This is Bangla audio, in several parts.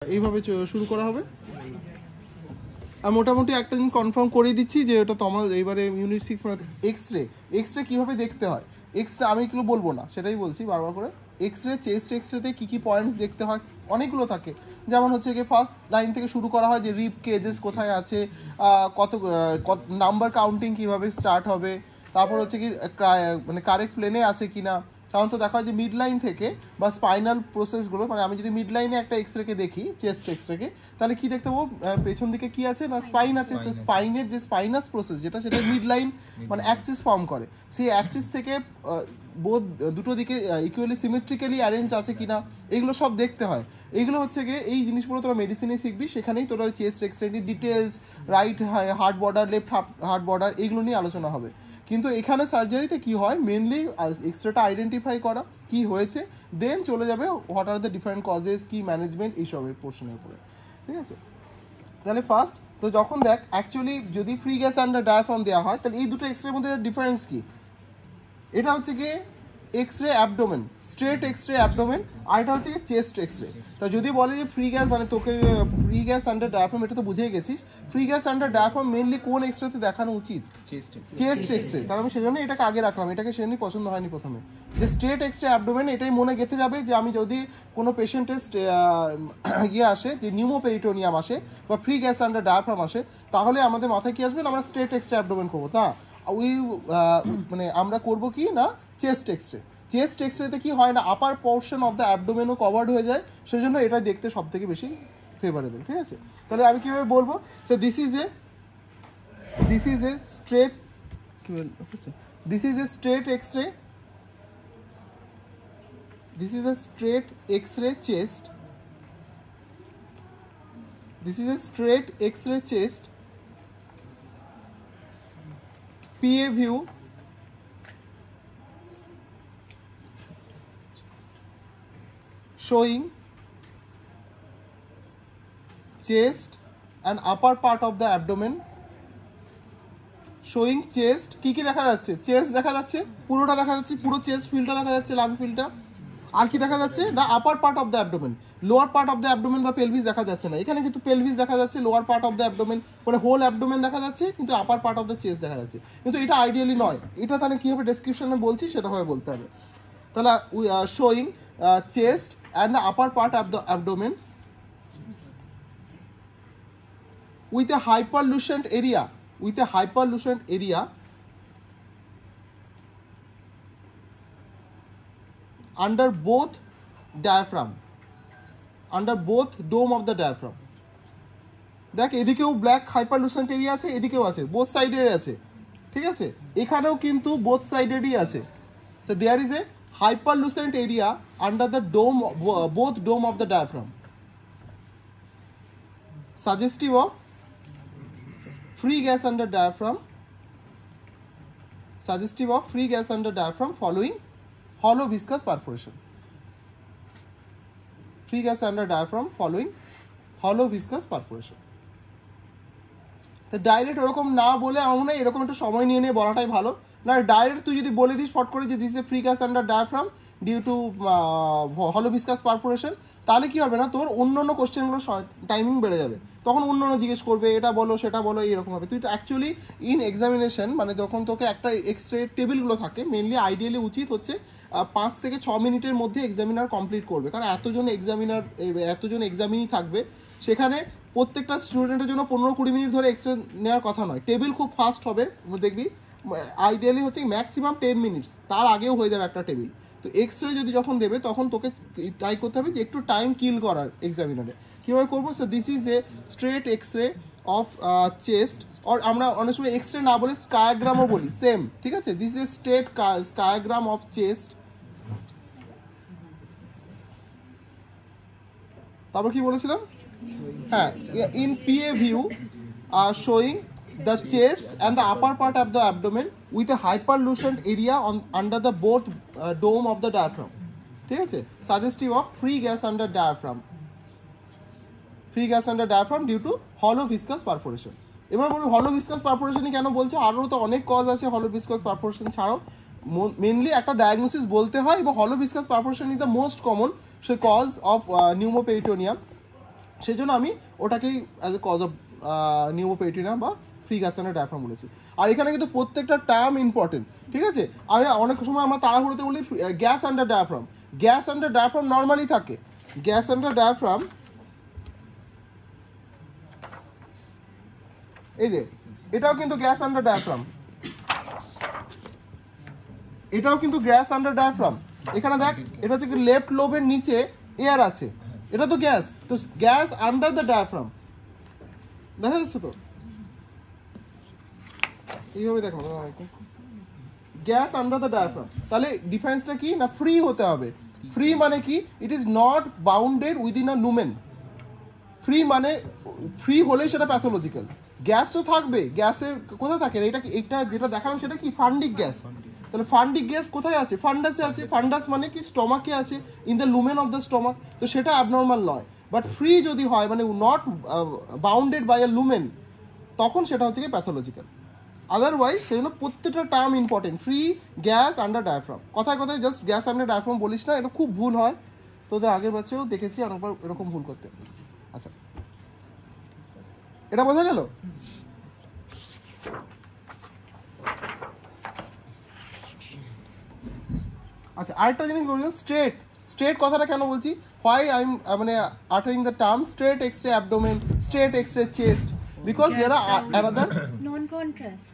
এইভাবে শুরু করা হবে। আর মোটামুটি একটা জিনিস কনফার্ম করে দিচ্ছি যে ওটা তোমার এইবারে ইউনিট 6 মানে এক্স রে কীভাবে দেখতে হয়। এক্স রে আমি এগুলো বলবো না, সেটাই বলছি বারবার করে। এক্স রে চেস্ট এক্স রেতে কী কী পয়েন্টস দেখতে হয় অনেকগুলো থাকে। যেমন হচ্ছে কি ফার্স্ট লাইন থেকে শুরু করা হয় যে রিব কেজেস কোথায় আছে, কত নাম্বার কাউন্টিং কীভাবে স্টার্ট হবে, তারপর হচ্ছে কি মানে কারেক্ট প্লেনে আছে কি না। সাধারণত দেখা হয় যে মিড লাইন থেকে বা স্পাইনাল প্রসেসগুলো, মানে আমি যদি মিড লাইনে একটা এক্স রেকে দেখি, চেস্ট এক্স রেকে, তাহলে কি দেখতে পাবো পেছন দিকে কি আছে না স্পাইন আছে। তো স্পাইনের যে স্পাইনাস প্রসেস যেটা, সেটা মিড লাইন মানে অ্যাক্সিস ফর্ম করে। সেই অ্যাক্সিস থেকে বোধ দুটো দিকে ইকুয়ালি সিমেট্রিক্যালি অ্যারেঞ্জ আছে কিনা, এগুলো সব দেখতে হয়। এইগুলো হচ্ছে গিয়ে এই জিনিসগুলো তোরা মেডিসিনে শিখবি, সেখানেই তোরা chest X ray details, right heart border, left heart border, এইগুলো নিয়ে আলোচনা হবে। কিন্তু এখানে সার্জারিতে কি হয়, মেনলি এক্স রেটা আইডেন্টিফাই করা কি হয়েছে, দেন চলে যাবে what are the different causes, কি ম্যানেজমেন্ট, এইসবের পোর্শনের উপরে। ঠিক আছে, তাহলে ফার্স্ট তো যখন দেখ অ্যাকচুয়ালি যদি ফ্রি গ্যাস আন্ডার ডায়াফ্রাম দেওয়া হয়, তাহলে এই দুটো এক্স রের মধ্যে ডিফারেন্স কি। এটা হচ্ছে কি X ray abdomen, straight X ray abdomen, আর এটা হচ্ছে কি চেস্ট এক্স রে। তা যদি বলে যে ফ্রি গ্যাস মানে তোকে ফ্রি গ্যাস আন্ডার ডায়াফ্রাম, এটা তো বুঝেই গেছিস। Free gas under diaphragm mainly কোন এক্স রেতে দেখানো উচিত, চেস্ট এক্স রে। তাহলে আমি সেজন্য এটাকে আগে রাখলাম, এটাকে সেজন্যই পছন্দ হয়নি প্রথমে যে স্ট্রেট এক্স রে অ্যাবডোমেন। এটাই মনে গেঁথে যাবে যে আমি যদি কোনো পেশেন্টের ইয়ে আসে, যে নিউমোপেরিটোনিয়াম আসে বা ফ্রি গ্যাস আন্ডার ডায়াফ্রাম আসে, তাহলে আমাদের মাথায় কি আসবে, আমরা স্ট্রেট এক্স রে অ্যাবডোমেন করবো। তা ওই মানে আমরা করবো কি না chest x ray. Chest X রেতে কি হয় না, আপার পোর্শন অফ দ্য অ্যাবডোমেনও কভার্ড হয়ে যায়, সেজন্য এটা দেখতে সব থেকে বেশি ফেভারেবল। ঠিক আছে, তাহলে আমি কিভাবে বলবো, so this is a straight X ray, this is a straight x-ray chest, PA view, showing chest and upper part of the abdomen, showing chest কি কি দেখা যাচ্ছে, চেস্ট দেখা যাচ্ছে, পুরোটা দেখা যাচ্ছে, পুরো চেস্ট ফিলটা দেখা যাচ্ছে, লাং ফিলটা। আর কি দেখা যাচ্ছে না, আপার part of the abdomen, lower part of the abdomen বা পেলভিস দেখা যাচ্ছে না। এখানে কিন্তু পেলভিস দেখা যাচ্ছে, lower part of the abdomen, মানে হোল অ্যাবডোমেন দেখা যাচ্ছে, কিন্তু আপার পার্ট অফ দ্য চেস্ট দেখা যাচ্ছে। কিন্তু এটা আইডিয়ালি নয়। এটা তাহলে কি হবে, ডেসক্রিপশনে বলছি সেটাভাবে বলতে হবে। তাহলে showing chest and the upper part of the abdomen with a hyperlucent area, under both dome of the diaphragm. দেখ এদিকেও ব্ল্যাক হাইপারলুসেন্ট এরিয়া আছে, এদিকেও আছে, বোথ সাইডের আছে। ঠিক আছে, এখানেও কিন্তু বোথ সাইডেরই আছে। So there is a hyperlucent area under the both dome of the diaphragm, suggestive of free gas under diaphragm, following hollow viscous perforation. Free gas under diaphragm following hollow viscous perforation. তো ডাইরেক্ট ওরকম না বলে আমার মনে হয় এরকম একটু সময় নিয়ে নিয়ে বলাটাই ভালো। না ডাইরেক্ট তুই যদি বলে দিস ফট করে যে this a free gas under diaphragm due to হলো ভিসকাস পারফোরেশন, তাহলে কি হবে না, তোর অন্য অন্য কোশ্চেনগুলো টাইমিং বেড়ে যাবে। তখন অন্য অন্য জিজ্ঞেস করবে, এটা বলো সেটা বলো, এইরকম হবে। তুই অ্যাকচুয়ালি ইন এক্সামিনেশন মানে যখন তোকে একটা এক্স রে টেবিলগুলো থাকে, মেনলি আইডিয়ালি উচিত হচ্ছে 5 থেকে 6 মিনিটের মধ্যে এক্সামিনার কমপ্লিট করবে। কারণ এতজন এক্সামিনই থাকবে, সেখানে প্রত্যেকটা স্টুডেন্টের জন্য 15-20 মিনিট ধরে এক্স রে নেওয়ার কথা নয়। টেবিল খুব ফাস্ট হবে, দেখবি আইডিয়ালি হচ্ছে ম্যাক্সিমাম 10 মিনিটস, তার আগেও হয়ে যাবে একটা টেবিল। তো এক্স রে যদি যখন দেবে তখন তোকে ট্রাই করতে হবে যে একটু টাইম কিল করার এক্সামিনারে। কীভাবে করবো, so this is a straight X ray of chest, আর আমরা অনেক সময় এক্স রে না বলে স্কায়াগ্রামও বলি, সেম। ঠিক আছে, this is straight skiagram of chest. তারপর কি বলেছিলাম, হ্যাঁ, in PA view showing the chest and the upper part of the abdomen with a hyperlucent area under the both dome of the diaphragm. ঠিক আছে, suggestive of free gas under diaphragm due to hollow viscous perforation. এবার বলবো হলো ভিসকাস পারফোরেশনই কেন বলছো, আরও তো অনেক কজ আছে হলো ভিসকাস পারফোরেশন ছাড়াও। মেনলি একটা ডায়াগনোসিস বলতে হয়, এবং হলো viscus perforation is the most common say cause of pneumoperitoneum. সেই জন্য আমি ওটাকেই as a cause of pneumoperitoneum বা ফ্রি গ্যাস আন্ডার ডায়াফ্রাম বলেছি। আর এখানে কিন্তু প্রত্যেকটা টার্ম ইম্পর্টেন্ট, ঠিক আছে? আমি অনেক সময় আমরা তাড়াহুড়োতে বলি gas under diaphragm. Gas under diaphragm normally থাকে, গ্যাস আন্ডার ডায়াফ্রাম এই যে এটাও কিন্তু গ্যাস আন্ডার ডায়াফ্রাম, এটাও কিন্তু গ্যাস আন্ডার ডায়াফ্রাম। এখানে দেখ এটা হচ্ছে কি লেফট লোবের নিচে এয়ার আছে, এটা তো গ্যাস, তো গ্যাস আন্ডার দ্য ডায়াফ্রাম, দেখা যাচ্ছে তো এইভাবে দেখো গ্যাস আন্ডার দ্য ডায়াফ্রাম। তাহলে ডিফারেন্সটা কি না, ফ্রি হতে হবে। ফ্রি মানে কি, ইট is not bounded within a lumen. Free মানে ফ্রি হলে সেটা প্যাথোলজিক্যাল। গ্যাস তো থাকবে, গ্যাসের কোথায় থাকে, এটা যেটা দেখালাম সেটা কি ফান্ডিক গ্যাস। তাহলে ফান্ডিক গ্যাস কোথায় আছে, ফান্ডাসে আছে। ফান্ডাস মানে কি স্টমাকে আছে, in the lumen of the stomach, তো সেটা অ্যাবনর্মাল নয়। বাট ফ্রি যদি হয় মানে not bounded by a lumen, তখন সেটা হচ্ছে কি প্যাথোলজিক্যাল। আদারওয়াইজ সেই জন্য প্রত্যেকটা term important, free, gas, under diaphragm. কথায় কথায় জাস্ট গ্যাস আন্ডার ডায়াফ্রাম বলিস না, এটা খুব ভুল হয়, তোদের আগের বাচ্চাও দেখেছি অনেকবার এরকম ভুল করতে। আচ্ছা, এটা বোঝা গেল? আচ্ছা, আরেকটা জিনিস বলছিলাম, স্ট্রেট। স্ট্রেট কথাটা কেন বলছি, হোয়াই আই এম মানে uttering the term straight X-ray abdomen, straight X-ray chest, because there are another non contrast.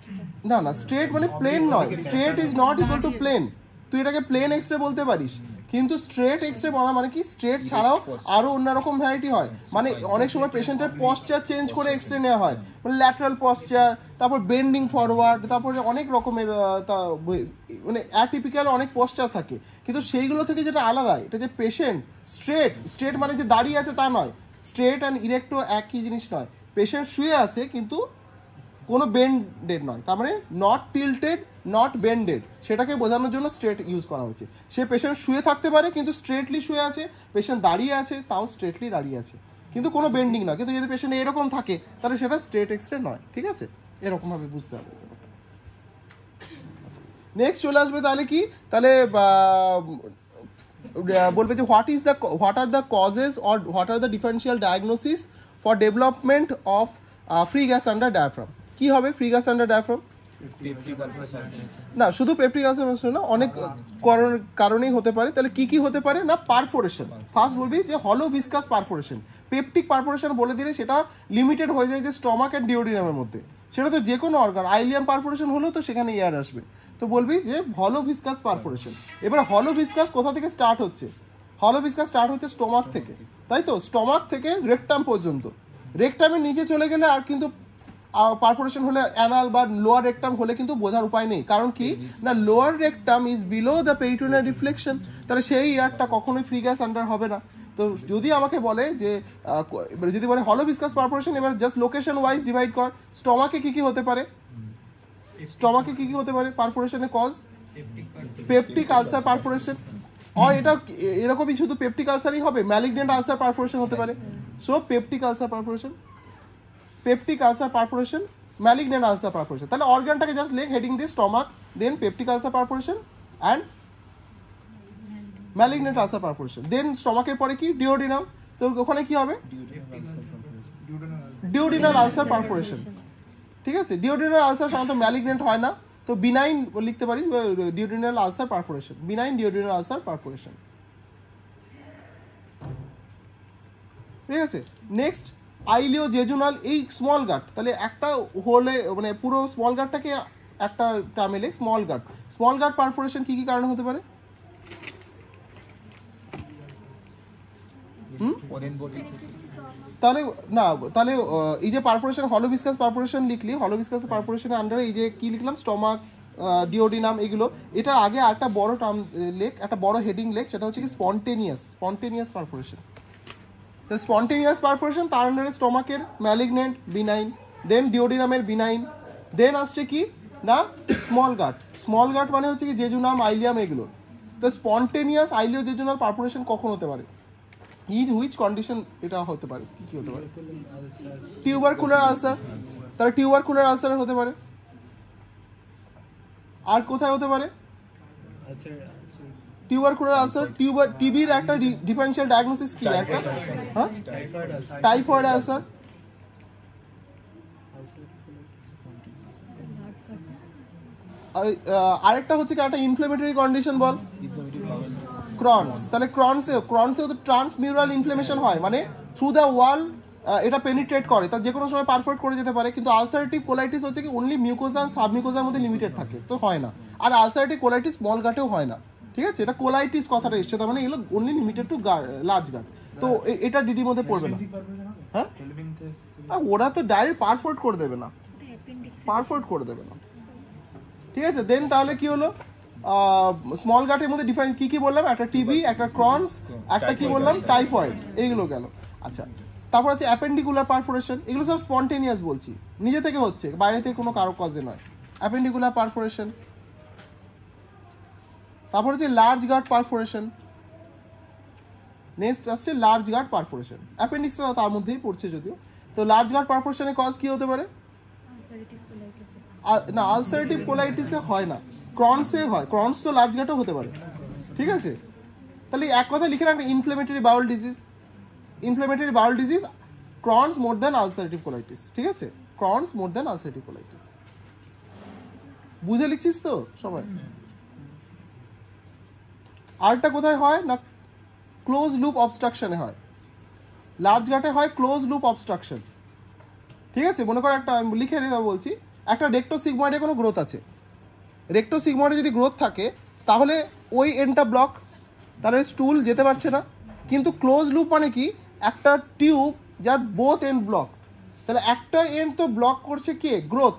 না না, স্ট্রেট মানে প্লেন নয়, straight is not equal to plain. তুই এটাকে প্লেন এক্স-রে বলতে পারিস, কিন্তু স্ট্রেট এক্স-রে বলা মানে কি, স্ট্রেট ছাড়াও আরো অন্যরকম ভ্যারাইটি হয়। মানে অনেক সময় পেশেন্টের পশ্চার চেঞ্জ করে এক্স-রে নেওয়া হয়, মানে ল্যাটারাল পশ্চার, তারপর বেন্ডিং ফরওয়ার্ড, তারপরে অনেক রকমের মানে অ্যাটিপিক্যাল অনেক পশ্চার থাকে, কিন্তু সেইগুলো থেকে যেটা আলাদা, এটা যে পেশেন্ট স্ট্রেট, স্ট্রেট মানে যে দাঁড়িয়ে আছে তা নয়, স্ট্রেট অ্যান্ড ইরেক্টও একই জিনিস নয়। পেশেন্ট শুয়ে আছে কিন্তু কোনো বেন্ডেড নয়, তার মানে নট টিল্টেড, নট বেন্ডেড, সেটাকে বোঝানোর জন্য স্ট্রেট ইউজ করা হয়েছে। সে পেশেন্ট শুয়ে থাকতে পারে কিন্তু স্ট্রেটলি শুয়ে আছে, পেশেন্ট দাঁড়িয়ে আছে তাও স্ট্রেটলি দাঁড়িয়ে আছে, কিন্তু কোনো বেন্ডিং নয়। কিন্তু যদি পেশেন্ট এরকম থাকে তাহলে সেটা স্ট্রেট এক্স-রে নয়, ঠিক আছে? এরকমভাবে বুঝতে হবে। নেক্সট চলে আসবে তাহলে কি, তাহলে বলবে যে what are the causes or what are the differential diagnosis for development of free gas under diaphragm. কি হবে ফ্রি গ্যাস আন্ডার ডায়াফ্রাম? না, শুধু পেপটিক আলসার না, অনেক কারণেই হতে পারে। তাহলে কি কি হতে পারে না, পারফোরেশন। ফার্স্ট বলবি যে হলো ভিসকাস পারফোরেশন। পেপটিক পারফোরেশন বলে দিলে সেটা লিমিটেড হয়ে যায় যে স্টমাক অ্যান্ড ডিওডিনামের মধ্যে, সেটা তো যে কোনো অর্গান। আইলিয়াম পারফোরেশন হলেও তো সেখানে এয়ার আসবে, তো বলবি যে হলো ভিসকাস পারফোরেশন। এবার হলো ভিসকাস কোথা থেকে স্টার্ট হচ্ছে, হলো ভিসকাস স্টার্ট হচ্ছে স্টমাক থেকে, তাই তো? স্টমাক থেকে রেকটাম পর্যন্ত, রেকটামের নিচে চলে গেলে আর কিন্তু পারফোরেশন হলে অ্যানাল বা লোয়ার রেকটাম হলে কিন্তু বোঝার উপায় নেই। কারণ কি না, lower rectum is below the peritoneal reflection, তাহলে সেই ইয়ারটা কখনোই ফ্রি গ্যাস আন্ডার হবে না। তো যদি আমাকে বলে যে যদি বলে হলো ভিসকাস পারফোরেশন, এবার জাস্ট লোকেশন ওয়াইজ ডিভাইড কর, স্টমাকে কি কি হতে পারে, স্টমাকে কি কি হতে পারে পারফোরেশনের কজ, পেপটিক আলসার পারফোরেশন। আর এটা এরকমই শুধু পেপটিক আলসারই হবে, ম্যালিগনেন্ট আলসার পারফোরেশন হতে পারে। So peptic ulcer perforation, peptic ulcer perforation, malignant ulcer perforation. তাহলে অর্গানটাকে জাস্ট লেখ হেডিং দিয়ে stomach, then peptic ulcer perforation and malignant ulcer perforation, then স্টমাকের পরে কি ডিওডিনাম, তো ওখানে কি হবে ডিওডিনাল আলসার পারফোরেশন, ঠিক আছে? ডিওডিনাল আলসার সাধারণত ম্যালিগনেন্ট হয় না, তো বিনাইন লিখতে পারিস duodenal ulcer perforation, benign duodenal ulcer perforation, ঠিক আছে? নেক্সট আইলিও জেজুনাল, এই স্মল গাট, তাহলে একটা হলে মানে পুরো স্মল গাটটাকে একটা টার্মে লেখ স্মল গাট। স্মল গাট পারফোরেশন কি কি কারণে হতে পারে? তাহলে না, তাহলে এই যে পারফোরেশন হলো ভিসকাস পারফোরেশন লিখলি, হলো ভিসকাস পারফোরেশনের আন্ডারে এই যে কি লিখলাম, স্টমাক, ডিওডিনাম, এগুলো। এটা আগে একটা বড় টার্ম লেখ, একটা বড় হেডিং লেখ, সেটা হচ্ছে কি স্পন্টেনিয়াস পারফোরেশন। তো স্পন্টেনিয়াস পারফোরেশন তার আন্ডারে স্টমাকের ম্যালিগনেন্ট বিনাইন, দেন ডিওডিনামের বিনাইন, দেন আসছে কি না স্মল গাট। স্মল গাট মানে হচ্ছে কি জেজুনাম, আইলিয়াম, এগুলো। তো স্পন্টেনিয়াস আইলিও জেজুনাল পারফোরেশন কখন হতে পারে, ইন হুইচ কন্ডিশন এটা হতে পারে, কি কি হতে পারে? টিউবারকুলার আলসার, তাহলে টিউবারকুলার আলসার হতে পারে। আর কোথায় হতে পারে? টিউবারকুলার আলসার, টিবির একটা ডিফারেন্সিয়াল ডায়াগনোসিস কি একটা? হ্যাঁ, টাইফয়েড আলসার। আরেকটা হচ্ছে কি একটা ইনফ্লেমেটরি কন্ডিশন বল, ক্রনস। তাহলে ক্রনসেও তো ট্রান্সমিউরাল ইনফ্লেমেশন হয়, মানে থ্রু দ্য ওয়াল এটা পেনিট্রেট করে, তা যে কোনো সময় পারফোরেট করে যেতে পারে। কিন্তু আলসারেটিভ কোলাইটিস হচ্ছে কি অনলি মিউকোজা আর সাবমিউকোজার মধ্যে লিমিটেড থাকে, তো হয় না। আর আলসারেটিভ কোলাইটিস স্মল গাটেও হয় না, ঠিক আছে? এটা কোলাইটিস কথাটা এসছে, তার মানে এগুলো অনলি লিমিটেড টু লার্জ গাট। তো এটা ডিডির মধ্যে পড়বে না। হ্যাঁ, ওরা তো ডাইরেক্ট পারফোরেট করে দেবে না, পারফোরেট করে দেবে না, ঠিক আছে? দেন তাহলে কি হলো, স্মল গাটের মধ্যে ডিফারেন্ট কি কি বললাম? একটা টিবি, একটা ক্রনস, একটা কি বললাম টাইফয়েড, এইগুলো গেল। আচ্ছা, তারপর আছে অ্যাপেন্ডিকুলার পারফোরেশন। এগুলো সব স্পন্টেনিয়াস বলছি, নিজে থেকে হচ্ছে, বাইরে থেকে কোনো কারো কজে নয়। Appendicular perforation. তারপর হচ্ছে লার্জ গাট পারফোরেশন। নেক্সট আসছে লার্জ গাট পারফোরেশন। অ্যাপেন্ডিক্সটা তার মধ্যেই পড়ছে যদিও। তো লার্জ গাট পারফোরেশনের কজ কি হতে পারে? না, আলসারেটিভ কোলাইটিসে হয় না, ক্রনসে হয়। ক্রনস তো লার্জ গাটও হতে পারে, ঠিক আছে? তাহলে এক কথা লিখে রাখবে, inflammatory bowel disease. Inflammatory bowel disease, Crohn's more than ulcerative colitis, ঠিক আছে? Crohn's more than ulcerative colitis. বুঝে লিখছিস তো সবাই? আরটা কোথায় হয় না, ক্লোজ লুপ অবস্ট্রাকশনে হয়। লার্জ গাটে হয় ক্লোজ লুপ অবস্ট্রাকশন, ঠিক আছে? মনে করো একটা, আমি লিখে নিতে বলছি, একটা রেক্টো সিগময়েডে কোনো গ্রোথ আছে। রেক্টো সিগময়েডে যদি গ্রোথ থাকে তাহলে ওই এন্ডটা ব্লক, তাহলে স্টুল যেতে পারছে না। কিন্তু ক্লোজ লুপ মানে কি, একটা টিউব যার বোথ এন্ড ব্লক, তাহলে একটা এন্ড তো ব্লক করছে কে? গ্রোথ,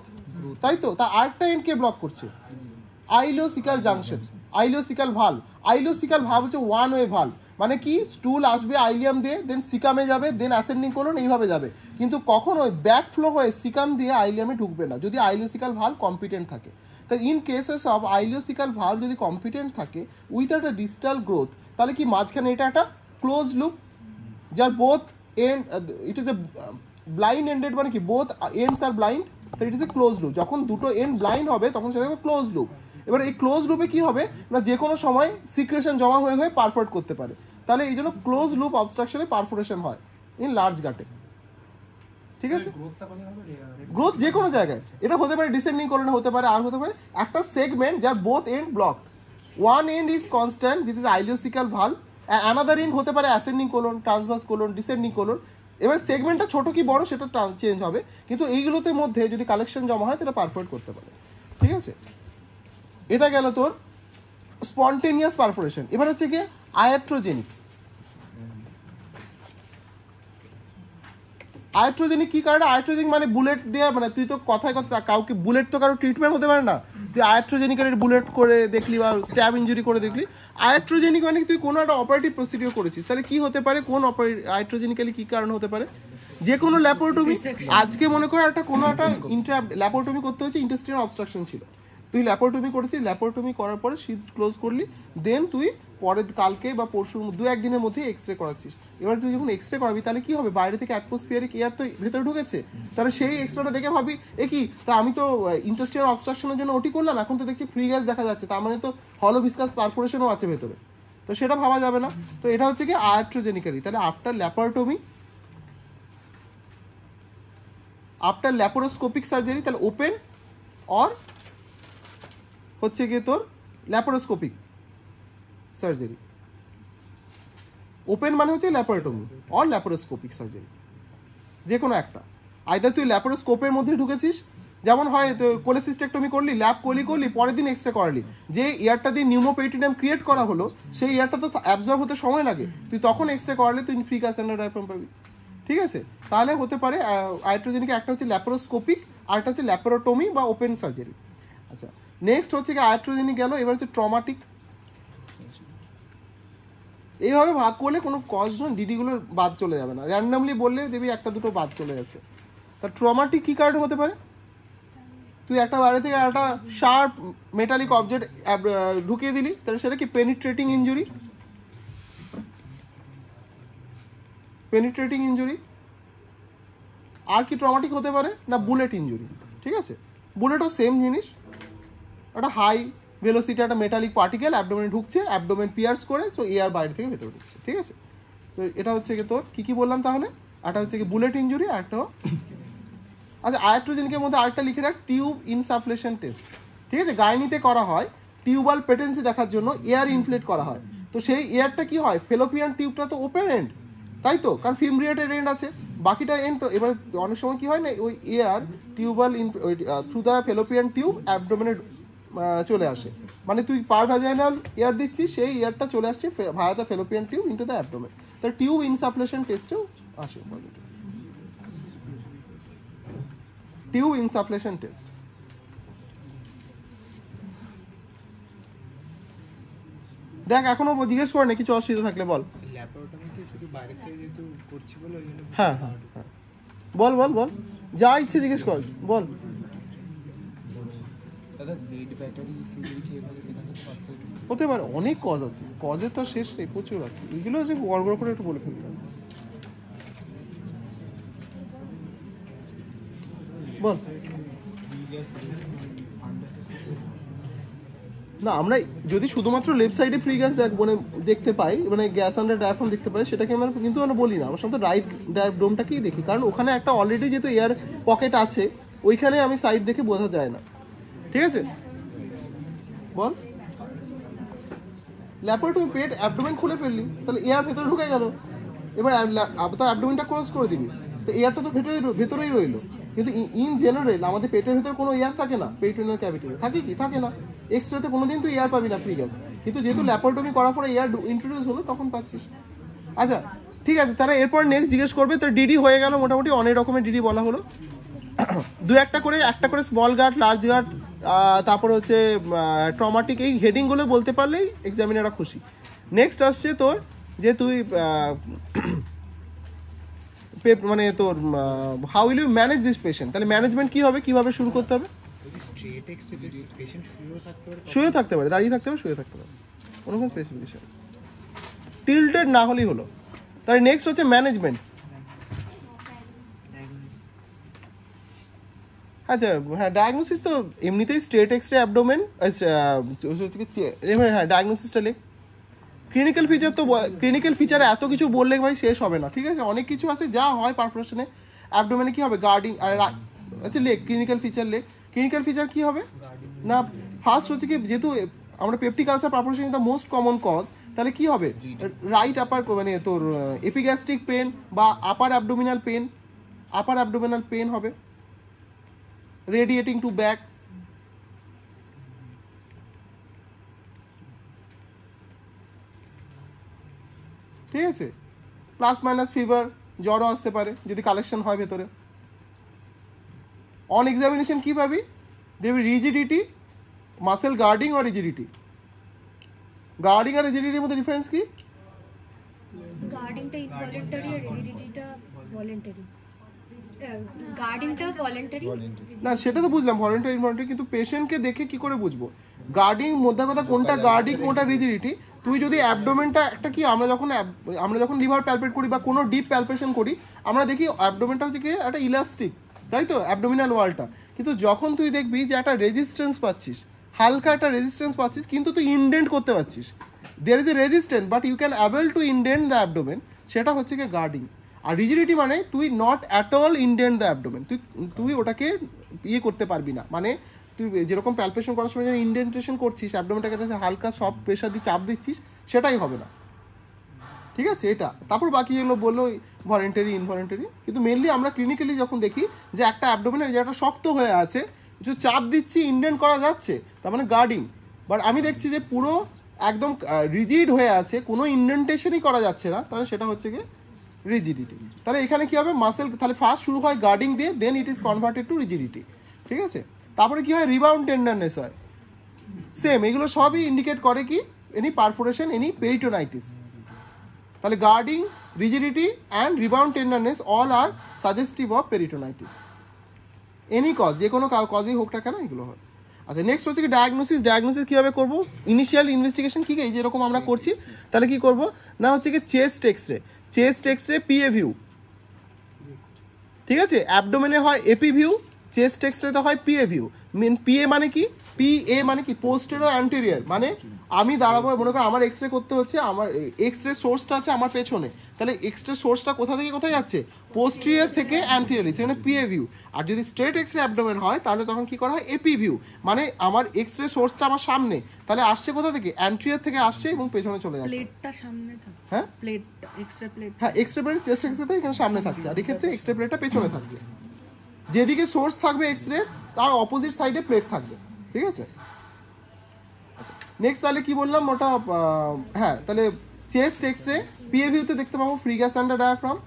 তাই তো? তা আরেকটা এন্ড কে ব্লক করছে? আইলিওসিক্যাল জাংশন, আইলিওসিক্যাল ভালভ। আইলিওসিক্যাল ভালভ হচ্ছে ওয়ান ওয়ে ভালভ, মানে কি স্টুল আসবে আইলিয়াম দিয়ে, দেন সিকামে যাবে, দেন অ্যাসেন্ডিং কোলন, এইভাবে যাবে। কিন্তু কখনোই ব্যাক ফ্লো হয়ে সিকাম দিয়ে আইলিয়ামে ঢুকবে না যদি আইলিওসিক্যাল ভালভ কম্পিটেন্ট থাকে। তাহলে in cases of ileocecal valve যদি কম্পিটেন্ট থাকে উইথ একটা ডিস্টাল গ্রোথ, তাহলে কি মাঝখানে এটা একটা ক্লোজ লুপ যার both end, it is a blind ended, মানে কি বোথ এন্ডস আর ব্লাইন্ড, তো it is a close loop. যখন দুটো এন্ড ব্লাইন্ড হবে তখন সেটা হবে ক্লোজ লুপ। এবার এই ক্লোজ লুপে কি হবে না, যে কোনো সময় সিক্রেশন জমা হয়ে হয়ে পারফোরেট করতে পারে। তাহলে এই জন্য ক্লোজ লুপ অবস্ট্রাকশনে পারফোরেশন হয় ইন লার্জ গাটে, ঠিক আছে? গ্রোথ যে কোনো জায়গায়, এটা হতে পারে ডিসেন্ডিং কোলনে, হতে পারে আর হতে পারে একটা সেগমেন্ট যার both end block, one end is constant, this is ileocecal valve, another end হতে পারে ascending colon, transverse colon, descending colon. এবার সেগমেন্টটা ছোট কি বড় সেটা চেঞ্জ হবে, কিন্তু এইগুলোতে মধ্যে যদি কালেকশন জমা হয় তাহলে পারফোরেট করতে পারে, ঠিক আছে? এটা গেল তোর স্পন্টেনিয়াস পারফোরেশন। এবার হচ্ছে কি আয়াট্রোজেনিক। আয়াট্রোজেনিক কি কারণে? আয়াট্রোজেনিক মানে বুলেট দেওয়া, মানে তুই তো কথায় কথা কাউকে বুলেট তো কারো ট্রিটমেন্ট হতে পারে না, তুই আয়াট্রোজেনিকের বুলেট করে দেখলি বা স্ট্যাব ইঞ্জুরি করে দেখলি। আয়াট্রোজেনিক মানে তুই কোনো একটা অপারেটিভ প্রসিডিওর করেছিস, তাহলে কি হতে পারে? কোন আয়াট্রোজেনিক্যালি কি কারণ হতে পারে? যে কোনো ল্যাপারোটমি, আজকে মনে করো একটা কোনো একটা ল্যাপারোটমি করতে হচ্ছে, ইন্টেস্টাইনাল অবস্ট্রাকশন ছিল, তুই ল্যাপারোটমি করেছিস, ল্যাপারোটমি করার পরে শীত ক্লোজ করলি, দেন তুই পরের কালকে বা পরশুর দু একদিনের মধ্যে এক্সরে করাচ্ছিস। এবার তুই যখন এক্সরে করাবি তাহলে কি হবে, বাইরে থেকে অ্যাটমসফিয়ারিক এয়ার তো ভেতরে ঢুকেছে, তাহলে সেই এক্সরেটা দেখে ভাবি এ কি, তা আমি তো ইন্টেস্টাইনাল অবস্ট্রাকশনের জন্য ওটি করলাম, এখন তো দেখছি ফ্রি গ্যাস দেখা যাচ্ছে, তার মানে তো হলো ভিসকাস পারফোরেশনও আছে ভেতরে, তো সেটা ভাবা যাবে না। তো এটা হচ্ছে কি আয়াট্রোজেনিক্যালি। তাহলে আফটার ল্যাপারোস্কোপিক সার্জারি, তাহলে ওপেন অর হচ্ছে গিয়ে তোর ল্যাপারোস্কোপিক সার্জারি। ওপেন মানে হচ্ছে ল্যাপারোটমি অর ল্যাপারোস্কোপিক সার্জারি, যে কোনো একটা। আইদার তুই ল্যাপারোস্কোপের মধ্যে ঢুকেছিস, যেমন হয় তো কোলেসিস্টেক্টমি করলি, ল্যাব করলি, পরের দিন এক্সরে করালি, যে ইয়ারটা দিয়ে নিউমোপেরিটোনিয়াম ক্রিয়েট করা হলো সেই ইয়ারটা তো অ্যাবজর্ব হতে সময় লাগে, তুই তখন এক্সরে করালে তুই ফ্রি ক্যাসেন্ডার ডায়াফ্রাম পাবি, ঠিক আছে? তাহলে হতে পারে আয়াট্রোজেনিক, একটা হচ্ছে ল্যাপারোস্কোপিক আর একটা হচ্ছে ল্যাপারোটমি বা ওপেন সার্জারি। আচ্ছা, নেক্সট হচ্ছে কি আয়াট্রোজেনিক গেল, এবার হচ্ছে ট্রমাটিক। এইভাবে ভাগ করলে কোনো কজ ডিডিগুলো বাদ চলে যাবে না, র্যান্ডামলি বললে দেখবি একটা দুটো বাদ চলে যাচ্ছে। তা ট্রমাটিক কী কারণে হতে পারে? তুই একটা বাইরে থেকে একটা শার্প মেটালিক অবজেক্ট ঢুকিয়ে দিলি, তাহলে সেটা কি পেনিট্রেটিং ইঞ্জুরি, পেনিট্রেটিং ইঞ্জুরি। আর কি ট্রমাটিক হতে পারে না বুলেট ইঞ্জুরি, ঠিক আছে? বুলেটও সেম জিনিস, একটা হাই ভেলোসিটি একটা মেটালিক পার্টিকেল অ্যাবডোমেনে ঢুকছে, অ্যাবডোমেন পিয়ার্স করে, তো এয়ার বাইরে থেকে ভেতরে ঢুকছে, ঠিক আছে? তো এটা হচ্ছে কি তোর কি বললাম তাহলে, একটা হচ্ছে কি বুলেট ইঞ্জুরি, আর একটা আচ্ছা আয়াট্রোজেনিকের মধ্যে আরেকটা লিখে রাখ, টিউব ইনসাফলেশন টেস্ট, ঠিক আছে? গাইনিতে করা হয় টিউবাল পেটেন্সি দেখার জন্য এয়ার ইনফ্লেট করা হয়। তো সেই এয়ারটা কি হয়, ফেলোপিয়ান টিউবটা তো ওপেন এন্ড, তাই তো, কারণ ফিমব্রিয়েটেড এন্ড আছে, বাকিটা এন্ড। তো এবার অনেক সময় কি হয় না, ওই air tubal through the fallopian tube অ্যাবডোমেনে চলে আসে, মানে তুই পার ভ্যাজাইনাল এয়ার দিচ্ছিস, সেই এয়ারটা চলে আসছে ভায়া the fallopian tube into the abdomen. তো টিউব ইনসাফলেশন টেস্টেও আসে পজিটিভ, টিউব ইনসাফলেশন টেস্ট। দেখ এখনো জিজ্ঞেস করে না, কিছু অসুবিধা থাকলে বল। হ্যাঁ হ্যাঁ হ্যাঁ, বল বল বল, যা ইচ্ছে জিজ্ঞেস কর, বল। হতে পারে, অনেক কজ আছে, কজের তো শেষ নেই, প্রচুর আছে, এগুলো হচ্ছে গড় করে একটু বলে ফেলতে হবে। বল না, আমরা যদি শুধুমাত্র লেফট সাইডে ফ্রি গ্যাস মানে দেখতে পাই, মানে গ্যাস আন্ডার ডায়াফ্রাম দেখতে পাই, সেটাকে আমরা কিন্তু আমরা বলি না, আমরা সাধারণত রাইট ডায়াফ্রামটাকেই দেখি, কারণ ওখানে একটা অলরেডি যেহেতু এয়ার পকেট আছে, ওইখানে আমি সাইড দেখে বোঝা যায় না, ঠিক আছে? বল, ল্যাপারোটমি পেট অ্যাবডোমেন খুলে ফেললি, তাহলে এয়ার ভেতরে ঢুকে গেল, এবার তো অ্যাবডোমেনটা ক্লোজ করে দিবি, তো এয়ারটা তো ভেতরেই রইলো। কিন্তু ইন জেনারেল আমাদের পেটের ভেতরে কোনো এয়ার থাকে না, পেরিটোনিয়াল ক্যাভিটিতে থাকে কি, থাকে না। এক্সরেতে কোনোদিন তুই এয়ার পাবি না ফ্রি গ্যাস, কিন্তু যেহেতু ল্যাপারোটমি করার পরে এয়ার ইন্ট্রোডিউস হলো, তখন পাচ্ছিস। আচ্ছা ঠিক আছে, তারা এরপর নেক্সট জিজ্ঞেস করবে, তার ডিডি হয়ে গেল, মোটামুটি অনেক রকমের ডিডি বলা হলো, দু একটা করে স্মল গার্ড, লার্জ গার্ড, তারপরে হচ্ছে ট্রমাটিক, এই হেডিংগুলো বলতে পারলেই এক্সামিনাররা খুশি। নেক্সট আসছে তোর যে তুই মানে তোর how will you manage this patient, তাহলে ম্যানেজমেন্ট কি হবে, কিভাবে শুরু করতে হবে? শুয়ে থাকতে পারে, দাঁড়িয়ে থাকতে পারে, শুয়ে থাকতে পারে, কোনো স্পেসিফিকেশন, টিল্টেড না হলেই হলো। তাহলে নেক্সট হচ্ছে ম্যানেজমেন্ট। আচ্ছা হ্যাঁ, ডায়াগনোসিস তো এমনিতেই স্ট্রেট এক্সরে অ্যাবডোমেন, হ্যাঁ ডায়াগনোসিসটা লেখ। ক্লিনিক্যাল ফিচার তো ক্লিনিক্যাল ফিচারে এত কিছু বললে ভাই শেষ হবে না, ঠিক আছে? অনেক কিছু আছে যা হয় পারফরেশনে। অ্যাবডোমেনে কি হবে, গার্ডিং, আর আচ্ছা লেখ ক্লিনিক্যাল ফিচার লেখ। ক্লিনিক্যাল ফিচার কি হবে না, ফার্স্ট হচ্ছে কি, যেহেতু আমরা peptic ulcer perforation is the most common cause, তাহলে কি হবে, রাইট আপার মানে তোর এপিগ্যাস্ট্রিক পেন বা আপার অ্যাবডোমিনাল পেন হবে, রেডিয়েটিং টু ব্যাক, ঠিক আছে? প্লাস মাইনাস ফিভার, জ্বরও আসতে পারে যদি কালেকশন হয় ভেতরে। অন এক্সামিনেশন কি পাবি, দেবি রিজিডিটি, মাসেল গার্ডিং আর রিজিডিটি। গার্ডিং আর রিজিডিটির মধ্যে ডিফারেন্স কি? গার্ডিংটা ইনভলিন্টারি আর রিজিডিটিটা ভলান্টারি। গার্ডিংটা ভলান্টারি না, সেটা তো বুঝলাম, ভলান্টারি ইনভলান্টারি, কিন্তু পেশেন্টকে দেখে কি করে বুঝবো গার্ডিং মধ্যে কথা কোনটা গার্ডিং কোনটা রিজিডিটি? তুই যদি অ্যাবডোমেনটা একটা কি, আমরা যখন লিভার প্যালপেট করি বা কোনো ডিপ প্যালপেশন করি, আমরা দেখি অ্যাবডোমেনটা হচ্ছে কি একটা ইলাস্টিক, তাই তো, অ্যাবডোমিনাল ওয়ালটা। কিন্তু যখন তুই দেখবি যে একটা রেজিস্ট্যান্স পাচ্ছিস, হালকা একটা রেজিস্ট্যান্স পাচ্ছিস, কিন্তু তুই ইনডেন্ট করতে পারছিস, there is a resistance but you can able to indent the abdomen, সেটা হচ্ছে কি গার্ডিং। আর রিজিডিটি মানে তুই not at all indent the abdomen, তুই ওটাকে ইয়ে করতে পারবি না, মানে তুই যেরকম প্যালপেশন করার সময় যেন ইনডেন্টেশন করছিস, অ্যাবডোমেনটাকে হালকা সফট প্রেশার দিয়ে চাপ দিচ্ছিস, সেটাই হবে না, ঠিক আছে? এটা তারপর বাকি যেগুলো বললো ভলেন্টারি ইনভলেন্টারি, কিন্তু মেনলি আমরা ক্লিনিক্যালি যখন দেখি যে একটা অ্যাবডোমেন ওই জায়গাটা শক্ত হয়ে আছে, কিছু চাপ দিচ্ছি, ইনডেন্ট করা যাচ্ছে, তার মানে গার্ডিং। বাট আমি দেখছি যে পুরো একদম রিজিড হয়ে আছে, কোনো ইনডেন্টেশনই করা যাচ্ছে না, তাহলে সেটা হচ্ছে কি রিজিডিটি। তাহলে এখানে কি হবে, মাসেল, তাহলে ফার্স্ট শুরু হয় গার্ডিং দিয়ে, then it is converted to rigidity, ঠিক আছে? তারপরে কি হয়, রিবাউন্ড টেন্ডারনেস হয়, সেম, এগুলো সবই ইন্ডিকেট করে কি, এনি পারফোরেশন, এনি পেরিটোনাইটিস। তাহলে guarding, rigidity and rebound tenderness all are suggestive of peritonitis, any cause, যে কোনো কজেই হোক না কেন এগুলো হয়। আচ্ছা নেক্সট হচ্ছে কি ডায়াগনোসিস। ডায়াগনোসিস কীভাবে করবো, ইনিশিয়াল ইনভেস্টিগেশন কী, এই যেরকম আমরা করছি, তাহলে কি করব না, হচ্ছে কি চেস্ট এক্সরে পিএ ভিউ, ঠিক আছে? অ্যাবডোমেনে হয় এপি ভিউ, চেস্ট এক্সরেতে হয় পিএ ভিউ। পিএ মানে কি, পিএ মানে কি পোস্টেরিয়র অ্যান্টেরিয়র, মানে আমি দাঁড়াবো, মনে করো আমার এক্স রে করতে হচ্ছে, আমার এক্স রে সোর্সটা আছে আমার পেছনে, তাহলে এক্স রে সোর্সটা কোথা থেকে কোথায় যাচ্ছে, পোস্টেরিয়র থেকে অ্যান্টেরিয়র, সেখানে পিএ ভিউ। আর যদি স্ট্রেট এক্স রে অ্যাবডোমেন হয় তাহলে তখন কি করা হয়, এপি ভিউ, মানে আমার এক্স রে সোর্সটা আমার সামনে, তাহলে আসছে কোথা থেকে, অ্যান্টেরিয়র থেকে আসছে এবং পেছনে চলে যাচ্ছে। প্লেটটা সামনে থাকে, হ্যাঁ প্লেট, এক্সট্রা প্লেট, হ্যাঁ X-ray plate chest X ray এখানে সামনে থাকছে, আর এক্ষেত্রে এক্সরে প্লেটটা পেছনে থাকছে। যেদিকে সোর্স থাকবে এক্স রে তার অপোজিট সাইডে প্লেট থাকবে, ঠিক আছে। নেক্সট তাহলে কি বললাম ওটা, হ্যাঁ তাহলে চেস্ট এক্স রে পিএ ভিউতে দেখতে পাবো ফ্রি গ্যাস আন্ডার ডায়াফ্রাম।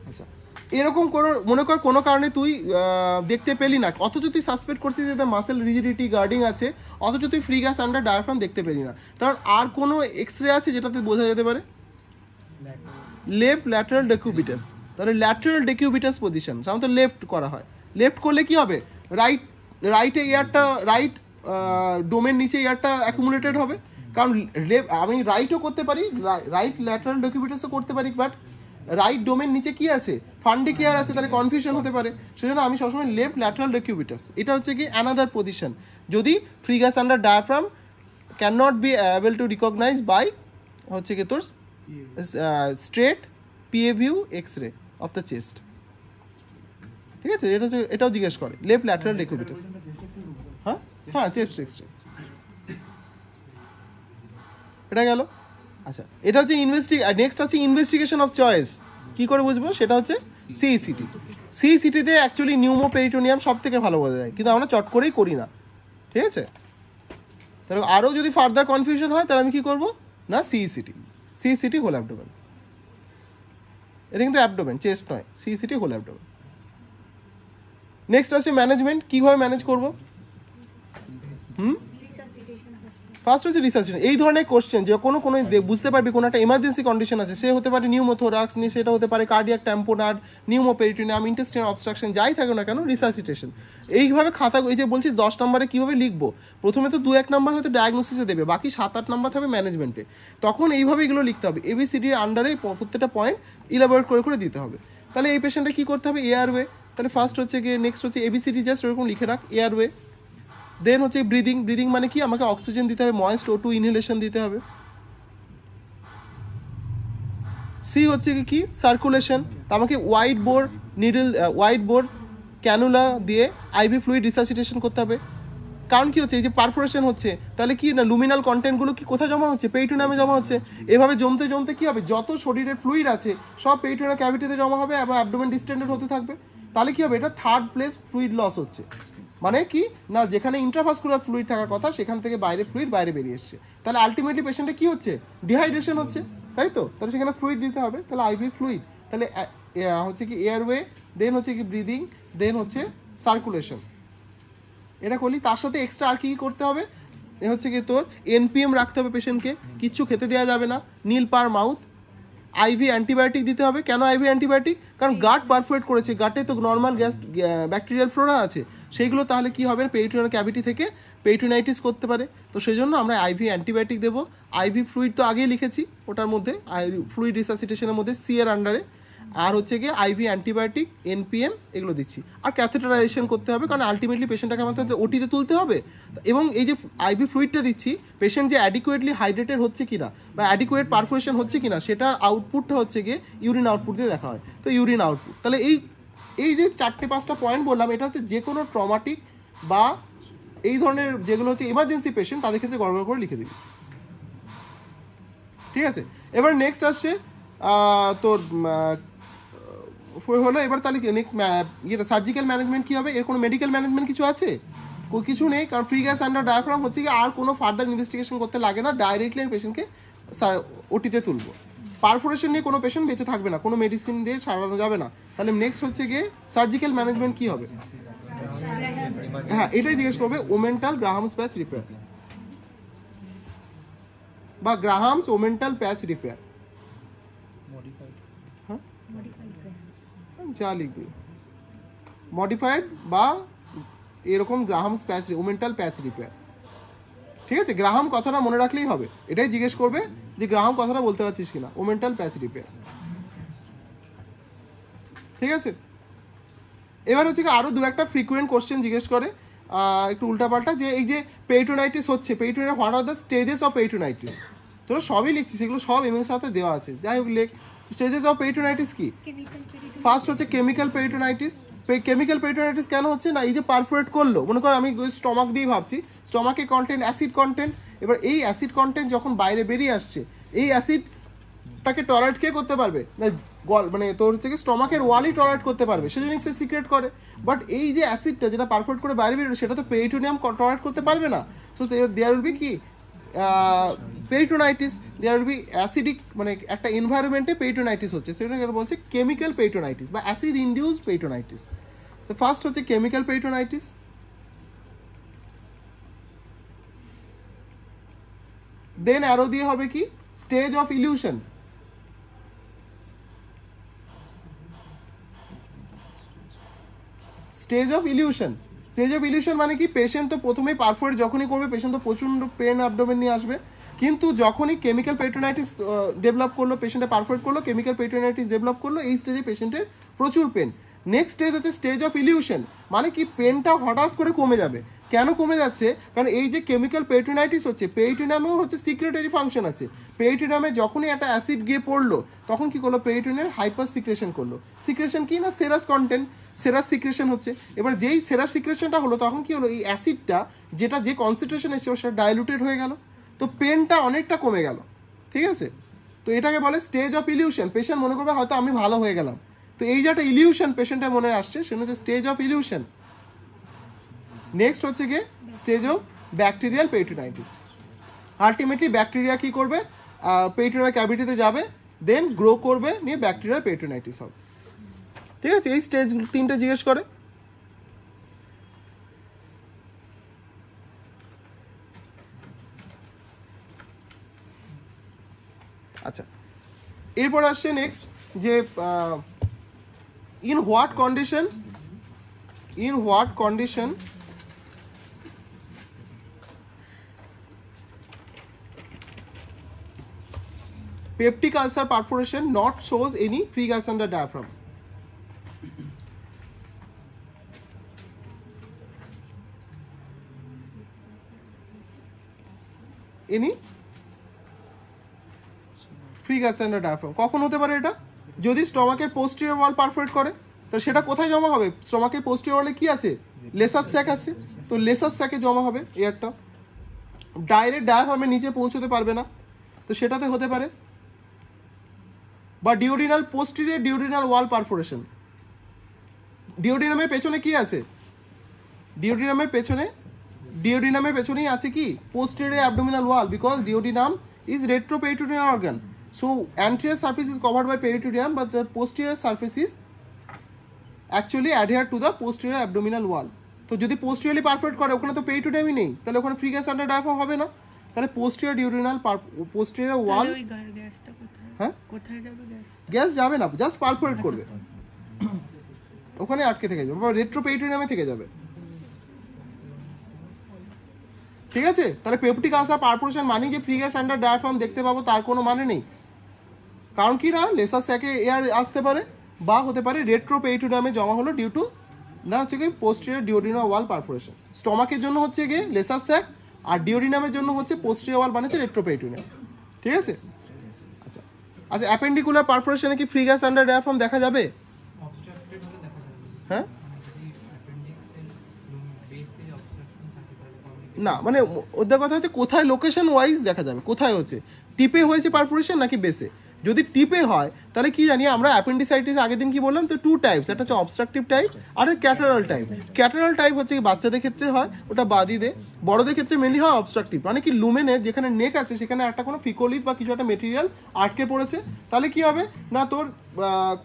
আচ্ছা এরকম কোনো মনে কর কোনো কারণে তুই দেখতে পেলি না, অথচ তুই সাসপেক্ট করছিস যে মাসেল রিজিডিটি গার্ডিং আছে, অথচ তুই ফ্রি গ্যাস আন্ডার ডায়াফ্রাম দেখতে পেলি না, কারণ আর কোনো এক্স রে আছে যেটাতে বোঝা যেতে পারে, লেফট ল্যাটারাল ডেকিউবিটাস। তাহলে ল্যাটারাল ডেকিউবিটাস পজিশন সাধারণত লেফট করা হয়, লেফট করলে কি হবে, রাইটে এয়ারটা, রাইট ডোমের নিচে এয়ারটা অ্যাকুমুলেটেড হবে, কারণ আমি রাইটও করতে পারি, রাইট ল্যাটারাল ডেকিউবিটাসও করতে পারি, বাট রাইট ডোমের নিচে কি আছে, ফান্ডিক এয়ার আছে, তাহলে কনফিউশন হতে পারে, সেজন্য আমি সবসময় লেফট ল্যাটারাল ডেকিউবিটাস। এটা হচ্ছে কি অ্যানাদার পজিশন যদি free gas under diaphragm can not be able to recognise by হচ্ছে কি তোর straight PA view X ray of the chest, ঠিক আছে। এটাও জিজ্ঞেস করে লেফট ল্যাটারাল ডেকিউবিটাস, হ্যাঁ হ্যাঁ চেস্ট এক্স রে, এটা গেল। আচ্ছা এটা হচ্ছে নেক্সট আছে ইনভেস্টিগেশন অফ চয়েস, কি করে বুঝবো, সেটা হচ্ছে সিইসিটি। সিইসিটিতে অ্যাকচুয়ালি নিউমোপেরিটোনিয়াম সব থেকে ভালো বোঝা যায়, কিন্তু আমরা চট করেই করি না, ঠিক আছে। তাহলে আরও যদি ফার্দার কনফিউশন হয় তাহলে আমি কি করবো না, সিইসিটি হোল অ্যাবডোমেন, এটা কিন্তু অ্যাবডোমেন চেস্ট নয়, সিইসিটি হোল অ্যাবডোমেন। নেক্সট আছে ম্যানেজমেন্ট, কিভাবে ম্যানেজ করবো, ফার্স্ট হচ্ছে রিসার্চেশন। এই ধরনের কোশ্চেন যে কোনো বুঝতে পারবি কোনো একটা এমার্জেন্সি কন্ডিশন আছে, সে হতে পারে নিউমোথোরাক্স, সেটা হতে পারে কার্ডিয়াক ট্যাম্পোনাড, নিউমোপেরিটোনিয়াম, ইন্টেস্টাইনাল অবস্ট্রাকশন, যাই থাকে না কেন রিসার্চিটেশন। এইভাবে খাতা, এই যে বলছি 10 নম্বরে কীভাবে লিখবো, প্রথমে তো 2-1 নাম্বার হয়তো ডায়াগনোসিসে দেবে, বাকি 7-8 নাম্বার থাকবে ম্যানেজমেন্টে, তখন এইভাবে এগুলো লিখতে হবে, এবিসিডির আন্ডারে প্রত্যেকটা পয়েন্ট ইলাবোরেট করে করে দিতে হবে। তাহলে এই পেশেন্টে কী করতে হবে, এয়ারওয়ে, তাহলে ফার্স্ট হচ্ছে গিয়ে নেক্সট হচ্ছে এবিসিডি, জাস্ট ওরকম লিখে রাখ এয়ারওয়ে। দেন হচ্ছে ব্রিদিং মানে কি, আমাকে অক্সিজেন দিতে হবে, ময়েস্ট O2 ইনহেলেশন দিতে হবে। সি হচ্ছে কি সার্কুলেশন, আমাকে হোয়াইট বোর্ড ক্যানুলা দিয়ে আইভি ফ্লুইড রিসাসিটেশন করতে হবে, কারণ কি হচ্ছে এই যে পারফোরেশন হচ্ছে, তাহলে কি না লুমিনাল কন্টেন্টগুলো কি কোথায় জমা হচ্ছে, পেরিটোনিয়ামে জমা হচ্ছে, এভাবে জমতে জমতে কি হবে, যত শরীরের ফ্লুইড আছে সব পেরিটোনিয়াল ক্যাভিটিতে জমা হবে এবং অ্যাবডোমেন ডিস্টেন্ডেড হতে থাকবে, তাহলে কি হবে, এটা থার্ড প্লেস ফ্লুইড লস হচ্ছে, মানে কি না যেখানে ইন্ট্রাভাস্কুলার ফ্লুইড থাকার কথা সেখান থেকে বাইরে ফ্লুইড বাইরে বেরিয়ে এসছে, তাহলে আলটিমেটলি পেশেন্টে কি হচ্ছে, ডিহাইড্রেশন হচ্ছে, তাই তো, তাহলে সেখানে ফ্লুইড দিতে হবে, তাহলে আইভি ফ্লুইড, তাহলে হচ্ছে কি এয়ারওয়ে, দেন হচ্ছে কি ব্রিদিং, দেন হচ্ছে সার্কুলেশন, এটা করলি। তার সাথে এক্সট্রা আর কি করতে হবে, এ হচ্ছে কি তোর এনপিএম রাখতে হবে, পেশেন্টকে কিচ্ছু খেতে দেওয়া যাবে না, নীল পার মাউথ, আইভি অ্যান্টিবায়োটিক দিতে হবে। কেন আইভি অ্যান্টিবায়োটিক, কারণ গাট পারফোরেট করেছে, গাটে তো নর্মাল ব্যাকটেরিয়াল ফ্লোরা আছে, সেইগুলো তাহলে কি হবে, পেরিটোনিয়াল ক্যাভিটি থেকে পেরিটোনাইটিস করতে পারে, তো সেই জন্য আমরা আইভি অ্যান্টিবায়োটিক দেবো। আইভি ফ্লুইড তো আগেই লিখেছি, ওটার মধ্যে ফ্লুইড রিসাসিটেশনের মধ্যে সি এর আন্ডারে, আর হচ্ছে গিয়ে আইভি অ্যান্টিবায়োটিক, এনপিএম এগুলো দিচ্ছি, আর ক্যাথেটারাইজেশন করতে হবে, কারণ আলটিমেটলি পেশেন্টটাকে আমাদের ওটিতে তুলতে হবে, এবং এই যে আইভি ফ্লুইডটা দিচ্ছি পেশেন্ট যে অ্যাডিকুয়েটলি হাইড্রেটেড হচ্ছে কিনা বা অ্যাডিকুয়েট পারফোরেশন হচ্ছে কিনা, সেটার আউটপুটটা হচ্ছে গিয়ে ইউরিন আউটপুট দিয়ে দেখা হয়, তো ইউরিন আউটপুট, তাহলে এই যে 4-5টা পয়েন্ট বললাম, এটা হচ্ছে যে কোনো ট্রমাটিক বা এই ধরনের যেগুলো হচ্ছে এমার্জেন্সি পেশেন্ট তাদের ক্ষেত্রে গড়বড় করে লিখে দিবি, ঠিক আছে। এবার নেক্সট আসছে তোর হলো, এবার তাহলে নেক্সট সার্জিক্যাল ম্যানেজমেন্ট কী হবে, এর কোনো মেডিকেল ম্যানেজমেন্ট কিছু আছে, কিছু নেই, কারণ ফ্রি গ্যাস আন্ডার ডায়াফ্রাম হচ্ছে কি আর কোনো ফার্দার ইনভেস্টিগেশন করতে লাগে না, ডাইরেক্টলি আমি পেশেন্টকে ওটিতে তুলবো, পারফোরেশন নিয়ে কোনো পেশেন্ট বেঁচে থাকবে না, কোনো মেডিসিন দিয়ে সারানো যাবে না, তাহলে নেক্সট হচ্ছে গিয়ে সার্জিক্যাল ম্যানেজমেন্ট কী হবে, হ্যাঁ এটাই জিজ্ঞেস করবে, ওমেন্টাল গ্রাহামস প্যাচ রিপেয়ার বা গ্রাহামস ওমেন্টাল প্যাচ রিপেয়ার, যা লিখবি মডিফাইড বা এরকম গ্রাহামস প্যাচ ওমেন্টাল প্যাচ রিপেয়ার, ঠিক আছে। গ্রাহাম কথাটা মনে রাখলেই হবে, এটাই জিজ্ঞেস করবে যে গ্রাহাম কথাটা বলতে পারছিস কিনা, ওমেন্টাল প্যাচ রিপেয়ার, ঠিক আছে। এবার হচ্ছে কি আরও দু একটা ফ্রিকুয়েন্ট কোশ্চেন জিজ্ঞেস করে একটু উল্টাপাল্টা, যে এই যে পেরিটোনাইটিস হচ্ছে, peritonitis what are the stages of peritonitis, তোরা সবই লিখছিস, সেগুলো সব এমএস সাথে দেওয়া আছে, যাই হোক লেখ। স্টেজেস অফ পেরিটোনাইটিস কি? Chemical peritonitis. ফার্স্ট হচ্ছে কেমিক্যাল পেরিটোনাইটিস। কেমিক্যাল পেরিটোনাইটিস কেন হচ্ছে না, এই যে পারফোরেট করলো, মনে করো আমি স্টমাক দিয়ে ভাবছি, স্টমাকে কন্টেন্ট অ্যাসিড কন্টেন্ট, এবার এই অ্যাসিড কন্টেন্ট যখন বাইরে বেরিয়ে আসছে, এই অ্যাসিডটাকে টলারেট কে করতে পারবে না, মানে তোর হচ্ছে কি স্টমাকের ওয়ালই টলারেট করতে পারবে, সেজন্য সে সিক্রেট করে। বাট এই যে অ্যাসিডটা যেটা পারফোরেট করে বাইরে বেরোবে, সেটা তো পেরিটোনিয়াম টলারেট করতে পারবে না। তো দেয়ার উইল বি কি peritonitis, there will be acidic, মানে একটা এনভায়রনমেন্টে পেরিটোনাইটিস হচ্ছে, সেটা বলছে কেমিক্যাল পেরিটোনাইটিস বা অ্যাসিড ইনডিউসড পেরিটোনাইটিস। তো ফার্স্ট হচ্ছে কেমিক্যাল পেরিটোনাইটিস। দেন অ্যারো দিয়ে হবে কি stage of illusion. Stage of illusion, stage of illusion মানে কি, পেশেন্ট তো প্রথমেই পারফোরেট যখনই করবে, পেশেন্ট তো প্রচন্ড পেন অ্যাবডোমেন নিয়ে আসবে, কিন্তু যখনই কেমিক্যাল পেরিটোনাইটিস ডেভেলপ করলো, পেশেন্টে পারফোরেট করলো, কেমিক্যাল পেরিটোনাইটিস ডেভেলপ করলো, এই স্টেজে পেশেন্টের প্রচুর পেন। নেক্সট স্টেজ হচ্ছে স্টেজ অফ ইলিউশন, মানে কি পেনটা হঠাৎ করে কমে যাবে। কেন কমে যাচ্ছে? কারণ এই যে কেমিক্যাল পেরিটোনাইটিস হচ্ছে, পেরিটোনিয়ামেও হচ্ছে সিক্রেটরি ফাংশন আছে, পেরিটোনিয়ামে যখনই একটা অ্যাসিড গিয়ে পড়লো, তখন কি করলো, পেরিটোনিয়াম হাইপার সিক্রেশন করলো। সিক্রেশন কি না, সেরাস কন্টেন্ট, সেরাস সিক্রেশন হচ্ছে। এবার যেই সেরাস সিক্রেশনটা হলো, তখন কি হলো, এই অ্যাসিডটা যেটা যে কনসেন্ট্রেশন এসেছিল সেটা ডাইলুটেড হয়ে গেল, তো পেনটা অনেকটা কমে গেল। ঠিক আছে, তো এটাকে বলে স্টেজ অফ ইলিউশন। পেশেন্ট মনে করবে হয়তো আমি ভালো হয়ে গেলাম, তো এই যে একটা ইলিউশন পেশেন্টের মনে আসছে, সেটা হচ্ছে স্টেজ অফ ইলিউশন। নেক্সট হচ্ছে গিয়ে stage of bacterial peritonitis. Ultimately bacteria কি করবে, পেরিটোনিয়াল ক্যাভিটিতে যাবে, দেন গ্রো করবে, নিয়ে ব্যাকটেরিয়াল পেরিটোনাইটিস হবে। ঠিক আছে, এই স্টেজ তিনটে জিজ্ঞেস করে। আচ্ছা, এরপর আসছে নেক্সট যে in what condition peptic ulcer perforation not shows any free gas under diaphragm. Any free gas under diaphragm কখন হতে পারে এটা? যদি স্টমাকের পোস্টেরিয়র ওয়াল পারফোরেট করে, তো সেটা কোথায় জমা হবে? স্টমাকের পোস্টেরিয়র ওয়ালে কি আছে? লেসার স্যাক আছে, তো লেসার স্যাকে জমা হবে এয়ারটা, ডাইরেক্ট ডায়াফ্রামের নিচে পৌঁছতে পারবে না, তো সেটাতে হতে পারে। বা ডিওডিনাল পোস্টেরিয়র ডিওডিনাল ওয়াল পারফোরেশন। ডিওডিনামের পেছনে কি আছে? ডিওডিনামের পেছনেই আছে কি posterior abdominal wall, because duodenum is retroperitoneal organ, so anterior surface is covered by peritoneum, but the posterior surface is actually adhered to the posterior abdominal wall. তো যদি posteriorly পারফোরেট করে, ওখানে তো পেরিটোনিয়ামই নেই, তাহলে ওখানে ফ্রি গ্যাস আন্ডার ডায়াফ্রাম হবে না, তাহলে posterior duodenal posterior wall, ওই গ্যাসটা কোথায়, হ্যাঁ কোথায় যাবে গ্যাস? গ্যাস যাবে না, জাস্ট পারফোরেট করবে, ওখানে আটকে থেকে যাবে, বা রেট্রোপেরিটোনিয়ামে থেকে যাবে। ঠিক আছে, তাহলে পেপটিক আলসার পারফোরেশন মানে যে ফ্রি গ্যাস আন্ডার ডায়াফ্রাম দেখতে পাবো তার কোনো মানে নেই। কারণ কি না, লেসার স্যাকে এয়ার আসতে পারে, বা হতে পারে রেট্রোপেরিটোনিয়ামে জমা হলো ডিউ টু না হচ্ছে কি পোস্টেরিয়র ডিওডিনাল ওয়াল পারফোরেশন। স্টমাকের জন্য হচ্ছে গিয়ে লেসার স্যাক, আর ডিওডিনামের জন্য হচ্ছে পোস্টেরিয়র ওয়াল মানে হচ্ছে রেট্রোপেরিটোনিয়াম। ঠিক আছে, আচ্ছা আচ্ছা, অ্যাপেন্ডিকুলার পারফোরেশনে কি ফ্রি গ্যাস আন্ডার ডায়াফ্রাম দেখা যাবে? হ্যাঁ না, মানে ওদের কথা হচ্ছে কোথায় লোকেশন ওয়াইজ দেখা যাবে, কোথায় হচ্ছে, টিপে হয়েছে পারফোরেশন নাকি বেসে। যদি টিপে হয় তাহলে কি জানি আমরা, অ্যাপেন্ডিসাইটিস আগের দিন কি বললাম, তো টু টাইপস, একটা হচ্ছে অবস্ট্রাকটিভ টাইপ আর ক্যাটারাল টাইপ। ক্যাটারাল টাইপ হচ্ছে বাচ্চাদের ক্ষেত্রে হয়, ওটা বাদি দে, বড়দের ক্ষেত্রে মেনলি হয় অবস্ট্রাকটিভ, মানে কি লুমেনের যেখানে নেক আছে সেখানে একটা কোনো ফিকোলিথ বা কিছু একটা মেটেরিয়াল আটকে পড়েছে, তাহলে কি হবে না, তোর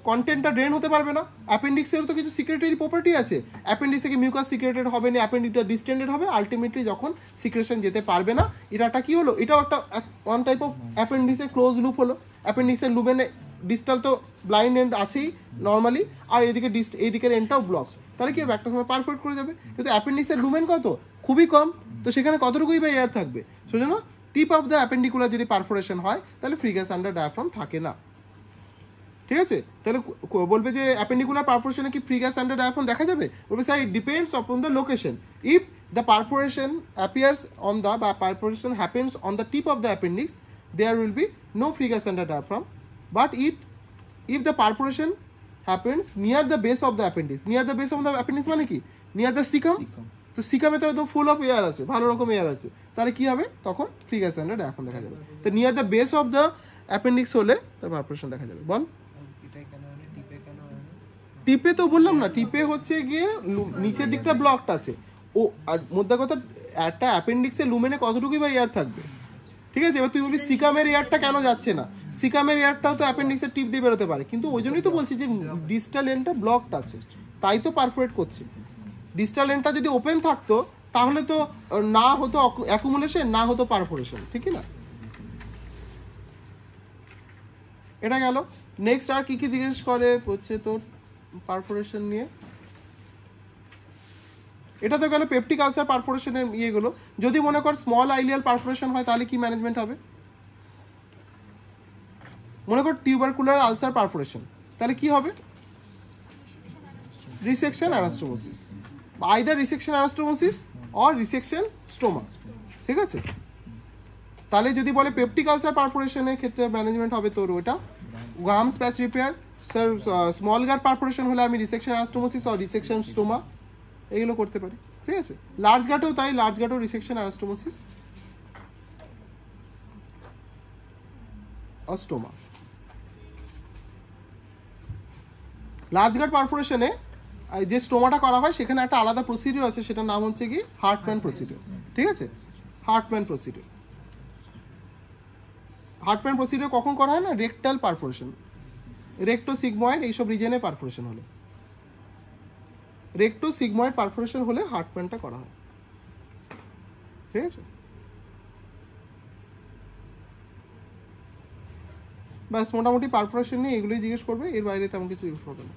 কন্টেন্টটা ড্রেন হতে পারবে না। অ্যাপেন্ডিক্সেরও তো কিছু সিক্রেটরি প্রপার্টি আছে, অ্যাপেন্ডিক্স থেকে মিউকাস সিক্রেটেড হবে না, অ্যাপেন্ডিকটা ডিস্টেন্ডেড হবে, আলটিমেটলি যখন সিক্রেশন যেতে পারবে না, এটা একটা কি হলো, এটাও একটা ওয়ান টাইপ অফ অ্যাপেন্ডিক্সের ক্লোজ লুপ হলো। অ্যাপেন্ডিক্সের লুমেনে ডিস্টাল তো ব্লাইন্ড এন্ড আছেই নর্মালি, আর এদিকে এইদিকের এন্ডটাও ব্লক, তাহলে কি হবে, একটা সময় পারফেক্ট করে যাবে। কিন্তু অ্যাপেন্ডিক্সের লুমেন কত, খুবই কম, তো সেখানে কতটুকুই বা এয়ার থাকবে, সেজন্য টিপ অফ দ্য অ্যাপেন্ডিকুলার যদি পারফোরেশন হয় তাহলে ফ্রি গ্যাস আন্ডার ডায়াফ্রাম থাকে না। ঠিক আছে? তাহলে বলবে যে অ্যাপেন্ডিকুলার পারফোরেশনে কি ফ্রি গ্যাস আন্ডার ডায়াফ্রাম দেখা যাবে? বলবে sir it depends on the location. If the perforation appears on the বা perforation happens on the tip of the appendix, there will be no free gas under diaphragm. But if the perforation happens near the base of the appendix, near the base of the appendix মানে কি? near the cecum, তো সিকামে তো একদম ফুল অফ এয়ার আছে, ভালো রকম এয়ার আছে, তাহলে কি হবে? তখন ফ্রি গ্যাস আন্ডার ডায়াফ্রাম দেখা যাবে। তো near the base of the appendix হলে তার পারফোরেশন দেখা যাবে। বল টিপে তো বললাম না, টিপে হচ্ছে গিয়ে নিচের দিকটা ব্লকড আছে, ও আর মধ্যে কথা একটা অ্যাপেন্ডিক্সের লুমেনে কতটুকুই বা এয়ার থাকবে, ঠিক আছে? এবার তুই বলবি সিকামের এয়ারটা কেন যাচ্ছে না, সিকামের এয়ারটাও তো অ্যাপেন্ডিক্সের টিপ দিয়ে বেরোতে পারে, কিন্তু ওই জন্যই তো বলছি যে ডিস্টাল এন্ডটা ব্লকড আছে, তাই তো পারফোরেট করছে। ডিস্টাল এন্ডটা যদি ওপেন থাকতো তাহলে তো না হতো অ্যাকুমুলেশন, না হতো পারফোরেশন, ঠিক না? এটা গেল। নেক্সট আর কি কি জিজ্ঞেস করে হচ্ছে তোর পারফোরেশন নিয়ে, এটা তো গেল পেপটিক আলসার পারফোরেশনের ইয়েগুলো। যদি মনে কর স্মল আইলিয়াল পারফোরেশন হয় তাহলে কি ম্যানেজমেন্ট হবে? মনে কর টিউবারকুলার আলসার পারফোরেশন, তাহলে কি হবে? Resection anastomosis, either resection anastomosis or resection stoma, ঠিক আছে? তাহলে যদি বলে পেপটিক আলসার পারফোরেশনের ক্ষেত্রে ম্যানেজমেন্ট হবে তোর ওটা Graham's patch repair. Sir small gut perforation হলে আমি resection anastomosis or resection stoma এগুলো করতে পারি, ঠিক আছে? লার্জ গার্ডেও তাই, লার্জ গার্ডেও resection anastomosis or stoma. Large gut পারফোরেশনে যে স্টোমাটা করা হয় সেখানে একটা আলাদা প্রসিডিউর আছে, সেটার নাম হচ্ছে কি হার্টম্যান প্রসিডিউর, ঠিক আছে? হার্টম্যান প্রসিডিউর। হার্টম্যান প্রসিডিউর কখন করা হয় না? রেকটাল পারফোরেশন, রেক্টো সিগময়েড এইসব রিজনে পারফোরেশন হলে, রেক্টো সিগময়েড পারফোরেশন হলে হার্টম্যানটা করা হয়, ঠিক আছে? ব্যাস মোটামুটি পারফোরেশন নিয়ে এগুলোই জিজ্ঞেস করবে, এর বাইরে তেমন কিছু জিজ্ঞেস করবে না।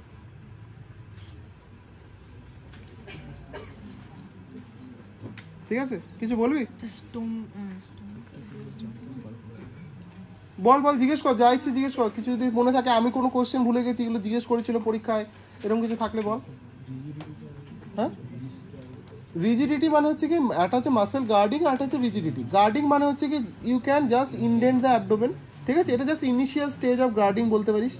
ঠিক আছে, কিছু বলবি? বল বল, জিজ্ঞেস কর, যা ইচ্ছে জিজ্ঞেস কর। কিছু যদি মনে থাকে, আমি কোনো কোশ্চেন ভুলে গেছি, এগুলো জিজ্ঞেস করেছিল পরীক্ষায়, এরকম কিছু থাকলে বল। হ্যাঁ, রিজিডিটি মানে হচ্ছে কি, একটা হচ্ছে মাসেল গার্ডিং আর একটা হচ্ছে রিজিডিটি। গার্ডিং মানে হচ্ছে কি you can just indent the abdomen, ঠিক আছে? এটা just initial stage of guarding বলতে পারিস,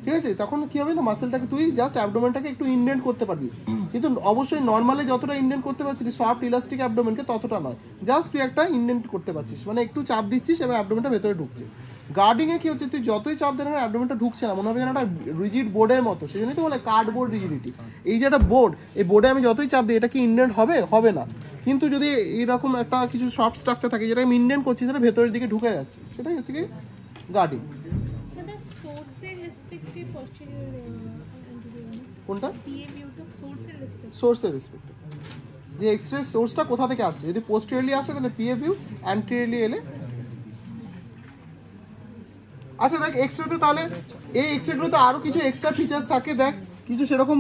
ঠিক আছে? তখন কি হবে না, মাসেলটাকে তুই জাস্ট অ্যাবডোমেনটাকে একটু ইনডেন্ট করতে পারবি, কিন্তু অবশ্যই নর্মালি যতটা ইনডেন্ট করতে পারছিস সফট ইলাস্টিক অ্যাবডোমেনকে ততটা নয়, জাস্ট তুই একটা ইনডেন্ট করতে পারছিস, মানে একটু চাপ দিচ্ছিস এবং অ্যাবডোমেনটা ভেতরে ঢুকছে। গার্ডিংয়ে কি হচ্ছে, তুই যতই চাপ দেন অ্যাবডোমেনটা ঢুকছে না, মনে হবে যেন একটা রিজিড বোর্ডের মতো, সেই জন্যই তো বলে কার্ডবোর্ড রিজিডিটি। এই যে একটা বোর্ড, এই বোর্ডে আমি যতই চাপ দিই, এটা কি ইনডেন্ট হবে? হবে না। কিন্তু যদি এইরকম একটা কিছু সফট স্ট্রাকচার থাকে যেটা আমি ইনডেন্ট করছি, সেটা ভেতরের দিকে ঢুকে যাচ্ছে, সেটাই হচ্ছে কি গার্ডিং। কোনটা? সোর্সের রেসপেক্ট, যে এক্সরে সোর্সটা কোথা থেকে আসছে। যদি পোস্টেরিয়রলি আসে তাহলে পিএ ভিউ, অ্যান্টেরিয়রলি এলে। আচ্ছা দেখ, এক্সরেতে তাহলে এই এক্সরেগুলোতে আরো কিছু এক্সট্রা ফিচার্স থাকে, দেখ কিছু সেরকম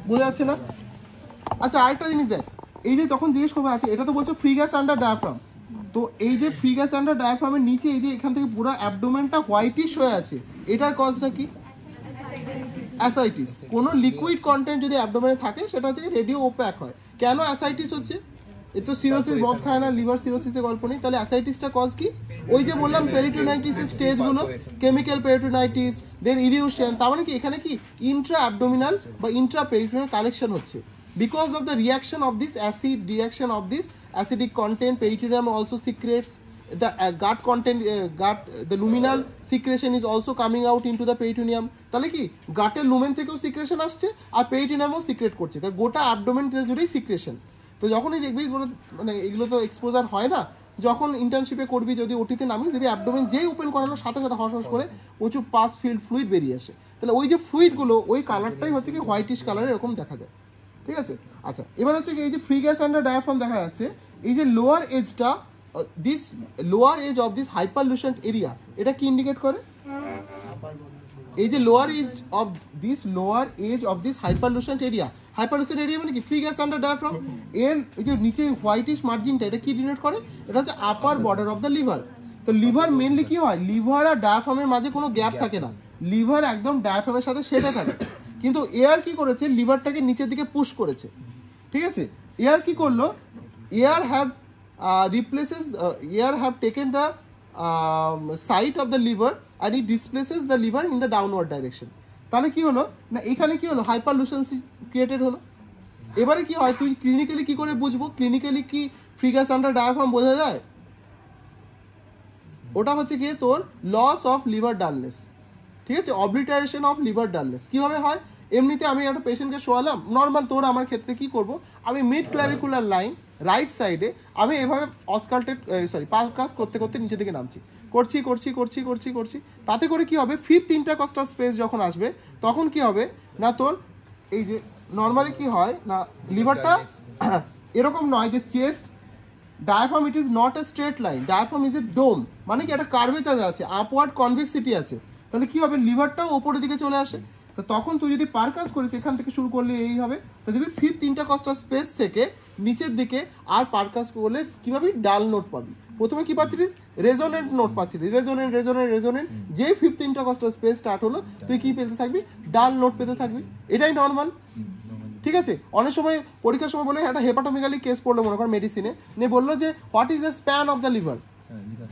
বোঝা যাচ্ছে না। আচ্ছা আরেকটা জিনিস দেখ, এই যে তখন জিজ্ঞেস করবে, আচ্ছা এটা তো বলছো ফ্রি গ্যাস আন্ডার ডায়াফ্রাম, তো এই যে ফ্রি গ্যাস আন্ডার ডায়াফ্রামের নিচে এই যে এখান থেকে পুরো অ্যাবডোমেনটা হোয়াইটিশ হয়ে আছে, এটার কজটা কি? অ্যাসাইটিস। কোনো লিকুইড কন্টেন্ট যদি অ্যাবডোমেনে থাকে সেটা হচ্ছে রেডিও ওপ্যাক হয়। কেন অ্যাসাইটিস হচ্ছে? এ তো সিরোসিস, মদ খায় না, লিভার সিরোসিসের গল্প নেই, তাহলে অ্যাসাইটিসটা কজ কি? ওই যে বললাম পেরিটোনাইটিসের স্টেজগুলো, কেমিক্যাল পেরিটোনাইটিস, দেন ইরিউশন, তার মানে কি এখানে কি ইন্ট্রা অ্যাবডোমিনাল বা ইন্ট্রা পেরিটোনাল কালেকশন হচ্ছে। Because of the reaction of this acid, reaction of this acidic content, peritoneum also secretes the gut content, the luminal secretion is also coming out into the peritoneum. তাহলে কি গাটের লুমেন থেকেও সিক্রেশন আসছে আর পেরিটোনিয়ামও সিক্রেট করছে, তাই গোটা অ্যাবডোমেন জুড়েই সিক্রেশন। তো যখনই দেখবি মানে এগুলো তো এক্সপোজার হয় না, যখন ইন্টার্নশিপে করবি, যদি ওটিতে নামিস, দেখবি অ্যাবডোমেন যেই ওপেন করানোর সাথে সাথে হস হস করে প্রচুর পাস ফিল্ড ফ্লুইড বেরিয়ে আসে। তাহলে ওই যে ফ্লুইডগুলো, ওই কালারটাই হচ্ছে কি হোয়াইটিশ কালারের এরকম দেখা যায়, ঠিক আছে? আচ্ছা এবার হচ্ছে কি এই যে ফ্রি গ্যাস আন্ডার ডায়াফ্রাম দেখা যাচ্ছে, এই যে লোয়ার এজটা, this lower edge of this hyperlucent area, এটা কি ইন্ডিকেট করে? এই যে lower edge of this hyperlucent area, hyperlucent area মানে কি ফ্রি গ্যাস আন্ডার ডায়াফ্রাম, এর এই যে নিচে হোয়াইটিশ মার্জিনটা, এটা কি ডিনোট করে? এটা হচ্ছে আপার বর্ডার অফ দ্য লিভার। তো লিভার মেনলি কি হয়, লিভার আর ডায়াফ্রামের মাঝে কোনো গ্যাপ থাকে না, লিভার একদম ডায়াফ্রামের সাথে সেটে থাকে। কিন্তু এয়ার কি করেছে, লিভারটাকে নিচের দিকে পুশ করেছে, ঠিক আছে। এয়ার কি করলো, air have replaces air have taken the side of the liver and it displaces the liver in the downward direction. তাহলে কি হলো না, এখানে কি হলো, হাইপারলুসেন্সি ক্রিয়েটেড হলো। এবারে কি হয়, তুই ক্লিনিক্যালি কি করে বুঝবো, ক্লিনিক্যালি কি ফ্রি গ্যাস আন্ডার ডায়াফ্রাম বোঝা যায়? ওটা হচ্ছে কি তোর লস অফ লিভার ডালনেস, ঠিক আছে, অবলিটারেশন অফ লিভার ডালনেস। কিভাবে হয়, এমনিতে আমি একটা পেশেন্টকে শোয়ালাম নর্মাল, তোর আমার ক্ষেত্রে কি করব, আমি মিড ক্ল্যাভিকুলার লাইন রাইট সাইডে আমি এভাবে অসকাল্টেড পারকাস করতে করতে নিচে দিকে নামছি, করছি করছি করছি করছি করছি। তাতে করে কি হবে, ফিফথ ইন্টারকস্টাল স্পেস যখন আসবে তখন কি হবে না, তোর এই যে নর্মালি কি হয় না, লিভারটা এরকম নয় যে chest diaphragm, it is not a straight line, diaphragm is a dome, মানে কি একটা কার্ভেচার আছে, আপওয়ার্ড কনভেক্সিটি আছে। তাহলে কি হবে, লিভারটাও ওপরের দিকে চলে আসে। তো তখন তুই যদি পারকাস করিস, এখান থেকে শুরু করলে এই হবে, তো দেখবি ফিফথ ইন্টারকস্টাল স্পেস থেকে নিচের দিকে আর পারকাস করলে কি পাবি, ডাল নোট পাবি। প্রথমে কি পাচ্ছিস, রেজোনেন্ট নোট পাচ্ছিস, রেজোনেন্ট রেজোনেন্ট রেজোনেন্ট, যে ফিফথ ইন্টারকস্টাল স্পেস স্টার্ট হলো তুই কি পেতে থাকবি, ডাল নোট পেতে থাকবি। এটাই নর্মাল, ঠিক আছে। অনেক সময় পরীক্ষার সময় বলে একটা হেপাটোমেগালি কেস পড়লো মনে কর মেডিসিনে, নিয়ে বললো যে what is the span of the liver,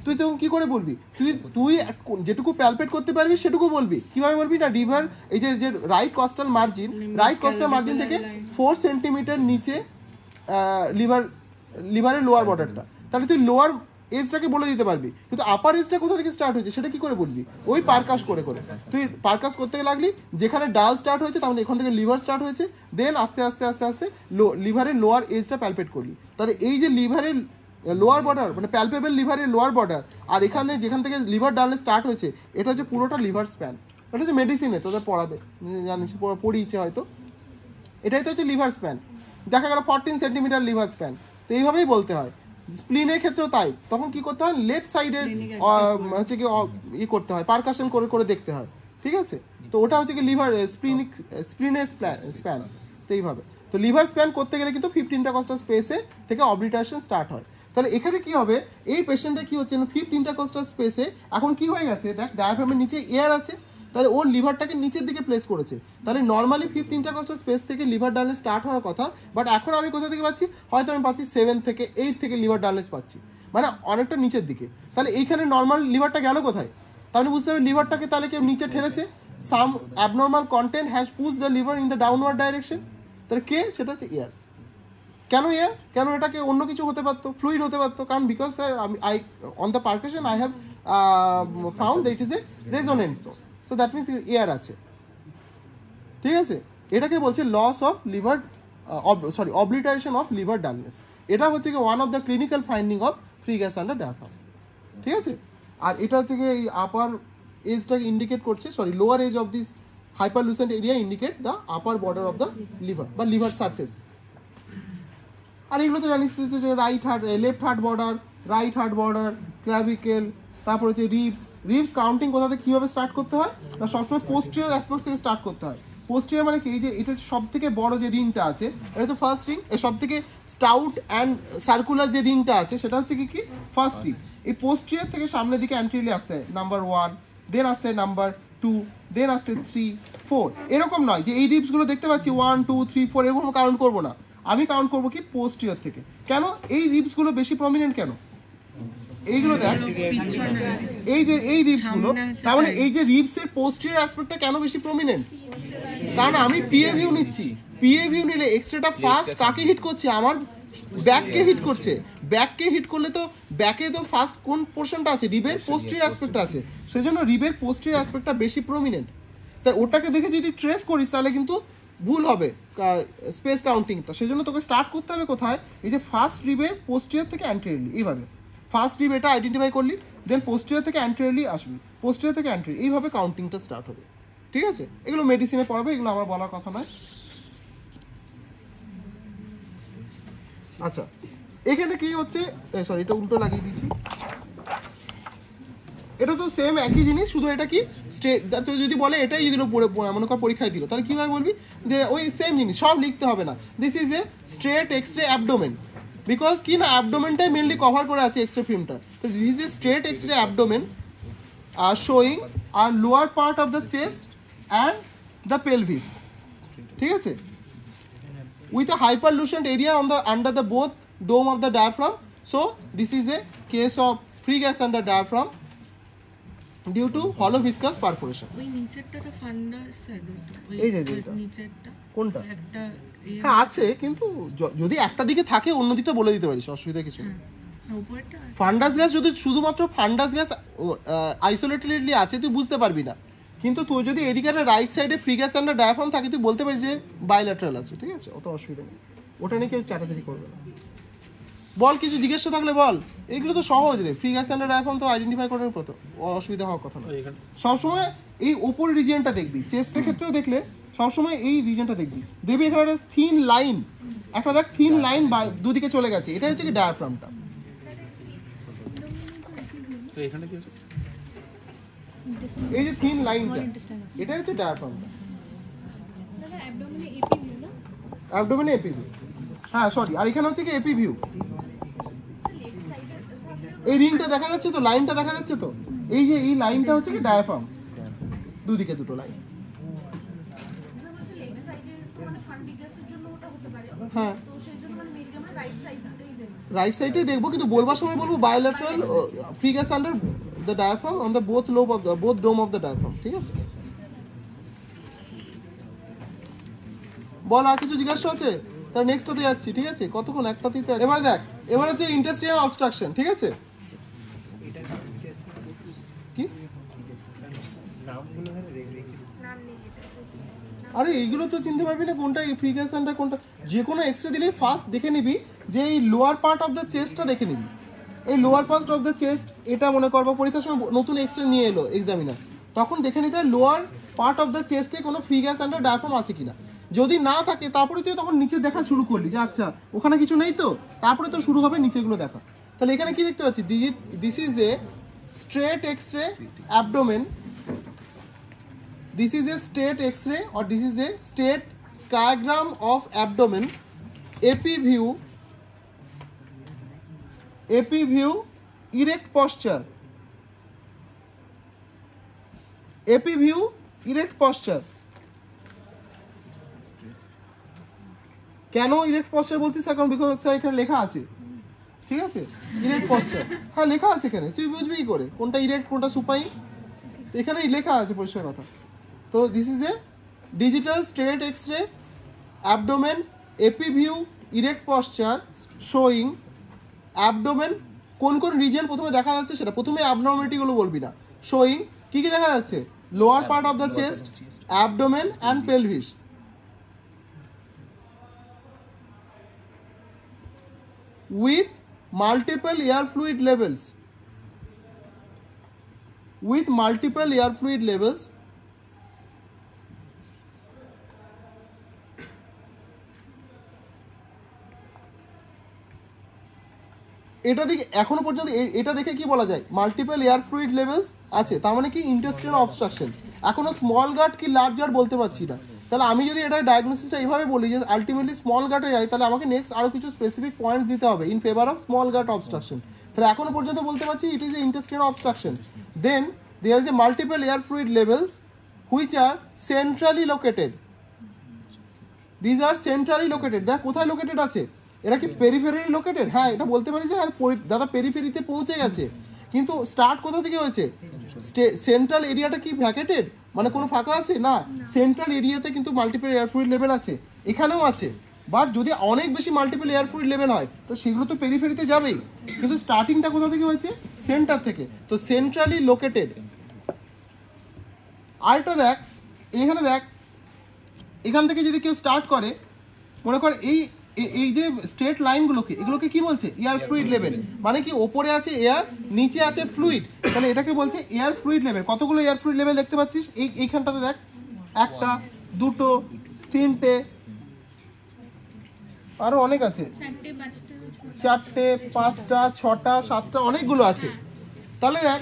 তুই তখন কি করে বলবি, তুই যেটুকু প্যালপেট করতে পারবি সেটুকু বলবি। কিভাবে বলবি না, লিভার এই যে রাইট কস্টাল মার্জিন থেকে 4 সেন্টিমিটার নিচে লিভারের লোয়ার বর্ডারটা, তাহলে তুই লোয়ার এজটাকে বলে দিতে পারবি। কিন্তু আপার এজটা কোথা থেকে স্টার্ট হয়েছে সেটা কি করে বলবি, ওই পারকাস করে করে তুই পারকাস করতে লাগলি, যেখানে ডাল স্টার্ট হয়েছে তাহলে এখান থেকে লিভার স্টার্ট হয়েছে, দেন আস্তে আস্তে আস্তে আস্তে লিভারের লোয়ার এজটা প্যালপেট করলি। তাহলে এই যে লিভারের লোয়ার বর্ডার মানে প্যালপেবল লিভারের লোয়ার বর্ডার, আর এখানে যেখান থেকে লিভার ডালনেস স্টার্ট হয়েছে এটা হচ্ছে পুরোটা লিভার স্প্যান। এটা হচ্ছে মেডিসিনে তোদের পড়াবে, জানিস পড়িয়েছে হয়তো, এটাই তো হচ্ছে লিভার স্প্যান। দেখা গেল 14 সেন্টিমিটার লিভার স্প্যান, তো এইভাবেই বলতে হয়। স্প্লিনের ক্ষেত্রেও তাই, তখন কি করতে হয়, লেফট সাইডের হচ্ছে কি ই করতে হয়, পারকাশন করে করে দেখতে হয়, ঠিক আছে। তো ওটা হচ্ছে কি লিভার স্প্লিনের স্প্যান, তো এইভাবে। তো লিভার স্প্যান করতে গেলে কিন্তু 15 ইন্টারকস্টাল স্পেসে থেকে অবলিটারেশন স্টার্ট হয়। তাহলে এখানে কি হবে, এই পেশেন্টটা কি হচ্ছে, ফিফথ ইন্টারকস্টাল স্পেসে এখন কি হয়ে গেছে, দেখ ডায়াফ্রামের নিচে এয়ার আছে, তাহলে ওর লিভারটাকে নিচের দিকে প্লেস করেছে। তাহলে নর্মালি ফিফথ ইন্টারকস্টাল স্পেস থেকে লিভার ডালনেস স্টার্ট হওয়ার কথা, বাট এখন আমি কোথা থেকে পাচ্ছি, হয়তো আমি পাচ্ছি 7 থেকে 8 থেকে লিভার ডালনেস পাচ্ছি, মানে অনেকটা নিচের দিকে। তাহলে এইখানে নর্মাল লিভারটা গেল কোথায়, তাহলে বুঝতে হবে লিভারটাকে তাহলে কেউ নিচে ঠেলেছে, some abnormal content has push the liver in the downward direction. তাহলে কে, সেটা হচ্ছে এয়ার। কেন এয়ার, কেন এটাকে অন্য কিছু হতে পারতো, ফ্লুইড হতে পারতো, কারণ because I on the percussion I have found that it is a resonant, so that means air আছে, ঠিক আছে। এটাকে বলছে loss of liver obliteration of liver dullness. এটা হচ্ছে কি one of the clinical finding of free gas under diaphragm, ঠিক আছে। আর এটা হচ্ছে কি এই আপার এজটাকে ইন্ডিকেট করছে, lower edge of this hyperlucent area indicate the upper border of the liver বা লিভার সারফেস। আর এগুলো তো জানিস যে left heart border, right heart border, clavicle, তারপর হচ্ছে রিবস কাউন্টিং কোথা থেকে কিভাবে স্টার্ট করতে হয় না, সবসময় পোস্টিরিয়র অ্যাসপেক্ট থেকে স্টার্ট করতে হয়। পোস্টিরিয়র মানে কি, এই যে এটা সব থেকে বড় যে রিংটা আছে এটা তো ফার্স্ট রিং, এর সব থেকে স্টাউট অ্যান্ড সার্কুলার যে রিংটা আছে সেটা হচ্ছে কি ফার্স্ট রিং। এই পোস্টিরিয়র থেকে সামনের দিকে অ্যান্টিরিয়রলি আসছে নাম্বার 1, দেন আসছে নাম্বার 2, দেন আসছে 3, 4, এরকম নয় যে এই রিবসগুলো দেখতে পাচ্ছি 1 2 3 4 এরকম কাউন্ট করবো না, আমি কাউন্ট করবো কি পোস্টিরিয়র থেকে। কেন এই রিবসগুলো বেশি প্রমিনেন্ট, কেন এইগুলো দেখ, এই রিবসগুলো, তার মানে এই যে রিবসের পোস্টিরিয়র অ্যাসপেক্টটা কেন বেশি প্রমিনেন্ট, কারণ আমি পিএ ভিউ নিচ্ছি, পিএ ভিউ নিলে এক্সরেটা ফার্স্ট কাকে হিট করছে, আমার ব্যাককে হিট করছে, ব্যাককে হিট করলে তো ব্যাকে তো ফার্স্ট কোন পোর্শনটা আছে, রিবের পোস্টিরিয়র অ্যাসপেক্টটা আছে, সেজন্য রিবের পোস্টিরিয়র অ্যাসপেক্টটা বেশি প্রমিনেন্ট। তাই ওটাকে দেখে যদি ট্রেস করিস তাহলে কিন্তু ভুল হবে স্পেস কাউন্টিংটা। সেজন্য তোকে স্টার্ট করতে হবে কোথায়, এই যে ফার্স্ট রিবে পোস্টিরিয়র থেকে অ্যান্টেরিয়রলি, এইভাবে ফার্স্ট রিব এটা আইডেন্টিফাই করলি, দেন পোস্টিরিয়র থেকে অ্যান্টেরিয়রলি আসবি, পোস্টিরিয়র থেকে অ্যান্টেরিয়র, এইভাবে কাউন্টিংটা স্টার্ট হবে, ঠিক আছে। এগুলো মেডিসিনে পড়াবে, এগুলো আমার বলার কথা নয়। আচ্ছা এখানে কি হচ্ছে, এটা উল্টো লাগিয়ে দিয়েছি, এটা তো সেম একই জিনিস, শুধু এটা কি স্ট্রেট, যদি বলে এটাই দিল মনে কর পরীক্ষায় দিল, তাহলে কিভাবে বলবি যে ওই সেম জিনিস, সব লিখতে হবে না। This is a straight X ray abdomen, because কি না অ্যাবডোমেনটাই মেনলি কভার করে আছে এক্সরে ফিল্মটা। তো this is a straight X-ray abdomen showing are lower part of the chest and the pelvis, ঠিক আছে, with a hyperlucent area on the under the both dome of the diaphragm. So this is a case of free gas under diaphragm due to hollow viscous perforation. ওই নিচেরটা তো ফান্ডাস স্যাডো, এই যে যেটা। নিচেরটা কোনটা? একটা হ্যাঁ আছে, কিন্তু যদি একটা দিকে থাকে অন্য দিকটা বলে দিতে পারিস, অসুবিধা কিছু নেই। উপরটা ফান্ডাস গ্যাস যদি শুধুমাত্র ফান্ডাস গ্যাস আইসোলেটেডলি আছে তুই বুঝতে পারবি না, কিন্তু তুই যদি এদিকে রাইট সাইডে ফ্রি গ্যাস আন্ডার ডায়াফ্রাম থাকে তুই বলতে পারিস যে বাইল্যাটারাল আছে, ঠিক আছে, অত অসুবিধা নেই, ওটা নিয়ে কেউ চাটাচাটি করবে না। বল কিছু জিজ্ঞাসা থাকলে বল, এগুলো তো সহজ রে, ফ্রি গ্যাস আন্ডার ডায়াফ্রাম তো আইডেন্টিফাই করার মতো অসুবিধা হওয়ার কথা না। সবসময় এই ওপর রিজিয়নটা দেখবি, চেস্টের ক্ষেত্রেও দেখলে সবসময় এই রিজিয়নটা দেখবি, দেখবি এখানে একটা থিন লাইন, একটা দেখ থিন লাইন দুদিকে চলে গেছে, এটা হচ্ছে কি ডায়াফ্রামটা। এই যে থিন লাইনটা এটা হচ্ছে ডায়াফ্রামটা, অ্যাবডোমেনে এপি ভিউ, হ্যাঁ সরি, আর এখানে হচ্ছে কি এপি ভিউ। এই রিংটা দেখা যাচ্ছে তো, লাইনটা দেখা যাচ্ছে তো, এই যে এই লাইনটা হচ্ছে কি ডায়াফ্রাম, দুদিকে দুটো লাইন। হ্যাঁ রাইট সাইডে দেখবো, কিন্তু বলবার সময় বলবো bilateral free gas under the diaphragm on the both lobe of the both dome of the diaphragm, ঠিক আছে। বল আর কিছু জিজ্ঞাসা আছে? তার নেক্সটটাতে যাচ্ছি, ঠিক আছে, কতক্ষণ একটাতেই তো। এবারে দেখ, এবারে হচ্ছে ইন্টেস্টিনাল অবস্ট্রাকশন, ঠিক আছে। কি আরে এইগুলো তো চিনতে পারবি না কোনটা ফ্রি গ্যাস আন্ডার কোনটা, যে কোনো এক্সরে দিলেই ফার্স্ট দেখে নিবি যে এই লোয়ার পার্ট অফ দ্য চেস্টটা দেখে নিবি, এই lower part of the chest, এটা মনে করবো পরীক্ষার সময় নতুন এক্সরে নিয়ে এলো এক্সামিনার, তখন দেখে নিতে হয় লোয়ার পার্ট অফ দ্য চেস্টে কোনো ফ্রি গ্যাস আন্ডার ডায়াফ্রাম আছে কিনা, যদি না থাকে তারপরে তুই তখন নিচে দেখা শুরু করলি যে আচ্ছা ওখানে কিছু নেই, তো তারপরে তো শুরু হবে নিচেগুলো দেখা। তাহলে এখানে কি দেখতে পাচ্ছি, this is a straight X-ray abdomen, this is a straight x-ray or this is a straight skygram of abdomen, AP view erect posture, AP view erect posture। কেন ইরেক্ট পশ্চার বলছিস? কারণ বিকজ স্যার এখানে লেখা আছে, ঠিক আছে, ইরেক্ট পশ্চার, হ্যাঁ লেখা আছে এখানে, তুই বুঝবি কি করে কোনটা ইরেক্ট কোনটা সুপাইন, এখানেই লেখা আছে পরিষ্কার কথা। তো this is a digital straight X-ray abdomen AP view erect posture showing abdomen, কোন কোন রিজিয়ন প্রথমে দেখা যাচ্ছে সেটা, প্রথমে অ্যাবনর্মালিটিগুলো বলবি না, শোয়িং কি কি দেখা যাচ্ছে, lower part of the chest, abdomen and pelvis, with multiple air fluid levels, with multiple air fluid levels, এটা দেখে এখনো পর্যন্ত এটা দেখে কি বলা যায়, মাল্টিপল এয়ার ফ্লুইড লেভেলস আছে, তার মানে কি ইন্টেস্টিনাল অবস্ট্রাকশন। এখনো স্মল গাট কি লার্জ গাট বলতে পারছি না, তাহলে আমি যদি এটা ডায়াগনোসিসটা এইভাবে বলি যে আলটিমেটলি স্মল গাটে যাই, তাহলে আমাকে নেক্সট আরো কিছু স্পেসিফিক পয়েন্টস দিতে হবে in favour of small gut obstruction. তাহলে এখনো পর্যন্ত বলতে পারছি it is a intestinal obstruction. Then there is a multiple air fluid levels which are centrally located, these are centrally located. দেখ কোথায় লোকেটেড আছে, এরা কি পেরিফেরি লোকেটেড? হ্যাঁ এটা বলতে পারি যে আর দাদা পেরিফেরিতে পৌঁছে গেছে, কিন্তু স্টার্ট কোথা থেকে হয়েছে, সেন্ট্রাল এরিয়াটা কি ভ্যাকেটেড, মানে কোনো ফাঁকা আছে না, সেন্ট্রাল এরিয়াতে কিন্তু মাল্টিপল এয়ার ফ্লুইড লেভেল আছে, এখানেও আছে, বাট যদি অনেক বেশি মাল্টিপল এয়ার ফ্লুইড লেভেল হয় তো সেগুলো তো পেরিফেরিতে যাবেই, কিন্তু স্টার্টিংটা কোথা থেকে হয়েছে, সেন্টার থেকে, তো সেন্ট্রালি লোকেটেড। আরেকটা দেখ, এখানে দেখ, এখান থেকে যদি কেউ স্টার্ট করে, মনে কর এই যে স্ট্রেট লাইনগুলোকে, এগুলোকে কি বলছে, এয়ার ফ্লুইড লেভেল, মানে কি ওপরে আছে এয়ার, নিচে আছে ফ্লুইড, তাহলে এটাকে বলছে এয়ার ফ্লুইড লেভেল। কতগুলো এয়ার ফ্লুইড লেভেল দেখতে পাচ্ছিস এইখানটাতে দেখ, একটা, দুটো, তিনটে, আরো অনেক আছে, চারটে, পাঁচটা, ছটা, সাতটা, অনেকগুলো আছে। তাহলে দেখ,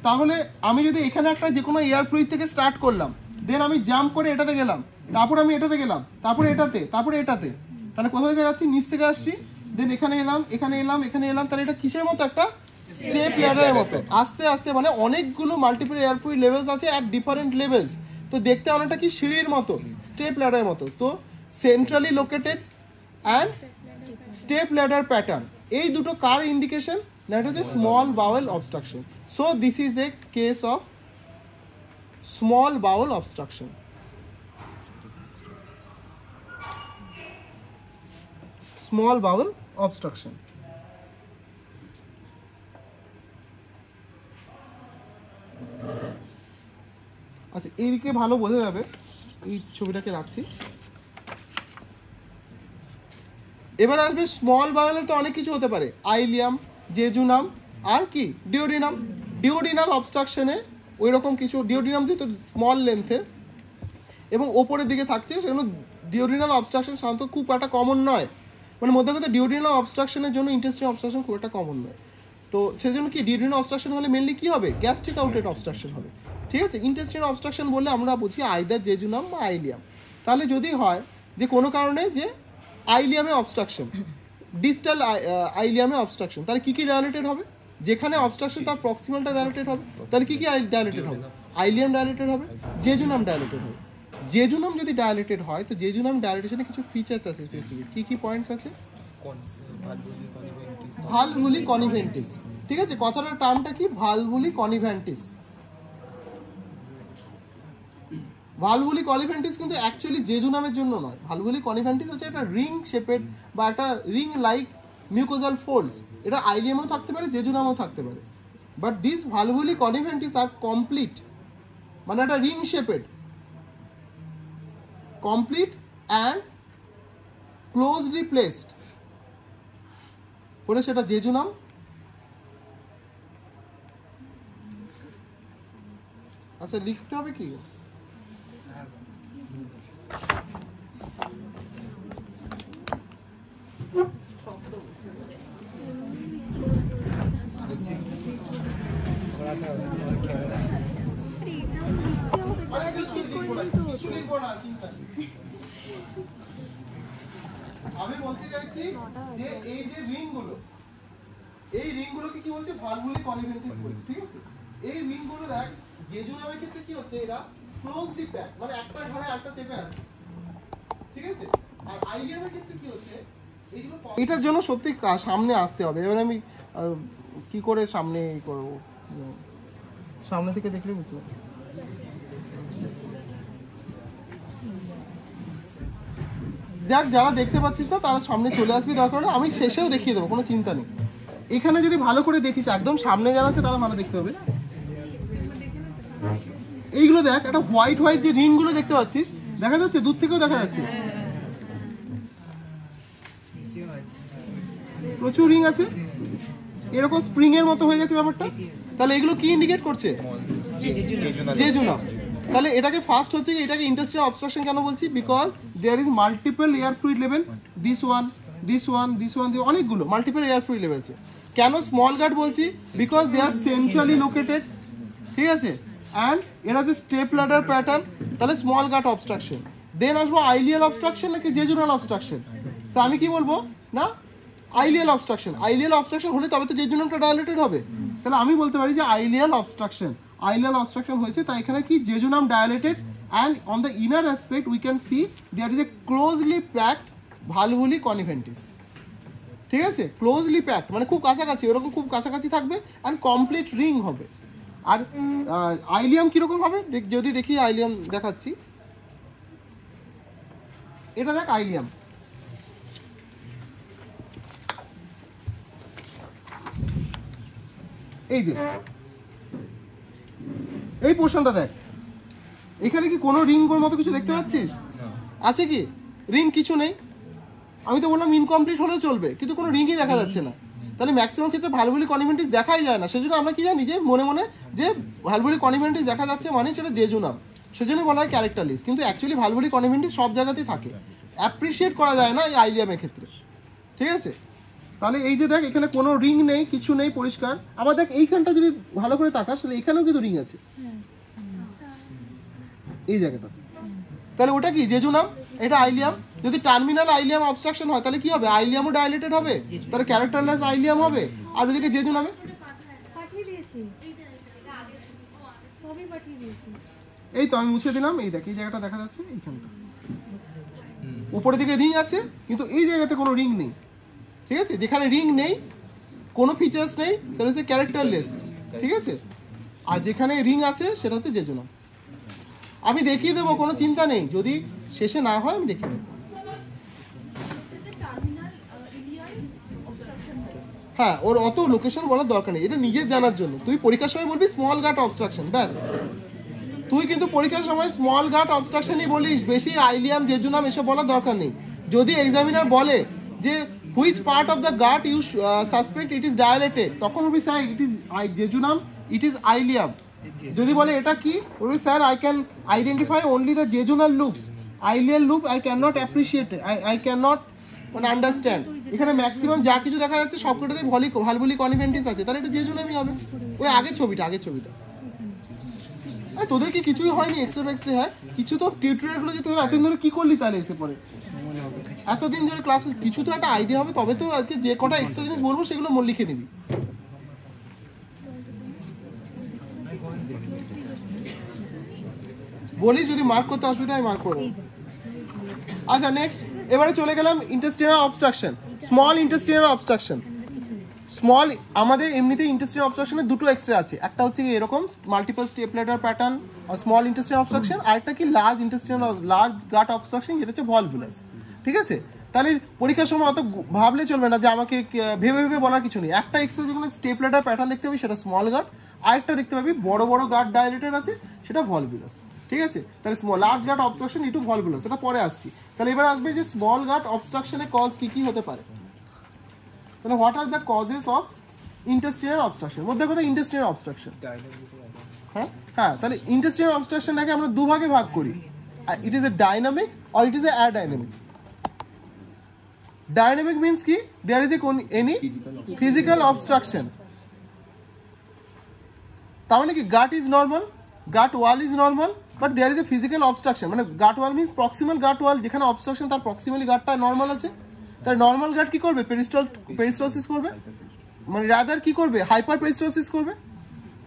তাহলে আমি যদি এখানে একটা যে কোনো এয়ার ফ্লুইড থেকে স্টার্ট করলাম, দেন আমি জাম্প করে এটাতে গেলাম, তারপর আমি এটাতে গেলাম, তারপরে এটাতে, তারপরে এটাতে, তাহলে কোথা থেকে যাচ্ছি, নিচ থেকে আসছি, দেন এখানে এলাম, এখানে এলাম, এখানে এলাম, তাহলে এটা কিসের মতো? একটা স্টেপ ল্যাডারের মতো। আস্তে আস্তে মানে অনেকগুলো মাল্টিপল এয়ার ফ্লুইড লেভেলস আছে অ্যাট ডিফারেন্ট লেভেলস, তো দেখতে অনেকটা কি সিঁড়ির মতো, স্টেপ ল্যাডারের মতো। তো centrally located and step ladder pattern, এই দুটো কার indication? That is a small bowel obstruction. So this is a case of small bowel obstruction. Small bowel obstruction. আচ্ছা, এইদিকে ভালো বোঝা যাবে, এই ছবিটাকে রাখছি। এবার আসবে স্মল বাউলে, তো অনেক কিছু হতে পারে, আইলিয়াম, জেজুনাম, আর কি ডিওডিনাম। ডিওডিনাল অবস্ট্রাকশনে ওই রকম কিছু, ডিওডিনাম যেহেতু স্মল লেন্থের এবং ওপরের দিকে থাকছে, সেজন্য ডিওডিনাল অবস্ট্রাকশন সাধারণত খুব একটা কমন নয়, মানে মধ্যে কথা ডিওডিনাল অবস্ট্রাকশনের জন্য ইন্টেস্টাইন অবস্ট্রাকশন খুব একটা কমন নয়। তো সেজন্য কি ডিওডিনাল অবস্ট্রাকশন হলে মেনলি কি হবে? গ্যাস্ট্রিক আউটলেট অবস্ট্রাকশন হবে, ঠিক আছে। ইন্টেস্টাইন অবস্ট্রাকশন বললে আমরা বুঝি আইদার জেজুনাম বা আইলিয়াম। তাহলে যদি হয় যে কোনো কারণে যে আইলিয়ামে অবস্ট্রাকশন, ডিস্টাল আইলিয়ামে অবস্ট্রাকশন, তাহলে কি কি ডায়ালেটেড হবে? যেখানে অবস্ট্রাকশন তার প্রক্সিমালটা ডায়ালেটেড হবে, তাহলে কি কি ডায়ালেটেড হবে? আইলিয়াম ডায়ালেটেড হবে, জেজুনাম ডায়ালেটেড হবে। জেজুনাম যদি ডায়ালেটেড হয়, তো জেজুনাম ডায়ালেটেশনে কিছু ফিচার্স আছে স্পেসিফিক। কি কি পয়েন্টস আছে? ভালভুলি কনিভেন্টিস, ঠিক আছে। কথাটার টার্মটা কি? ভালভুলি কনিভেন্টিস। ভালভুলি কনিভেন্টিস কিন্তু অ্যাকচুয়ালি জেজুনামের জন্য নয়। ভালভুলি কনিভেন্টিস হচ্ছে একটা রিং শেপেড বা একটা রিং লাইক মিউকোজাল ফোল্ডস, এটা আইলিয়ামও থাকতে পারে, জেজুনামও থাকতে পারে। বাট দিস ভালভুলি কনিভেন্টিস আর কমপ্লিট, মানে একটা ring shaped, complete and closely placed করে, সেটা জেজুনাম। আচ্ছা, লিখতে হবে কি? আমি বলতে চাইছি যে এই যে রিংগুলো, এই রিংগুলোকে কি বলছে? ভালভুলি কনিভেন্টিস বলছে, ঠিক আছে। এই রিংগুলো দেখ জেজুনামের ক্ষেত্রে কি হচ্ছে? এরা ক্লোজলি প্যাক, মানে একটা ঘরে একটা চেপে আছে, ঠিক আছে। আর আইলিয়ামের ক্ষেত্রে কি হচ্ছে? এইগুলো এটার জন্য সত্যি সামনে আসতে হবে। এবার আমি কি করে সামনে করব? সামনে থেকে দেখলে বুঝতে পারবো। দেখ, যারা দেখতে পাচ্ছিস না তারা সামনে চলে আসবি, দরকার হলে আমি শেষেও দেখিয়ে দেবো, কোনো চিন্তা নেই। এখানে যদি ভালো করে দেখিস, একদম সামনে যারা আছে তারা ভালো দেখতে হবে। এইগুলো দেখ, একটা হোয়াইট হোয়াইট যে রিংগুলো দেখতে পাচ্ছিস, দেখা যাচ্ছে? দূর থেকেও দেখা যাচ্ছে, প্রচুর রিং আছে, এরকম স্প্রিং এর মতো হয়ে গেছে ব্যাপারটা। তাহলে এগুলো কি ইন্ডিকেট করছে? জেজুনাম। তাহলে এটাকে ফার্স্ট হচ্ছে, এটাকে ইন্টেস্টাইনাল অবস্ট্রাকশন কেন বলছি? Because there is multiple air fluid level, this one, this one, this one, অনেকগুলো মাল্টিপল এয়ার ফ্লুইড লেভেল আছে। কেন স্মল গার্ড বলছি? Because they are centrally located, ঠিক আছে, অ্যান্ড এরা যে স্টেপ ল্যাডার প্যাটার্ন, তাহলে স্মল গার্ড অবস্ট্রাকশন। দেন আসবো আইলিয়াল অবস্ট্রাকশন নাকি জেজুনাল অবস্ট্রাকশন? তো আমি কি বলবো? না, আইলিয়াল অবস্ট্রাকশন। আইলিয়াল অবস্ট্রাকশন হলে তবে তো জেজুনামটা ডায়ালেটেড হবে। তাহলে আমি বলতে পারি যে আইলিয়াল অবস্ট্রাকশন, আইলিয়াল অবস্ট্রাকশন হয়েছে, তাই এখানে কি jejunum dilated, and on the inner aspect we can see there is a closely packed valvulae conniventes, ঠিক আছে। ক্লোজলি প্যাকড মানে খুব কাছাকাছি, ওরকম খুব কাছাকাছি থাকবে, অ্যান্ড কমপ্লিট রিং হবে। আর আইলিয়াম কিরকম হবে? যদি দেখি, আইলিয়াম দেখাচ্ছি, এটা দেখ আইলিয়াম, এই যে এই পোর্শনটা দেখ, এখানে কি কোনো রিং মতো কিছু দেখতে পাচ্ছিস? আছে কি রিং? কিছু নেই। আমি তো বললাম ইনকমপ্লিট হলেও চলবে, কিন্তু কোনো রিংই দেখা যাচ্ছে না। তাহলে ম্যাক্সিমাম ক্ষেত্রে ভালভুলি কনিভেন্টিস দেখাই যায় না। সেজন্য আমরা কি জানি যে মনে মনে যে ভালভুলি কনিভেন্টিস দেখা যাচ্ছে মানে সেটা জেজুনাম, সেজন্য বলা হয় ক্যারেক্টার লিস্ট। কিন্তু অ্যাকচুয়ালি ভালভুলি কনিভেন্টিস সব জায়গাতেই থাকে, অ্যাপ্রিসিয়েট করা যায় না এই আইলিয়ামের ক্ষেত্রে, ঠিক আছে। তাহলে এই যে দেখ, এখানে কোনো রিং নেই, কিছু নেই, পরিষ্কার। আবার দেখ এইখানটা যদি ভালো করে তাকাস, তাহলে এখানেও কিন্তু রিং আছে, এই জায়গাটাতে, তাহলে ওটা কি জেজুনাম, এটা আইলিয়াম। যদি টার্মিনাল আইলিয়াম অবস্ট্রাকশন হয় তাহলে কি হবে, আইলিয়ামও ডাইলেটেড হবে, তাহলে ক্যারেক্টারলেস আইলিয়াম হবে, আর ওদিকে জেজুনামে পাঠিয়ে দিয়েছি, সবই পাঠিয়ে দিয়েছি। এই তো আমি মুছে দিলাম, এই দেখ এই জায়গাটা দেখা যাচ্ছে, এইখানটা উপরের দিকে রিং আছে কিন্তু এই জায়গাতে কোনো রিং নেই, ঠিক আছে। যেখানে রিং নেই, কোনো ফিচার্স নেই, তাহলে হচ্ছে ক্যারেক্টারলেস, ঠিক আছে। আর যেখানে রিং আছে সেটা হচ্ছে জেজুনাম। আমি দেখিয়ে দেবো, কোনো চিন্তা নেই, যদি শেষে না হয় আমি দেখিয়ে দেবো। হ্যাঁ, ওর অত লোকেশন বলার দরকার নেই, এটা নিজের জানার জন্য। তুই পরীক্ষার সময় বলবি স্মল গাট অবস্ট্রাকশন, ব্যাস। তুই কিন্তু পরীক্ষার সময় স্মল গাট অবস্ট্রাকশনই বলিস, বেশি আইলিয়াম জেজুনাম এসব বলার দরকার নেই। যদি এক্সামিনার বলে যে which part of the gut you suspect it is dilated, তখন বলবি sir it is jejunum, it is ileum. যদি বলে এটা কি, বলবি sir I can identify only the jejunal loops, ileal loop I can not appreciate, I can not মানে আন্ডারস্ট্যান্ড। এখানে ম্যাক্সিমাম যা কিছু দেখা যাচ্ছে সবকটাতে ভালভুলি কনিভেন্টিস আছে, তাহলে এটা জেজুনামই হবে। ওই আগের ছবিটা তোদের কি কিছুই হয়নি, এক্সরে হ্যাঁ কিছু তো টিউটোরিয়ালগুলো যে তোরা এতদিন ধরে কি করলি তাহলে এসে পরে এতদিন ধরে ক্লাস, কিছু তো একটা আইডিয়া হবে, তবে তো আজকে যে কটা এক্সট্রা জিনিস বলবো সেগুলো মন লিখে নিবি। বলিস যদি মার্ক করতে অসুবিধা আমি মার্ক করবো। আচ্ছা নেক্সট, এবারে চলে গেলাম intestinal obstruction, small intestinal obstruction. Small আমাদের এমনিতে ইন্টেস্টিনাল অবস্ট্রাকশনের দুটো এক্সরে আছে, একটা হচ্ছে এরকম multiple step ladder pattern small intestinal obstruction, আর একটা কি লার্জ গাট অবস্ট্রাকশন, যেটা হচ্ছে ভলভুলাস, ঠিক আছে। তাহলে পরীক্ষার সময় অত ভাবলে চলবে না যে আমাকে ভেবে বলার কিছু নেই। একটা এক্সরে যেখানে স্টেপ লেটার প্যাটার্ন দেখতে পাবি সেটা স্মল গাট, আরেকটা দেখতে পাবি বড় বড় গাট ডাইলেটেড আছে সেটা ভলভুলাস, ঠিক আছে। তাহলে লার্জ গাট অবস্ট্রাকশন ইটু ভলভুলাস, এটা পরে আসছি। তাহলে এবার আসবে যে স্মল গাট অবস্ট্রাকশনের কজ কি কি হতে পারে। তাহলে what are the causes of intestinal obstruction, মধ্যে কথা ইন্টেস্টিনাল অবস্ট্রাকশন। হ্যাঁ, তাহলে ইন্টেস্টিনাল অবস্ট্রাকশনটাকে আমরা দুভাগে ভাগ করি, it is a dynamic or it is a adynamic. Dynamic means কি, there is any physical obstruction. তার মানে কি gut is normal, gut wall is normal, but there is a physical obstruction. মানে গাট ওয়াল মিন্স প্রক্সিমাল গাট ওয়াল, যেখানে অবস্ট্রাকশন তার প্রক্সিমালি গাটটা নর্মাল আছে। তাহলে নর্মাল গাট কি করবে, পেরিস্টলসিস করবে, মানে রাদার কি করবে, হাইপার পেরিস্টলসিস করবে।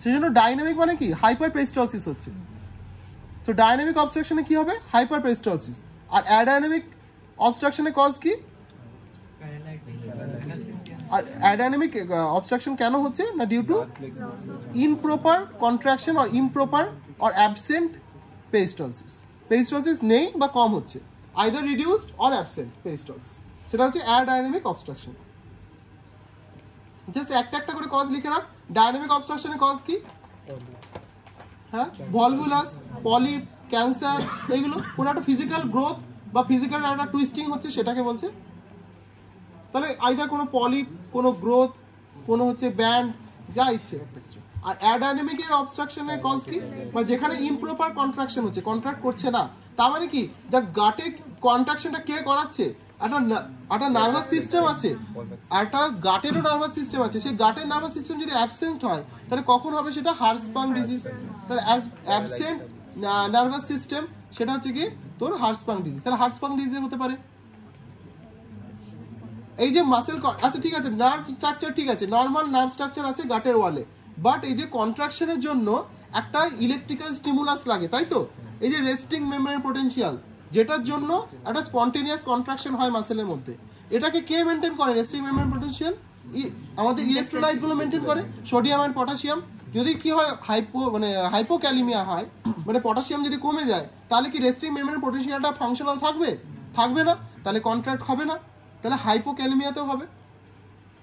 সেই জন্য ডাইনামিক মানে কি, হাইপার পেরিস্টলসিস হচ্ছে। তো ডাইনামিক অবস্ট্রাকশনে কি হবে, হাইপার পেরিস্টলসিস। আর অ্যাডাইনামিক অবস্ট্রাকশনের কজ কি, আর অ্যাডাইনামিক অবস্ট্রাকশন কেন হচ্ছে না, due to improper contraction or improper or absent peristalsis. Peristalsis নেই বা কম হচ্ছে, either reduced or absent peristalsis, সেটা হচ্ছে অ্যাডাইনামিক অবস্ট্রাকশন। জাস্ট একটা করে কজ লিখে রাখ। ডাইনামিক অবস্ট্রাকশনের কজ কি, হ্যাঁ ভলভুলাস, পলিপ, ক্যান্সার, এইগুলো কোনো একটা ফিজিক্যাল গ্রোথ বা ফিজিক্যাল একটা টুইস্টিং হচ্ছে সেটাকে বলছে। তাহলে আইদার কোনো পলিপ, কোনো গ্রোথ, কোনো হচ্ছে ব্যান্ড, যা ইচ্ছে একটা কিছু। আর অ্যাডাইনামিকের অবস্ট্রাকশনের কজ কি, মানে যেখানে ইমপ্রপার কন্ট্রাকশন হচ্ছে, কন্ট্রাক্ট করছে না, তার মানে কি দ্য গাটে কন্ট্রাকশনটা কে করাচ্ছে, একটা নার্ভাস সিস্টেম আছে, একটা গাটেরও নার্ভাস সিস্টেম আছে। সেই গাটের নার্ভাস সিস্টেম যদি অ্যাবসেন্ট হয় তাহলে কখন হবে সেটা, হার্সপাং ডিজিজ। তাহলে অ্যাবসেন্ট নার্ভাস সিস্টেম সেটা হচ্ছে কি তোর হার্সপাং ডিজিজ। তাহলে হার্সপাং ডিজিজ হতে পারে। এই যে মাসেল, আচ্ছা ঠিক আছে, নার্ভ স্ট্রাকচার ঠিক আছে, নর্মাল নার্ভ স্ট্রাকচার আছে গাটের ওয়ালে, বাট এই যে কন্ট্রাকশনের জন্য একটা ইলেকট্রিক্যাল স্টিমুলাস লাগে, তাই তো। এই যে রেস্টিং মেমব্রেন পোটেনশিয়াল, যেটার জন্য একটা স্পন্টেনিয়াস কন্ট্রাকশন হয় মাসেলের মধ্যে, এটাকে কে মেনটেন করে, রেস্টিং মেমব্রেন পোটেনশিয়াল আমাদের ইলেকট্রোলাইট গুলো মেনটেন করে, সোডিয়াম অ্যান্ড পটাশিয়াম। যদি কি হয় হাইপোক্যালিমিয়া হয়, মানে পটাশিয়াম যদি কমে যায়, তাহলে কি রেস্টিং মেমব্রেন পোটেনশিয়ালটা ফাংশনাল থাকবে না, তাহলে কন্ট্রাক্ট হবে না, তাহলে হাইপোক্যালিমিয়াতেও হবে,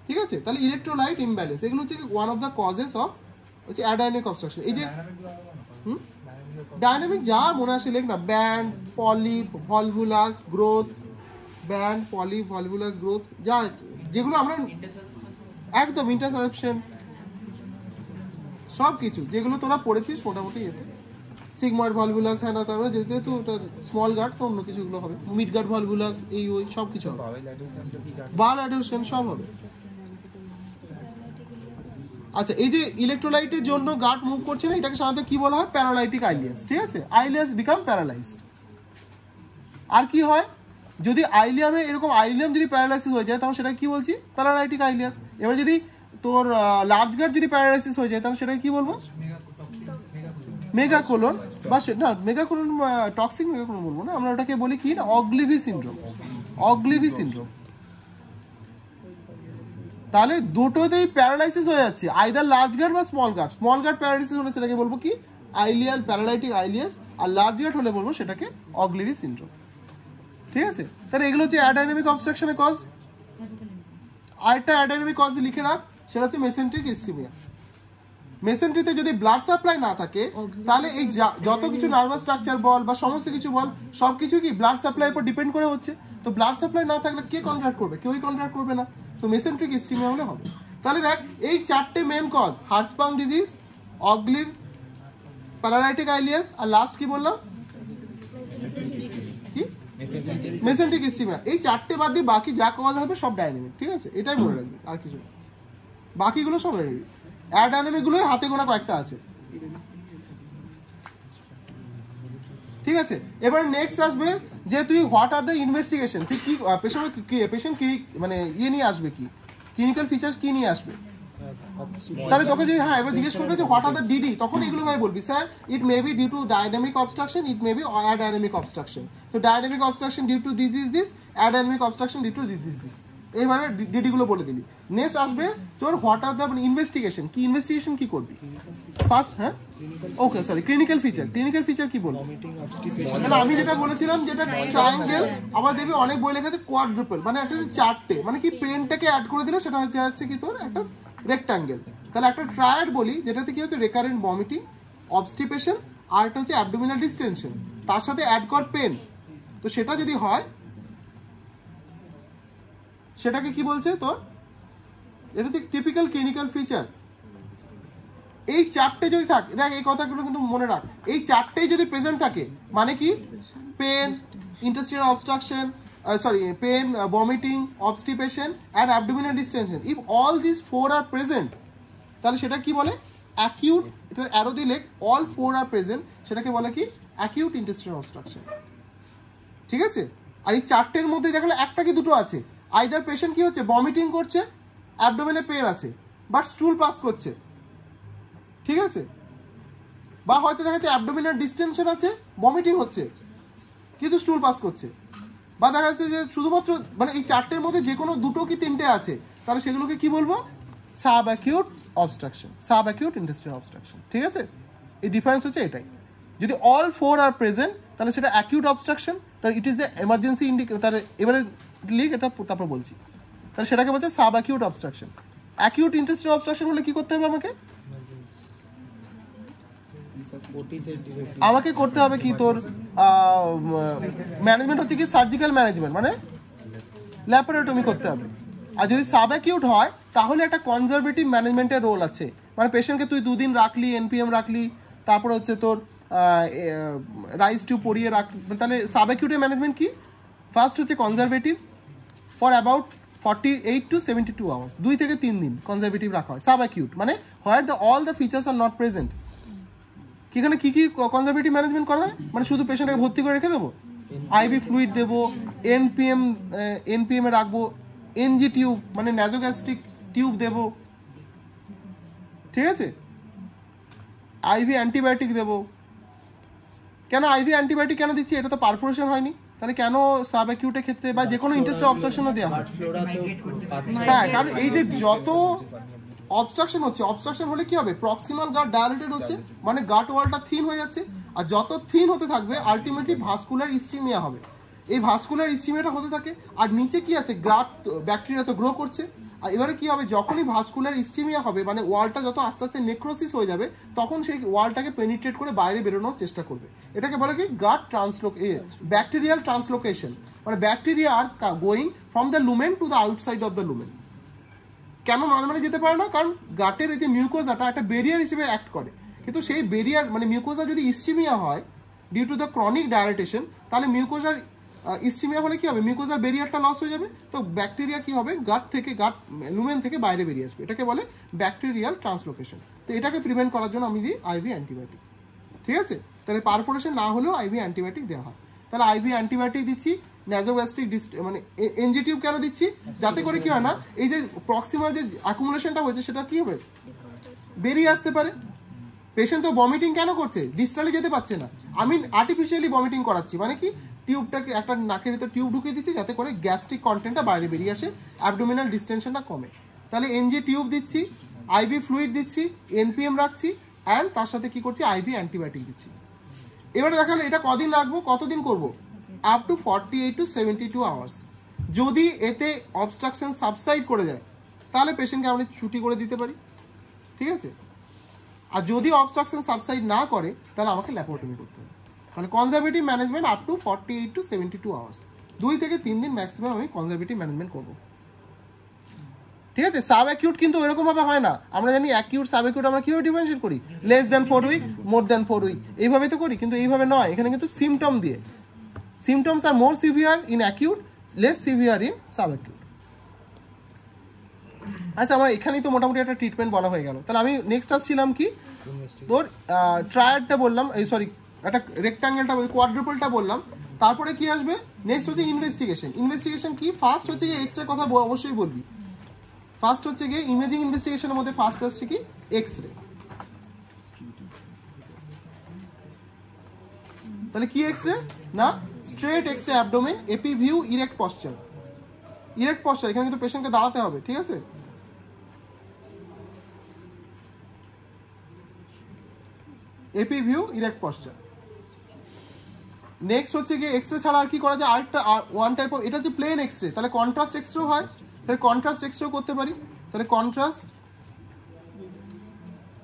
ঠিক আছে। তাহলে ইলেকট্রোলাইট ইমব্যালেন্স, এগুলো হচ্ছে one of the causes of হচ্ছে অ্যাডাইনামিক অবস্ট্রাকশন। এই যে ডাইনামিক যা মনে আসে লেখ না, band, polyp, volvulus growth, band, polyp, volvulus growth, যা আছে যেগুলো আমরা একদম ইন্টারসেপশন, সব কিছু যেগুলো তোরা পড়েছিস মোটামুটি এতে, সিগময়েড ভলভুলাস, হ্যাঁ না, তারপরে যেহেতু ওটা স্মল গার্ড তো অন্য কিছুগুলো হবে, মিড গার্ড ভলভুলাস, এই ওই সব কিছু হবে, বাল অ্যাডিউশন সব হবে। আচ্ছা, এই যে ইলেকট্রোলাইটের জন্য গাট মুভ করছে না, এটাকে সাধারণত কি বলা হয়, প্যারালাইটিক আইলিয়াস, ঠিক আছে। আইলিয়াস বিকাম প্যারালাইজড, আর কি হয়, যদি আইলিয়ামে এরকম আইলিয়াম যদি প্যারালাইসিস হয়ে যায় তাহলে সেটা কি বলছি, প্যারালাইটিক আইলিয়াস। এবার যদি তোর লার্জ গার্ড যদি প্যারালাইসিস হয়ে যায় তাহলে সেটা কি বলবো, মেগাকোলন, বা না মেগাকোলন টক্সিক মেগাকোলন বলবো না, আমরা ওটাকে বলি কি না, অগ্লিভি সিনড্রোম, অগ্লিভি সিনড্রোম। তাহলে দুটোতেই প্যারালাইসিস হয়ে যাচ্ছে, আইদার লার্জ গার্ড বা small gut. Small gut paralysis হলে সেটাকে বলবো কি, আইলিয়াল প্যারালাইটিক আইলিয়াস, আর লার্জ গার্ড হলে বলবো সেটাকে অগ্লিভি সিনড্রোম। ঠিক আছে, তাহলে এগুলো হচ্ছে অ্যাডাইনামিক অবস্ট্রাকশনের কজ। আরেকটা অ্যাডাইনামিক কজ লিখে রাখ, সেটা হচ্ছে মেসেন্ট্রিক ইসচিমিয়া। মেসেন্ট্রিতে যদি ব্লাড সাপ্লাই না থাকে তাহলে এই যত কিছু নার্ভাস স্ট্রাকচার বল বা সমস্ত কিছু বল সব কিছু কি ব্লাড সাপ্লাইয়ের উপর ডিপেন্ড করে হচ্ছে। তো ব্লাড সাপ্লাই না থাকলে কে কন্ট্রাক্ট করবে, কেউই কন্ট্রাক্ট করবে না। তো মেসেন্ট্রিক ইসচিমিয়া হলে হবে। তাহলে দেখ এই চারটে main cause, হার্টস্পাং disease, অগ্লিভ, paralytic ileus, আর লাস্ট কি বললাম, কি মেসেন্ট্রিক ইসচিমিয়া। এই চারটে বাদ দিয়ে বাকি যা কজ হবে সব ডাইনামিক। ঠিক আছে, এটাই মনে রাখবি, আর কিছু না, বাকিগুলো সব ডাইনামিক। অ্যাডাইনামিক গুলোই হাতে গোনা কয়েকটা আছে। ঠিক আছে, এবার নেক্সট আসবে যে তুই হোয়াট আর দ্য ইনভেস্টিগেশন, তুই কি পেশেন্ট কি মানে ইয়ে নিয়ে আসবে, কি ক্লিনিক্যাল ফিচার্স কি নিয়ে আসবে। তাহলে তোকে যদি হ্যাঁ এবার জিজ্ঞেস করবে যে হোয়াট আর দ্য ডিডি, তখন এগুলো ভাই বলবি sir it may be due to dynamic obstruction, it may be adynamic obstruction. তো dynamic obstruction due to this is this, adynamic obstruction due to this is this, এইভাবে ডিডিগুলো বলে দিলি। নেক্সট আসবে তোর হোয়াট আর দ্য ইনভেস্টিগেশন, কি ইনভেস্টিগেশন কি করবি ফার্স্ট। হ্যাঁ okay sorry, clinical feature, clinical feature কি বলবো, মানে আমি যেটা বলেছিলাম যেটা ট্রায়াঙ্গেল, আবার দেখবি অনেক বই লেখা আছে কোয়াড্রুপল, মানে একটা চারটে, মানে কি পেনটাকে অ্যাড করে দিলে সেটা হচ্ছে কি তোর একটা রেক্টাঙ্গেল। তাহলে একটা ট্রায়াড বলি যেটাতে কি হচ্ছে রেকারেন্ট ভমিটিং, অবস্টিপেশন, আর একটা হচ্ছে অ্যাবডোমিনাল ডিস্টেনশন, তার সাথে অ্যাড কর পেন। তো সেটা যদি হয় সেটাকে কি বলছে তোর, এটা হচ্ছে টিপিক্যাল ক্লিনিক্যাল ফিচার। এই চারটে যদি থাকে, দেখ এই কথাগুলো কিন্তু মনে রাখ, এই চারটেই যদি প্রেজেন্ট থাকে মানে কি, pain, intestinal obstruction, pain, vomiting, obstipation and abdominal distension, if all this four are present তাহলে সেটা কি বলে, অ্যাকিউট, এটা অ্যারো দিলে অল ফোর আর প্রেজেন্ট, সেটাকে বলে কি অ্যাকিউট ইন্টেস্টিনাল অবস্ট্রাকশন। ঠিক আছে, আর এই চারটের মধ্যে দেখালে একটা কি দুটো আছে, আইদার পেশেন্ট কি হচ্ছে ভমিটিং করছে, অ্যাবডোমেনে পেন আছে, বাট স্টুল পাস করছে। ঠিক আছে, বা হয়তো দেখা যাচ্ছে অ্যাবডোমিনাল ডিস্টেনশন আছে, ভমিটিং হচ্ছে কিন্তু স্টুল পাস করছে, বা দেখা যাচ্ছে যে শুধুমাত্র মানে এই চারটের মধ্যে যে কোনো দুটো কি তিনটে আছে, তাহলে সেগুলোকে কি বলবো, sub acute obstruction, sub acute intestinal obstruction. ঠিক আছে, এই ডিফারেন্স হচ্ছে এটাই। যদি অল ফোর আর প্রেজেন্ট তাহলে সেটা অ্যাকিউট অবস্ট্রাকশন, তাহলে it is the emergency indicator. তাহলে এবারে লিখ এটা, তারপর বলছি। তাহলে সেটাকে বলছে sub acute obstruction. Acute intestinal obstruction হলে কি করতে হবে আমাকে করতে হবে কি তোর ম্যানেজমেন্ট হচ্ছে কি সার্জিক্যাল ম্যানেজমেন্ট, মানে ল্যাপারেটমি করতে হবে। আর যদি সাব অ্যাকিউট হয় তাহলে একটা কনজারভেটিভ ম্যানেজমেন্টের রোল আছে, মানে পেশেন্টকে তুই 2 দিন রাখলি, এনপিএম রাখলি, তারপর হচ্ছে তোর রাইস টিউব পরিয়ে রাখলি। তাহলে সাব অ্যাকিউটের ম্যানেজমেন্ট কি, ফার্স্ট হচ্ছে conservative for about 48 to 72 hours, 2 থেকে 3 দিন কনজারভেটিভ রাখা হয়। সাব অ্যাকিউট মানে where the all the features are not present. এখানে কি কি কনজারভেটিভ ম্যানেজমেন্ট করা হয়, মানে শুধু পেশেন্টকে ভর্তি করে রেখে দেবো, আইভি ফ্লুইড দেবো, এনপিএম এ রাখবো, এনজি টিউব মানে ন্যাজোগ্যাস্ট্রিক টিউব দেবো। ঠিক আছে, আইভি অ্যান্টিবায়োটিক দেবো। কেন আইভি অ্যান্টিবায়োটিক কেন দিচ্ছি, এটা তো পারফোরেশন হয়নি, তাহলে কেন সাব অ্যাকিউটের ক্ষেত্রে বা যে কোনো ইন্টেস্টিনাল অবস্ট্রাকশনও দেওয়া হয়। হ্যাঁ, কারণ এই যে যত অবস্ট্রাকশন হচ্ছে, অবস্ট্রাকশন হলে কি হবে, প্রক্সিমাল গাট ডায়ালেটেড হচ্ছে, মানে গাট ওয়ালটা থিন হয়ে যাচ্ছে, আর যত থিন হতে থাকবে আলটিমেটলি ভাস্কুলার ইসচিমিয়া হবে। এই ভাস্কুলার ইসচিমিয়াটা হতে থাকে, আর নিচে কি আছে, গাট ব্যাকটেরিয়া তো গ্রো করছে। আর এবারে কি হবে, যখনই ভাস্কুলার ইসচিমিয়া হবে মানে ওয়ালটা যত আস্তে আস্তে নেক্রোসিস হয়ে যাবে, তখন সেই ওয়ালটাকে পেনিট্রেট করে বাইরে বেরোনোর চেষ্টা করবে। এটাকে বলে কি গাট ব্যাকটেরিয়াল ট্রান্সলোকেশন, মানে bacteria are going from the lumen to the outside of the lumen. কেন নর্মালি যেতে পারে না, কারণ গাটের এই যে মিউকোজাটা একটা বেরিয়ার হিসেবে অ্যাক্ট করে, কিন্তু সেই বেরিয়ার মানে মিউকোজা যদি ইসচিমিয়া হয় due to the chronic dilatation, তাহলে মিউকোজার ইসচিমিয়া হলে কি হবে, মিউকোজার বেরিয়ারটা লস হয়ে যাবে, তো ব্যাকটেরিয়া কি হবে, গাট লুমেন থেকে বাইরে বেরিয়ে আসবে। এটাকে বলে ব্যাকটেরিয়াল ট্রান্সলোকেশন। তো এটাকে প্রিভেন্ট করার জন্য আমি দিই আইভি অ্যান্টিবায়োটিক। ঠিক আছে, তাহলে পারফোরেশন না হলেও আইভি অ্যান্টিবায়োটিক দেওয়া হয়। তাহলে আইভি অ্যান্টিবায়োটিক দিচ্ছি, ন্যাজোগ্যাস্ট্রিক মানে এনজি টিউব কেন দিচ্ছি, যাতে করে কি হয় না এই যে প্রক্সিমাল যে অ্যাকুমুলেশনটা হয়েছে সেটা কি হবে, বেরিয়ে আসতে পারে। পেশেন্ট তো ভমিটিং কেন করছে, ডিস্টালে যেতে পারছে না, আমি আর্টিফিশিয়ালি ভমিটিং করাচ্ছি, মানে কি টিউবটাকে একটা নাকের ভিতরে টিউব ঢুকিয়ে দিচ্ছি যাতে করে গ্যাস্ট্রিক কন্টেন্টটা বাইরে বেরিয়ে আসে, অ্যাবডোমিনাল ডিস্টেনশনটা কমে। তাহলে এনজি টিউব দিচ্ছি, আইভি ফ্লুইড দিচ্ছি, এনপিএম রাখছি, অ্যান্ড তার সাথে কি করছি, আইভি অ্যান্টিবায়োটিক দিচ্ছি। এবারে দেখালো এটা কদিন রাখবো, কতদিন করব, আপ টু 48 to 72 আওয়ার্স। যদি এতে অবস্ট্রাকশন সাবসাইড করে যায় তাহলে পেশেন্টকে আমরা ছুটি করে দিতে পারি, ঠিক আছে। আর যদি অবস্ট্রাকশন সাবসাইড না করে তাহলে আমাকে ল্যাপারোটমি করতে হবে। মানে conservative management up to 48 to 72 hours, 2 থেকে 3 দিন ম্যাক্সিমাম আমি কনজারভেটিভ ম্যানেজমেন্ট করবো, ঠিক আছে। সাব অ্যাকিউট কিন্তু এরকম ভাবে হয় না, আমরা জানি অ্যাকিউট সাব অ্যাকিউট আমরা কিভাবে ডিফারেন্সিয়েট করি, less than 4 week, more than 4 week, এইভাবে তো করি, কিন্তু এইভাবে নয়, এখানে কিন্তু সিমটম দিয়ে, symptoms are more severe in acute, less severe in sub acute. আচ্ছা, আমার এখানেই তো মোটামুটি একটা ট্রিটমেন্ট বলা হয়ে গেল। তাহলে আমি নেক্সট আসছিলাম কি, তোর ট্রায়াডটা বললাম, এই সরি একটা রেক্টাঙ্গেলটা কোয়াড্রুপলটা বললাম, তারপরে কি আসবে নেক্সট হচ্ছে ইনভেস্টিগেশন। ইনভেস্টিগেশন কি, ফার্স্ট হচ্ছে গিয়ে এক্স রে কথা অবশ্যই বলবি, ফার্স্ট হচ্ছে গিয়ে ইমেজিং ইনভেস্টিগেশনের মধ্যে ফার্স্ট আসছে কি এক্স রে। তাহলে কি এক্স রে না, straight X ray abdomen, AP view, erect posture. Erect posture এখানে কিন্তু পেশেন্টকে দাঁড়াতে হবে, ঠিক আছে। AP view, erect posture. Next হচ্ছে গিয়ে এক্স রে ছাড়া আর কি করা যায়, আরেকটা ওয়ান টাইপ অফ, এটা হচ্ছে প্লেন এক্স রে, তাহলে কন্ট্রাস্ট এক্স রে হয়, তাহলে কন্ট্রাস্ট এক্স রে করতে পারি। তাহলে কন্ট্রাস্ট,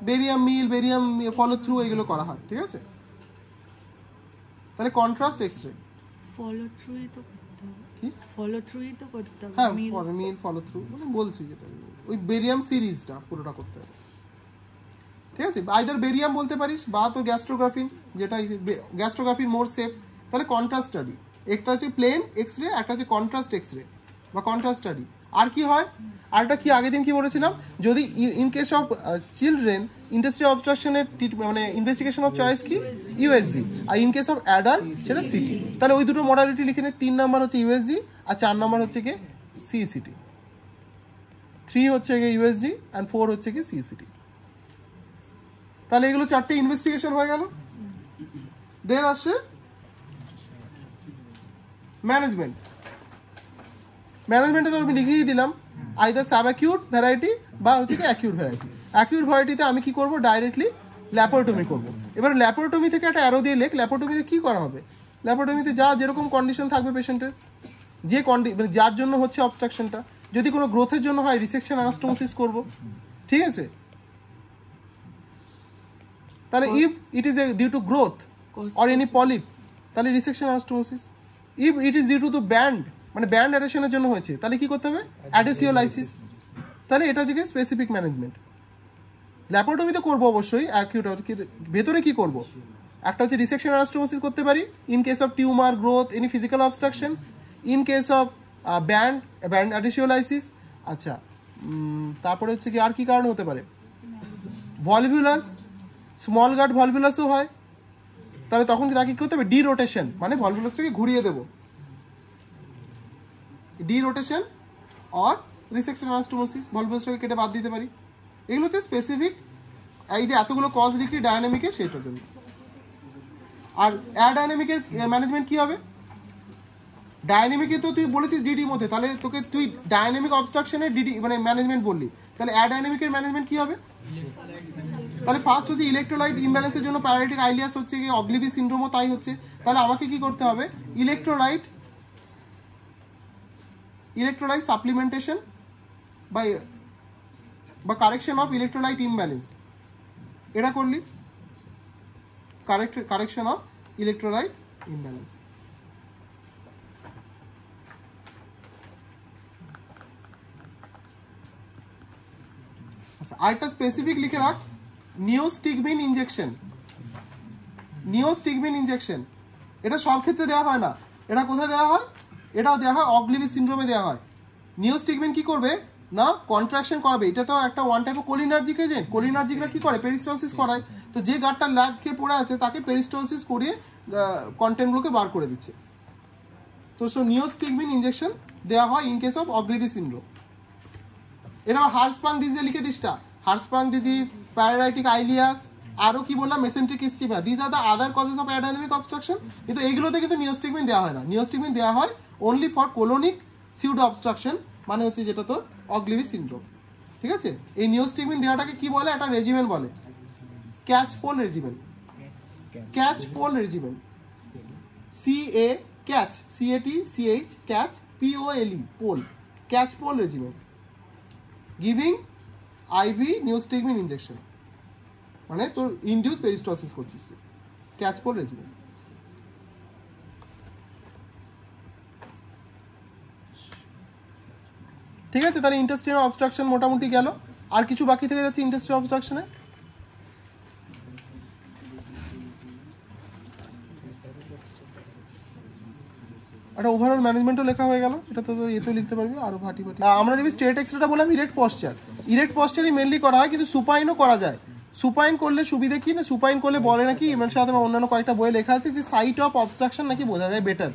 বেরিয়াম মিল, বেরিয়াম ফলো থ্রু এগুলো করা হয়, ঠিক আছে। তাহলে কন্ট্রাস্ট এক্স রে, ফলো থ্রুই তো করতে হবে, কি ফলো থ্রুই তো করতে হবে, হ্যাঁ মিল ফলো থ্রু মানে বলছি, যেটা ওই বেরিয়াম সিরিজটা পুরোটা করতে হবে, ঠিক আছে। আইদার বেরিয়াম বলতে পারিস বা তো গ্যাস্ট্রোগ্রাফিন, যেটা গ্যাস্ট্রোগ্রাফির মোর সেফ। তাহলে কন্ট্রাস্ট স্টাডি, একটা হচ্ছে প্লেন এক্স রে, একটা হচ্ছে কন্ট্রাস্ট এক্স রে বা কন্ট্রাস্ট স্টাডি। আর কি হয়, আরটা কি আগের দিন কি বলেছিলাম, যদি in case of children intestinal অবস্ট্রাকশনের মানে ইনভেস্টিগেশন অফ চয়েস কি ইউএসজি, আর ইন কেস অফ অ্যাডাল্ট সেটা সিটি। তাহলে ওই দুটো মডালিটি লিখে নে, 3 নাম্বার হচ্ছে ইউএসজি আর 4 নাম্বার হচ্ছে কি সিইসিটি, 3 হচ্ছে গিয়ে ইউএসজি অ্যান্ড 4 হচ্ছে কি সিইসিটি। তাহলে এগুলো 4টে ইনভেস্টিগেশন হয়ে গেল। দেন আসছে ম্যানেজমেন্ট। ম্যানেজমেন্টে তো আমি লিখেই দিলাম আইদার সাব অ্যাকিউট ভ্যারাইটি বা হচ্ছে কি অ্যাকিউট ভ্যারাইটি। অ্যাকিউট ভ্যারাইটিতে আমি কি করব, ডাইরেক্টলি ল্যাপারোটমি করব। এবার ল্যাপারোটমি থেকে একটা অ্যারো দিয়ে লেখ, ল্যাপারোটমিতে কি করা হবে, ল্যাপারোটমিতে যা যেরকম কন্ডিশন থাকবে পেশেন্টের, যে মানে যার জন্য হচ্ছে অবস্ট্রাকশনটা, যদি কোনো গ্রোথের জন্য হয় রিসেকশন অ্যানাস্টোমোসিস করব, ঠিক আছে। তাহলে if it is due to growth or any polyp তাহলে resection anastomosis. If it is due to the band, মানে ব্যান্ড অ্যাডেশনের জন্য হয়েছে, তাহলে কি করতে হবে, অ্যাডেসিওলাইসিস। তাহলে এটা হচ্ছে স্পেসিফিক ম্যানেজমেন্ট। ল্যাপারোটমিতে করবো অবশ্যই, অ্যাকিউট ভেতরে কি করব, একটা হচ্ছে রিসেকশন অ্যানাস্টোমোসিস করতে পারি in case of tumour, growth, any physical obstruction, in case of band adhesiolysis. আচ্ছা, তারপরে হচ্ছে কি আর কি কারণ হতে পারে, ভলভিউলাস, স্মল গার্ড ভলভিউলাসও হয়, তাহলে তখন তাকে কি করতে হবে, ডি রোটেশন, মানে ভলভিউলাসটাকে ঘুরিয়ে দেবো, derotation or resection anastomosis, ভলভিউলাসটাকে কেটে বাদ দিতে পারি। এগুলো হচ্ছে স্পেসিফিক, এই যে এতগুলো কজ লিখি ডায়নামিকের সেটার জন্য। আর অ্যাডাইনামিকের ম্যানেজমেন্ট কি হবে, ডায়নামিকে তো তুই বলেছিস ডিডি মধ্যে, তাহলে তোকে তুই ডায়নামিক অবস্ট্রাকশনের ডিডি মানে ম্যানেজমেন্ট বললি, তাহলে অ্যাডাইনামিকের ম্যানেজমেন্ট কি হবে, তাহলে ফার্স্ট হচ্ছে ইলেকট্রোলাইট ইমব্যালেন্সের জন্য প্যারালিটিক আইলিয়াস হচ্ছে কি অগ্লিভি সিনড্রোমও তাই হচ্ছে। তাহলে আমাকে কি করতে হবে, ইলেকট্রোলাইট সাপ্লিমেন্টেশন বা কারেকশন অফ ইলেকট্রোলাইট ইমব্যালেন্স, এটা করলি কারেকশন অফ ইলেকট্রোলাইট ইমব্যালেন্স। আচ্ছা, আরেকটা স্পেসিফিক লিখে রাখ, নিওস্টিগমিন ইনজেকশন। এটা সব ক্ষেত্রে দেওয়া হয় না, এটা কোথায় দেওয়া হয়, এটাও দেওয়া হয় অগ্লিভি সিনড্রোমে দেওয়া হয়। নিওস্টিগমিন কি করবে না, কন্ট্রাকশন করাবে, এটা তো একটা one type of cholinergic agent. কোলিনার্জিকরা কি করে, পেরিস্টালসিস করায়, তো যে গাঁটটা ল্যাগ খেয়ে পড়ে আছে তাকে পেরিস্টলসিস করিয়ে কন্টেন্টগুলোকে বার করে দিচ্ছে। তো নিওস্টিগমিন ইঞ্জেকশন দেওয়া হয় in case of Ogilvie syndrome. এটা হার্সপাং ডিজিজে লিখে দিসটা, হার্সপাং ডিজিজ, প্যারালাইটিক আইলিয়াস, আরও কি বললাম mesenteric ischaemia, these are the other causes of adynamic obstruction. কিন্তু এইগুলোতে কিন্তু নিওস্টিগমিন দেওয়া হয় না, নিওস্টিগমিন দেওয়া হয় অনলি ফর কোলোনিক সিউডো অবস্ট্রাকশন, মানে হচ্ছে যেটা তোর অগ্লিভি সিনড্রোম। ঠিক আছে, এই নিওস্টিগমিন দেওয়াটাকে কি বলে, একটা রেজিমেন্ট বলে, catch pole regiment, catch pole regiment, CA catch, CATCH catch, POLE pole, catch pole regiment, giving IV neostigmine injection, মানে তোর ইনডিউস পেরিস্টলসিস করছিস, ক্যাচ পোল রেজিমেন্ট। ঠিক আছে, তাহলে ইন্টেস্টিনাল অবস্ট্রাকশন মোটামুটি গেল। আর কিছু বাকি থেকে যাচ্ছে ইন্টেস্টিনাল অবস্ট্রাকশনে? একটা ওভারঅল ম্যানেজমেন্টও লেখা হয়ে গেল, এটা তো এতেও লিখতে পারবি আরো ভাটি ভাটি। আমরা দেখবি স্ট্রেট এক্সরেটা বললাম ইরেক্ট পশ্চার, ইরেক্ট পশ্চারই মেনলি করা হয়, কিন্তু সুপাইনও করা যায়। সুপাইন করলে সুবিধা কি না, সুপাইন করলে বলে নাকি ইমরান সাহেব অন্যান্য কয়েকটা বইয়ে লেখা আছে যে সাইট অফ অবস্ট্রাকশন নাকি বোঝা যায় বেটার।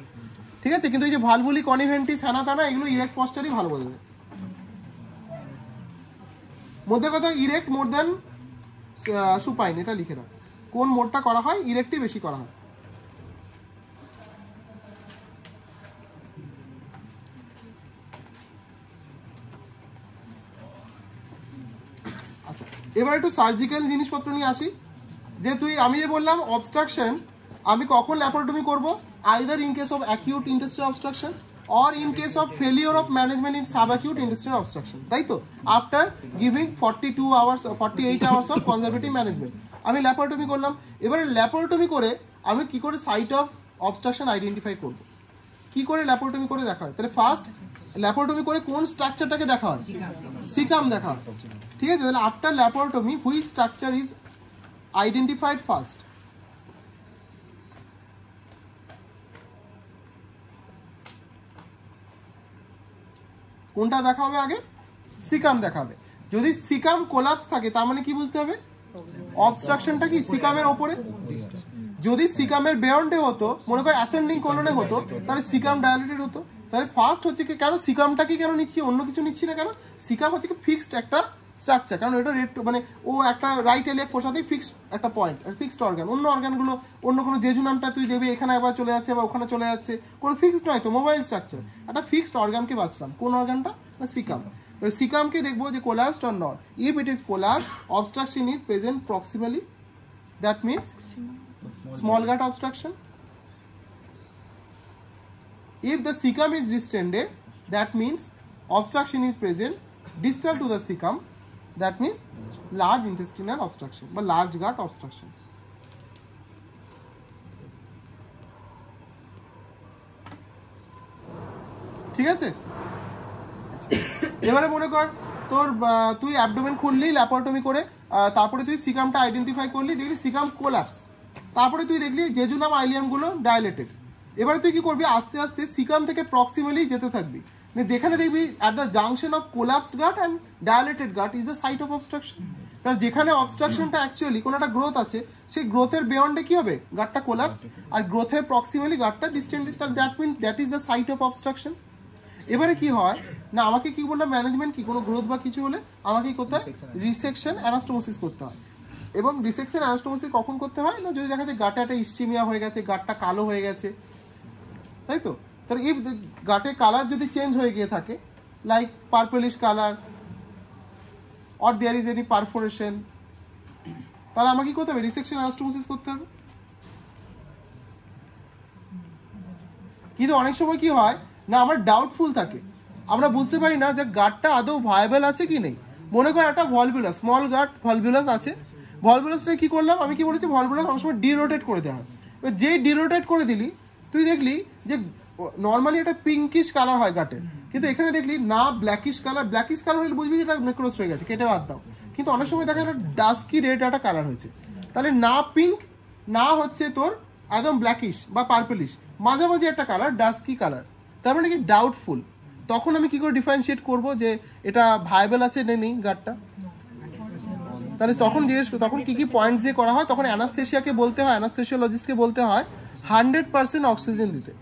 ঠিক আছে, কিন্তু এই যে ভালভুলি কনিভেন্টিস হ্যানা তানা এগুলো ইরেক্ট পশ্চারই ভালো বোঝা যায়। মধ্যে কথা ইরেক্ট মোর দেন সুপাইন, এটা লিখে রাখ, কোন মোডটা করা হয়, ইরেক্টই বেশি করা হয়। আচ্ছা, এবার একটু সার্জিক্যাল জিনিসপত্র নিয়ে আসি। যে আমি যে বললাম অবস্ট্রাকশন আমি কখন ল্যাপারোটমি করব, either in case of acute intestinal obstruction or in case of failure of management in subacute intestinal obstruction, তাই তো, after giving 48 hours of conservative management আমি ল্যাপারোটমি করলাম। এবারে ল্যাপারোটমি করে আমি কি করে সাইট অফ অবস্ট্রাকশন আইডেন্টিফাই করব, কি করে ল্যাপারোটমি করে দেখা হয়? তাহলে ফার্স্ট ল্যাপারোটমি করে কোন স্ট্রাকচারটাকে দেখা হয়, সিকাম দেখা হয়। ঠিক আছে, তাহলে after laparotomy which structure is identified first? কোনটা দেখা হবে আগে? সিকাম দেখা হবে। যদি সিকাম কোলাপস থাকে তার মানে কি বুঝতে হবে, অবস্ট্রাকশনটা কি সিকামের ওপরে। যদি সিকামের বিয়ন্ডে হতো, মনে করে অ্যাসেন্ডিং কোলনে হতো, তাহলে সিকাম ডায়ালেটেড হতো। তাহলে ফার্স্ট হচ্ছে কি, কেন সিকামটাকে কেন নিচ্ছি, অন্য কিছু নিচ্ছি না কেন? সিকাম হচ্ছে কি ফিক্সড একটা স্ট্রাকচার, কারণ এটা মানে ও একটা রাইট এলিয়াক ফোসাতেই ফিক্সড একটা পয়েন্ট, ফিক্সড অর্গান। অন্য অর্গানগুলো অন্য কোনো জেজুনামটা তুই দেবে, এখানে আবার চলে যাচ্ছে আবার ওখানে চলে যাচ্ছে, কোনো ফিক্সড নয় তো, মোবাইল স্ট্রাকচার। একটা ফিক্সড অর্গানকে বাঁচলাম, কোন অর্গানটা না সিকাম। তো সিকামকে দেখবো যে collapsed or not. If it is collapse, obstruction is present proximally, that means small gut obstruction. If the cecum is distended, that means obstruction is present distal to the cecum, that means large intestinal obstruction বা large gut obstruction. ঠিক আছে, এবারে মনে কর তোর তুই অ্যাবডোমেন খুললি ল্যাপারোটমি করে, তারপরে তুই সিকামটা আইডেন্টিফাই করলি, দেখলি সিকাম কোলাপস, তারপরে তুই দেখলি জেজুনাম আইলিয়ামগুলো ডায়ালেটেড। এবারে তুই কি করবি, আস্তে আস্তে সিকাম থেকে প্রক্সিমালি যেতে থাকবি, যেখানে দেখবি at the junction of collapsed gut and dilated gut is the site of obstruction. তার যেখানে অবস্ট্রাকশনটা অ্যাকচুয়ালি কোনো একটা গ্রোথ আছে, সেই গ্রোথের বিয়ন্ডে কি হবে, গাটটা কোলাপস, আর গ্রোথের প্রক্সিমালি গাটটা ডিস্টেন্ডেড, তার that is the site of obstruction. এবারে কি হয় না, আমাকে কি বললাম ম্যানেজমেন্ট কি, কোনো গ্রোথ বা কিছু হলে আমাকে কি করতে হয়, রিসেকশন অ্যানাস্টোমোসিস করতে হয়। এবং রিসেকশন অ্যানাস্টোমোসিস কখন করতে হয় না, যদি দেখা যায় গাটে একটা ইস্চিমিয়া হয়ে গেছে, গাটটা কালো হয়ে গেছে, তাই তো। তাহলে এই গাটে কালার যদি চেঞ্জ হয়ে গিয়ে থাকে, like purplish colour or there is any perforation, তাহলে আমাকে কি করতে হবে, রিসেকশন অ্যানাস্টোমোসিস করতে হবে। কিন্তু অনেক সময় কি হয় না, আমার ডাউটফুল থাকে, আমরা বুঝতে পারি না যে গাটটা আদৌ ভায়াবল আছে কি নেই। মনে কর একটা ভলভুলাস, স্মল গাট ভলভুলাস আছে, ভলভুলাসটা কি করলাম, আমি কি বলেছি ভলভুলাস অনেক সময় ডিরোটেট করে দেওয়া হয়। এবার যেই ডিরোটেট করে দিলি, তুই দেখলি যে নর্মালি একটা পিঙ্কিশ কালার হয় গাটের, কিন্তু এখানে দেখলি না ব্ল্যাকিশ কালার, ব্ল্যাকিশ কালার হলে বুঝবি যেটা নেক্রোস হয়ে গেছে, কেটে বাদ দাও। কিন্তু অনেক সময় দেখা একটা ডাস্কি রেড একটা কালার হয়েছে, তাহলে না পিঙ্ক না হচ্ছে তোর একদম ব্ল্যাকিশ বা পার্পলিশ, মাঝামাঝি একটা কালার ডাস্কি কালার, তার মানে কি ডাউটফুল। তখন আমি কি করে ডিফারেন্সিয়েট করব যে এটা ভায়াবল আছে না নেই গাটটা? তাহলে তখন কি পয়েন্টস দিয়ে করা হয়, তখন অ্যানাস্থেশিয়াকে বলতে হয়, অ্যানাস্থেশিওলজিস্টকে বলতে হয় 100% অক্সিজেন দিতে।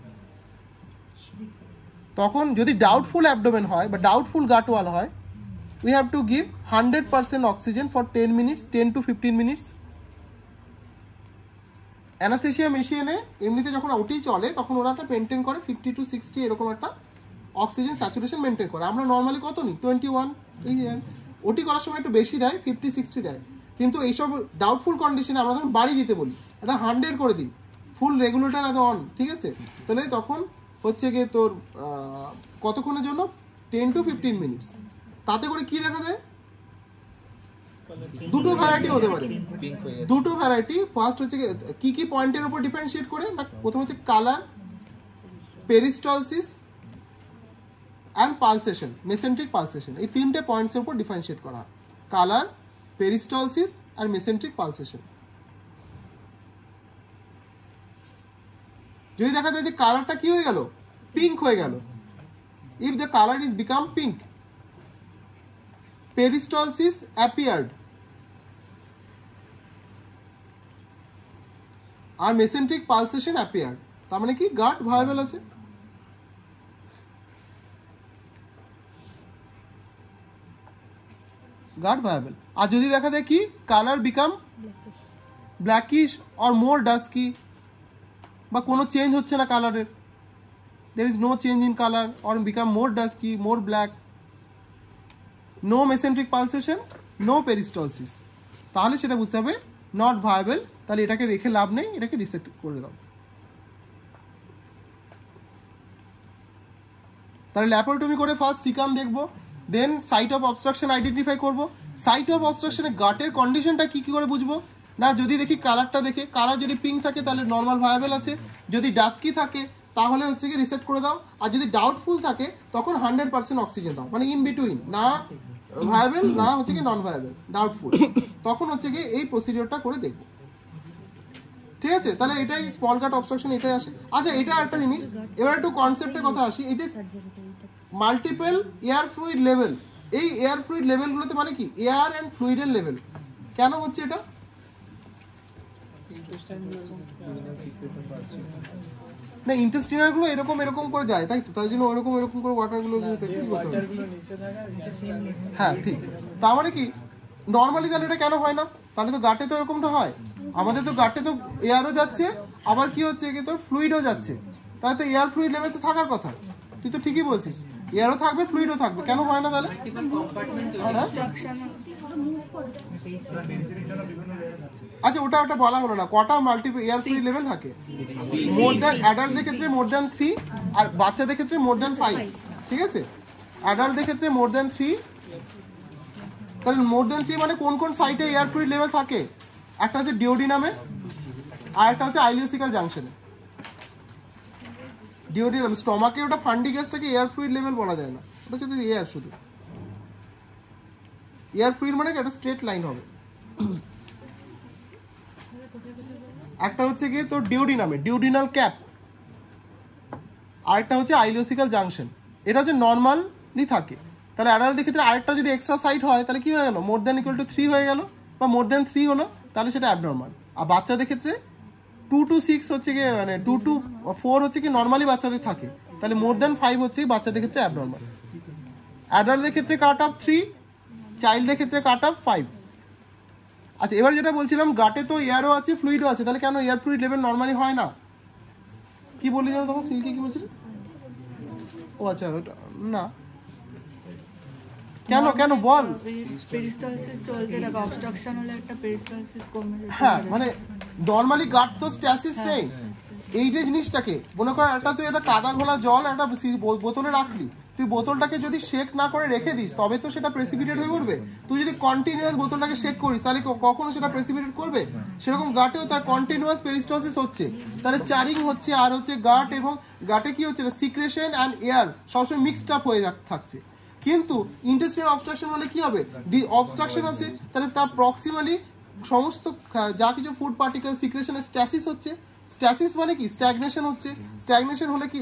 তখন যদি ডাউটফুল অ্যাবডোমেন হয় বা ডাউটফুল গাট ওয়াল হয়, we have to give 100% oxygen for 10 minutes, 10 to 15 minutes. Anaesthesia মেশিনে এমনিতে যখন ওটি চলে তখন ওরা একটা মেনটেন করে 50 to 60 এরকম একটা অক্সিজেন স্যাচুরেশন মেনটেন করে। আমরা নর্মালি কত নিই 21, এই ওটি করার সময় একটু বেশি দেয়, 50-60 দেয়। কিন্তু এইসব ডাউটফুল কন্ডিশনে আমরা তখন বাড়ি দিতে বলি, এটা 100 করে দিই, ফুল রেগুলেটর এত অন, ঠিক আছে? তাহলে তখন হচ্ছে গিয়ে তোর কতক্ষণের জন্য 10 to 15 মিনিটস। তাতে করে কি দেখা যায়, দুটো ভ্যারাইটি হতে পারে, দুটো ভ্যারাইটি। ফার্স্ট হচ্ছে কি পয়েন্টের উপর ডিফারেন্সিয়েট করে না, প্রথম হচ্ছে colour, peristalsis and pulsation, mesenteric pulsation, এই তিনটে পয়েন্টসের উপর ডিফারেন্সিয়েট করা হয়, কালার, পেরিস্টলসিস আর মেসেন্ট্রিক পালসেশন। যদি দেখা যায় যে কালারটা কি হয়ে গেল, পিঙ্ক হয়ে গেল, if the colour is become pink, peristalsis appeared, আর মেসেন্ট্রিক পালসেশন appeared, তার মানে কি গাট ভায়াবল আছে। গাট ভায়াবল। আর যদি দেখা যায় কি colour become blackish or more dusky, বা কোনো চেঞ্জ হচ্ছে না কালারের, there is no change in color or become more dusky, more black, no mesenteric pulsation, no peristalsis, তাহলে সেটা বুঝতে হবে নট ভায়াবল। তাহলে এটাকে রেখে লাভ নেই, এটাকে রিসেক্ট করে দাও। তাহলে ল্যাপারোটমি করে ফার্স্ট সিকাম দেখবো, দেন সাইট অফ অবস্ট্রাকশন আইডেন্টিফাই করব। সাইট অফ অবস্ট্রাকশনে গাটের কন্ডিশনটা কি করে বুঝবো না, যদি দেখি কালারটা দেখে, কালার যদি পিঙ্ক থাকে তাহলে নর্মাল ভায়াবল আছে, যদি ডাস্কি থাকে তাহলে হচ্ছে কি রিসেট করে দাও, আর যদি ডাউটফুল থাকে তখন 100% অক্সিজেন দাও, মানে ইন বিটুইন, না ভায়াবল না হচ্ছে কি নন ভায়াবল, ডাউটফুল, তখন হচ্ছে কি এই প্রসিডিওরটা করে দেখব। ঠিক আছে, তাহলে এটাই স্মল গাট অবস্ট্রাকশন, এটাই আসে। আচ্ছা, এটা একটা জিনিস, এবার একটু কনসেপ্টের কথা আসি। এই যে মাল্টিপল এয়ার ফ্লুইড লেভেল, এই এয়ার ফ্লুইড লেভেলগুলোতে মানে কি এয়ার অ্যান্ড ফ্লুইডের লেভেল কেন হচ্ছে এটা, না ইন্টেস্টিনাল গুলো এরকম এরকম করে যায়, তাই তো, তাই জন্য ওরকম এরকম করে ওয়াটার গুলো যেতে কি করতে হবে। হ্যাঁ ঠিক, তার মানে কি নর্মালি তাহলে এটা কেন হয় না, তাহলে তো গাটে তো এরকমটা হয়, আমাদের তো গাটে তো এয়ারও যাচ্ছে, আবার কি হচ্ছে কি তোর ফ্লুইডও যাচ্ছে, তাহলে তো এয়ার ফ্লুইড লেভেল তো থাকার কথা, তুই তো ঠিকই বলছিস, এয়ারও থাকবে ফ্লুইডও থাকবে, কেন হয় না তাহলে? আচ্ছা, ওটা বলা হলো না, কটা মাল্টিপল এয়ার ফ্লুইড লেভেল থাকে? মোর দ্যান, অ্যাডাল্টদের ক্ষেত্রে মোর দ্যান 3 আর বাচ্চাদের ক্ষেত্রে মোর দ্যান 5, ঠিক আছে? অ্যাডাল্টদের ক্ষেত্রে মোর দ্যান 3, তাহলে মোর দ্যান 3 মানে কোন কোন সাইটে এয়ার ফ্লুইড লেভেল থাকে? একটা হচ্ছে ডিওডিনামে, আর একটা হচ্ছে আইলিওসিক্যাল জাংশনে। ডিওডিনাম স্টমাকে, ওটা ফান্ডি গ্যাসটাকে এয়ার ফ্লুইড লেভেল বলা যায় না, ওটা হচ্ছে এয়ার, শুধু এয়ার ফ্লুইড মানে একটা স্ট্রেট লাইন হবে। একটা হচ্ছে গিয়ে তোর ডিওডিনামে, ডিওডিনাল ক্যাপ, আরেকটা হচ্ছে আইলিওসিক্যাল জাংশন, এটা হচ্ছে নর্মালি থাকে। তাহলে অ্যাডাল্টদের ক্ষেত্রে আরেকটা যদি এক্সট্রা সাইট হয় তাহলে কি হয়ে গেল, মোর দ্যান ইকুয়াল টু 3 হয়ে গেল, বা মোর দ্যান 3 হলো, তাহলে সেটা অ্যাবনর্মাল। আর বাচ্চাদের ক্ষেত্রে 2 to 6 হচ্ছে কি, মানে 2 to 4 হচ্ছে কি নর্মালি বাচ্চাদের থাকে, তাহলে মোর দ্যান 5 হচ্ছে বাচ্চাদের ক্ষেত্রে অ্যাবনর্মাল। অ্যাডাল্টদের ক্ষেত্রে কাট অফ 3, চাইল্ডদের ক্ষেত্রে কাট অফ 5। আচ্ছা, এবার যেটা বলছিলাম, গাটে তো এয়ারও আছে ফ্লুইডও আছে, তাহলে কেন এয়ার ফ্লুইড লেভেল নর্মালি হয় না? কি বললি জানো তখন সিল্কি, কি বলছিস? ও আচ্ছা, ওটা না, কেন কেন বল। পেরিস্টালসিস চলতে থাকে, অবস্ট্রাকশন হলে একটা পেরিস্টালসিস কমে যায়। হ্যাঁ, মানে নর্মালি গাট তো স্ট্যাসিস নেই, এই যে জিনিসটাকে মনে কর, একটা তুই একটা কাদা ঘোলা জল একটা বোতলে রাখলি, তুই বোতলটাকে যদি শেক না করে রেখে দিস তবে তো সেটা প্রেসিপিটেট হয়ে পড়বে। তুই যদি কন্টিনিউয়াস বোতলটাকে শেক করিস তাহলে কখনো সেটা প্রেসিপিটেট করবে? সেরকম গাটেও তার কন্টিনিউয়াস পেরিস্টালসিস হচ্ছে, তাহলে চারিং হচ্ছে, আর হচ্ছে গাট, এবং গাটে কি হচ্ছে, সিক্রেশন অ্যান্ড এয়ার সবসময় মিক্সড আপ হয়ে থাকছে। কিন্তু ইন্টেস্টিনাল অবস্ট্রাকশন হলে কি হবে, অবস্ট্রাকশন আছে, তাহলে তার প্রক্সিমালি সমস্ত যা কিছু ফুড পার্টিকেল সিক্রেশনের স্ট্যাসিস হচ্ছে। স্ট্যাসিস মানে কি, স্ট্যাগনেশন হচ্ছে। স্ট্যাগনেশন হলে কি,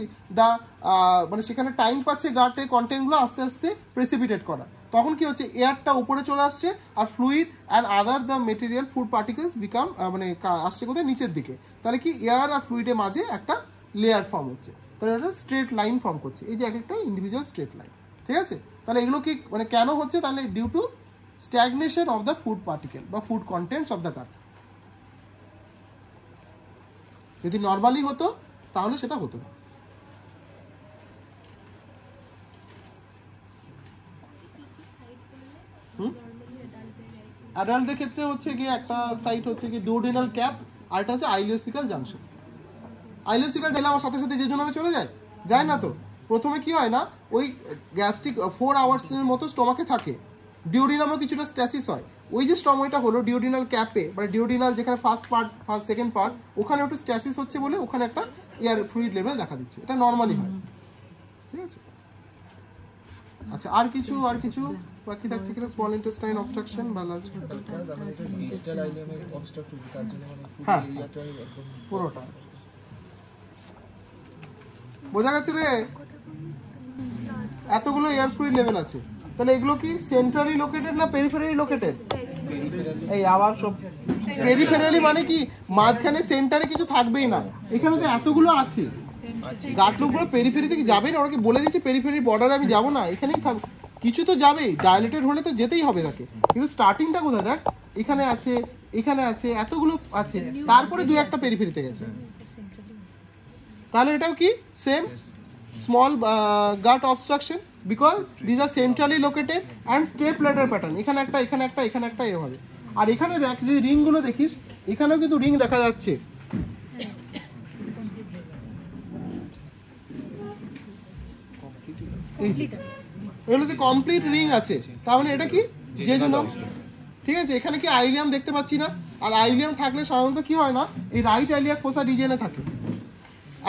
মানে সেখানে টাইম পাচ্ছে গাটে কন্টেন্টগুলো আস্তে আস্তে প্রেসিপিটেট করা। তখন কি হচ্ছে, এয়ারটা উপরে চলে আসছে আর fluid and other the material food particles become মানে আসছে কোথায়, নিচের দিকে। তাহলে কি এয়ার আর ফ্লুইডের মাঝে একটা লেয়ার ফর্ম হচ্ছে, তাহলে এটা স্ট্রেট লাইন ফর্ম করছে, এই যে এক একটা ইন্ডিভিজুয়াল স্ট্রেট লাইন। ঠিক আছে, তাহলে এগুলো কি মানে কেন হচ্ছে, তাহলে due to stagnation of the food particle বা food contents of the gut. যদি নর্মালি হতো তাহলে সেটা হতো না। অ্যাডাল্টদের ক্ষেত্রে হচ্ছে গিয়ে একটা সাইট হচ্ছে কি ডুওডেনাল ক্যাপ, আর একটা হচ্ছে আইলিওসিক্যাল জাংশন। আইলিওসিক্যাল গেলে আমার সাথে সাথে জেজুনামে চলে যায়, যায় না তো। প্রথমে কি হয় না, ওই গ্যাস্ট্রিক 4 আওয়ার্সের মতো স্টমাকে থাকে, ডিওডিনামও কিছুটা স্ট্যাসিস হয়। ওই যে স্টমাকটা হলো ডিওডিনাল ক্যাপে, মানে ডিওডিনাল যেখানে ফার্স্ট সেকেন্ড পার্ট, ওখানে একটু স্ট্যাসিস হচ্ছে বলে ওখানে একটা এয়ার ফ্লুইড লেভেল দেখা দিচ্ছে, এটা নর্মালি হয়। ঠিক আছে, আচ্ছা আর কিছু বাকি থাকছে কিনা, স্মল ইন্টেস্টাইন অবস্ট্রাকশন বা লার্জ, ডিজিটাল আইলিয়ামের অবস্ট্রাক্ট হচ্ছে, তার জন্য মানে পুরো হ্যাঁ এরিয়াটাই একদম পুরোটা বোঝা গেছে রে। এতগুলো এয়ার ফ্লুইড লেভেল আছে, তাহলে এগুলো কি সেন্ট্রালি লোকেটেড না পেরিফেরালি লোকেটেড? এই আবার সব পেরিফেরালি মানে কি, মাঝখানে সেন্টারে কিছু থাকবেই না। এখানে তো এতগুলো আছে, গাটলুকগুলো পেরিফেরি থেকে যাবে না, ওরা কি বলে দিচ্ছে পেরিফেরি বর্ডারে আমি যাবো না, এখানেই থাকবো, কিছু তো যাবেই, ডায়ালেটেড হলে তো যেতেই হবে তাকে। কিন্তু স্টার্টিংটা কোথায় দেখ, এখানে আছে, এখানে আছে, এতগুলো আছে, তারপরে দুই একটা পেরিফেরিতে গেছে। তাহলে এটাও কি same small gut obstruction, because this are centrally located and step ladder pattern, এখানে একটা, এখানে একটা, এখানে একটা, এভাবে। আর এখানে দেখ, যদি রিংগুলো দেখিস, এখানেও কিন্তু রিং দেখা যাচ্ছে। এগুলো যে কমপ্লিট রিং আছে, তাহলে এটা কি জেজুনাম। ঠিক আছে, এখানে কি আইলিয়াম দেখতে পাচ্ছি না, আর আইলিয়াম থাকলে সাধারণত কি হয় না, এই রাইট আইলিয়া ফোসা রিজনে থাকে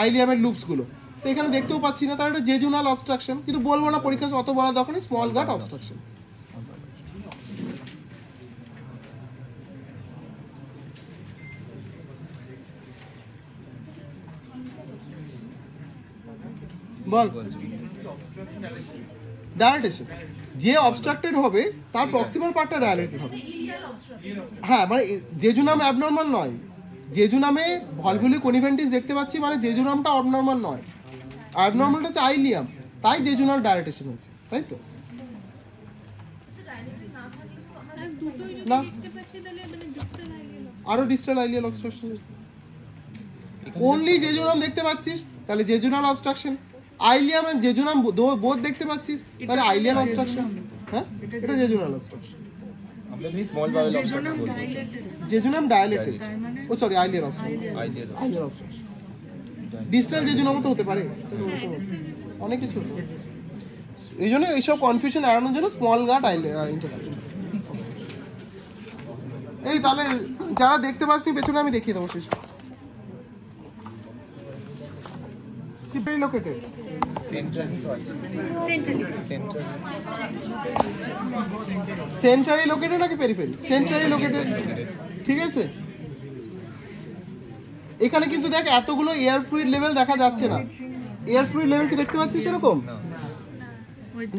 আইলিয়ামের লুপসগুলো, তো এখানে দেখতেও পাচ্ছি না, তার একটা জেজুনাল অবস্ট্রাকশন। কিন্তু বলবো না, পরীক্ষা অত বলা দরকার নেই, স্মল গাট অবস্ট্রাকশন। বল, ডায়ালেটেশন, যে অবস্ট্রাক্টেড হবে তার প্রক্সিমাল পার্টটা ডায়ালেটেড হবে। হ্যাঁ, মানে জেজুনাম অ্যাবনর্মাল নয়, জেজুনামে ভলভুলি কনিভেন্টিস দেখতে পাচ্ছি, মানে জেজুনামটা অবনর্মাল নয়, অ্যাবনর্মালটা হচ্ছে আইলিয়াম, তাই জেজুনাল ডায়ালেটেশন হচ্ছে, তাই তো না? আরো distal ileal obstruction, only jejunum দেখতে পাচ্ছিস তাহলে জেজুনাল অবস্ট্রাকশন, আইলিয়াম এন্ড জেজুনাম বোধ দেখতে পাচ্ছিস তাহলে আইলিয়াল অবস্ট্রাকশন। হ্যাঁ, এটা জেজুনাল অবস্ট্রাকশন, আমরা নি স্মল বাউল অবস্ট্রাকশন বলবো। Jejunum dilated, oh sorry ileal obstruction, ileal obstruction. Distal জেজুনামও তো হতে পারে, অনেক কিছু হতে পারে। এই জন্য এইসব কনফিউশন এড়ানোর জন্য স্মল গাট ইন্টারসেকশন। এই তাহলে যারা দেখতে পাসনি পেছনে আমি দেখিয়ে দেবো শেষ। কি লোকেটেড সেন্ট্রালি তো আছে, সেন্ট্রালি লোকেটেড নাকি পেরিফেরি? Centrally located. ঠিক আছে, এখানে কিন্তু দেখ এতগুলো এয়ার ফ্লুইড লেভেল দেখা যাচ্ছে না, এয়ার ফ্লুইড লেভেল কি দেখতে পাচ্ছিস এরকম?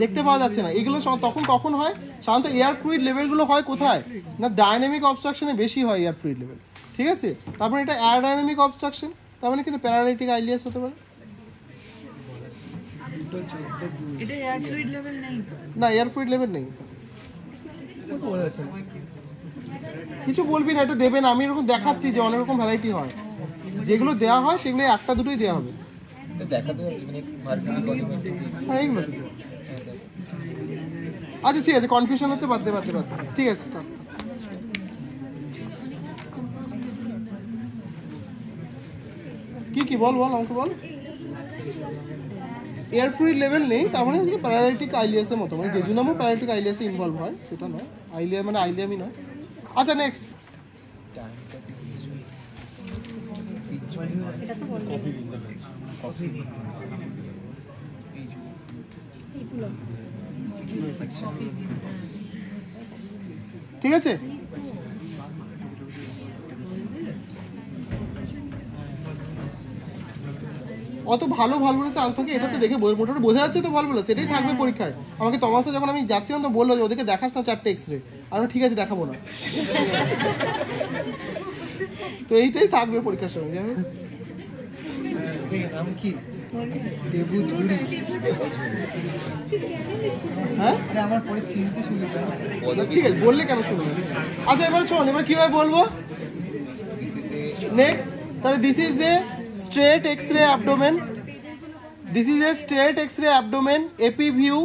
দেখতে পাওয়া যাচ্ছে না। এগুলো তখন কখন হয়, সাধারণত এয়ার ফ্লুইড লেভেলগুলো হয় কোথায় না, ডাইনামিক অবস্ট্রাকশনে বেশি হয় এয়ার ফ্লুইড লেভেল। ঠিক আছে, তারপরে এটা অ্যারোডাইনামিক অবস্ট্রাকশন, তার মানে কিন্তু প্যারালাইটিক আইলিয়াস হতে পারে। এটা এয়ার ফ্লুইড লেভেল নেই, না এয়ার ফ্লুইড লেভেল নেই, কিছু বলবি না, এটা দেবেন। আমি এরকম দেখাচ্ছি যে অনেক রকম ভ্যারাইটি হয়, যেগুলো দেওয়া হয় সেগুলো একটা দুটোই দেওয়া হবে। দেখাতে হচ্ছে মানে ভার্সিটি কলিমেন্ট, হ্যাঁ এইগুলো আচ্ছা ঠিক আছে, কনফিউশন হচ্ছে, বাদ দে। ঠিক আছে, কি বল আমাকে বল। এয়ার ফ্লুইড লেভেল নেই, তার মানে প্যারালাইটিক আইলিয়াসের মতো, মানে জেজুনামও প্যারালাইটিক আইলিয়াসে ইনভলভ হয়, সেটা নয়, আইলিয়া মানে আইলিয়ামই নয়। আচ্ছা নেক্সট, ঠিক আছে। অত ভালো ভলভুলাস আল থাকে এটা তো দেখে মোটামুটি বোঝা যাচ্ছে তো ভলভুলাস, এটাই থাকবে পরীক্ষায়। আমাকে তমাসে যখন আমি যাচ্ছিলাম তো বললো যে ওদেরকে দেখাস না 4টে এক্সরে, আমি ঠিক আছে দেখাবো না। তো এইটাই থাকবে পরীক্ষার সময়। যাই হোক, নাম কি? দেবু ঝুড়ি। হ্যাঁ আমার পরে চিনতে সুবিধা। ঠিক আছে, বললে কেন শুনবে। আচ্ছা এবার শোন, এবার কিভাবে বলবো নেক্সট। তাহলে this is a straight X-ray abdomen, this is a straight X-ray abdomen, AP view,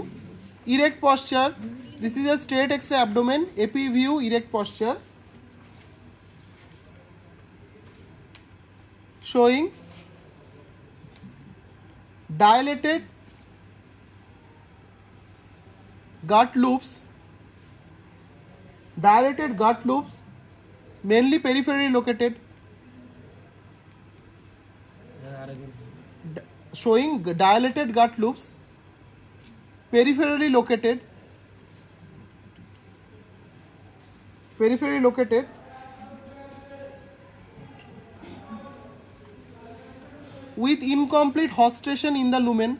erect posture. This is a straight X-ray abdomen, AP view, erect posture, showing dilated gut loops, mainly peripherally located, showing dilated gut loops, peripherally located, with incomplete hostration in the lumen,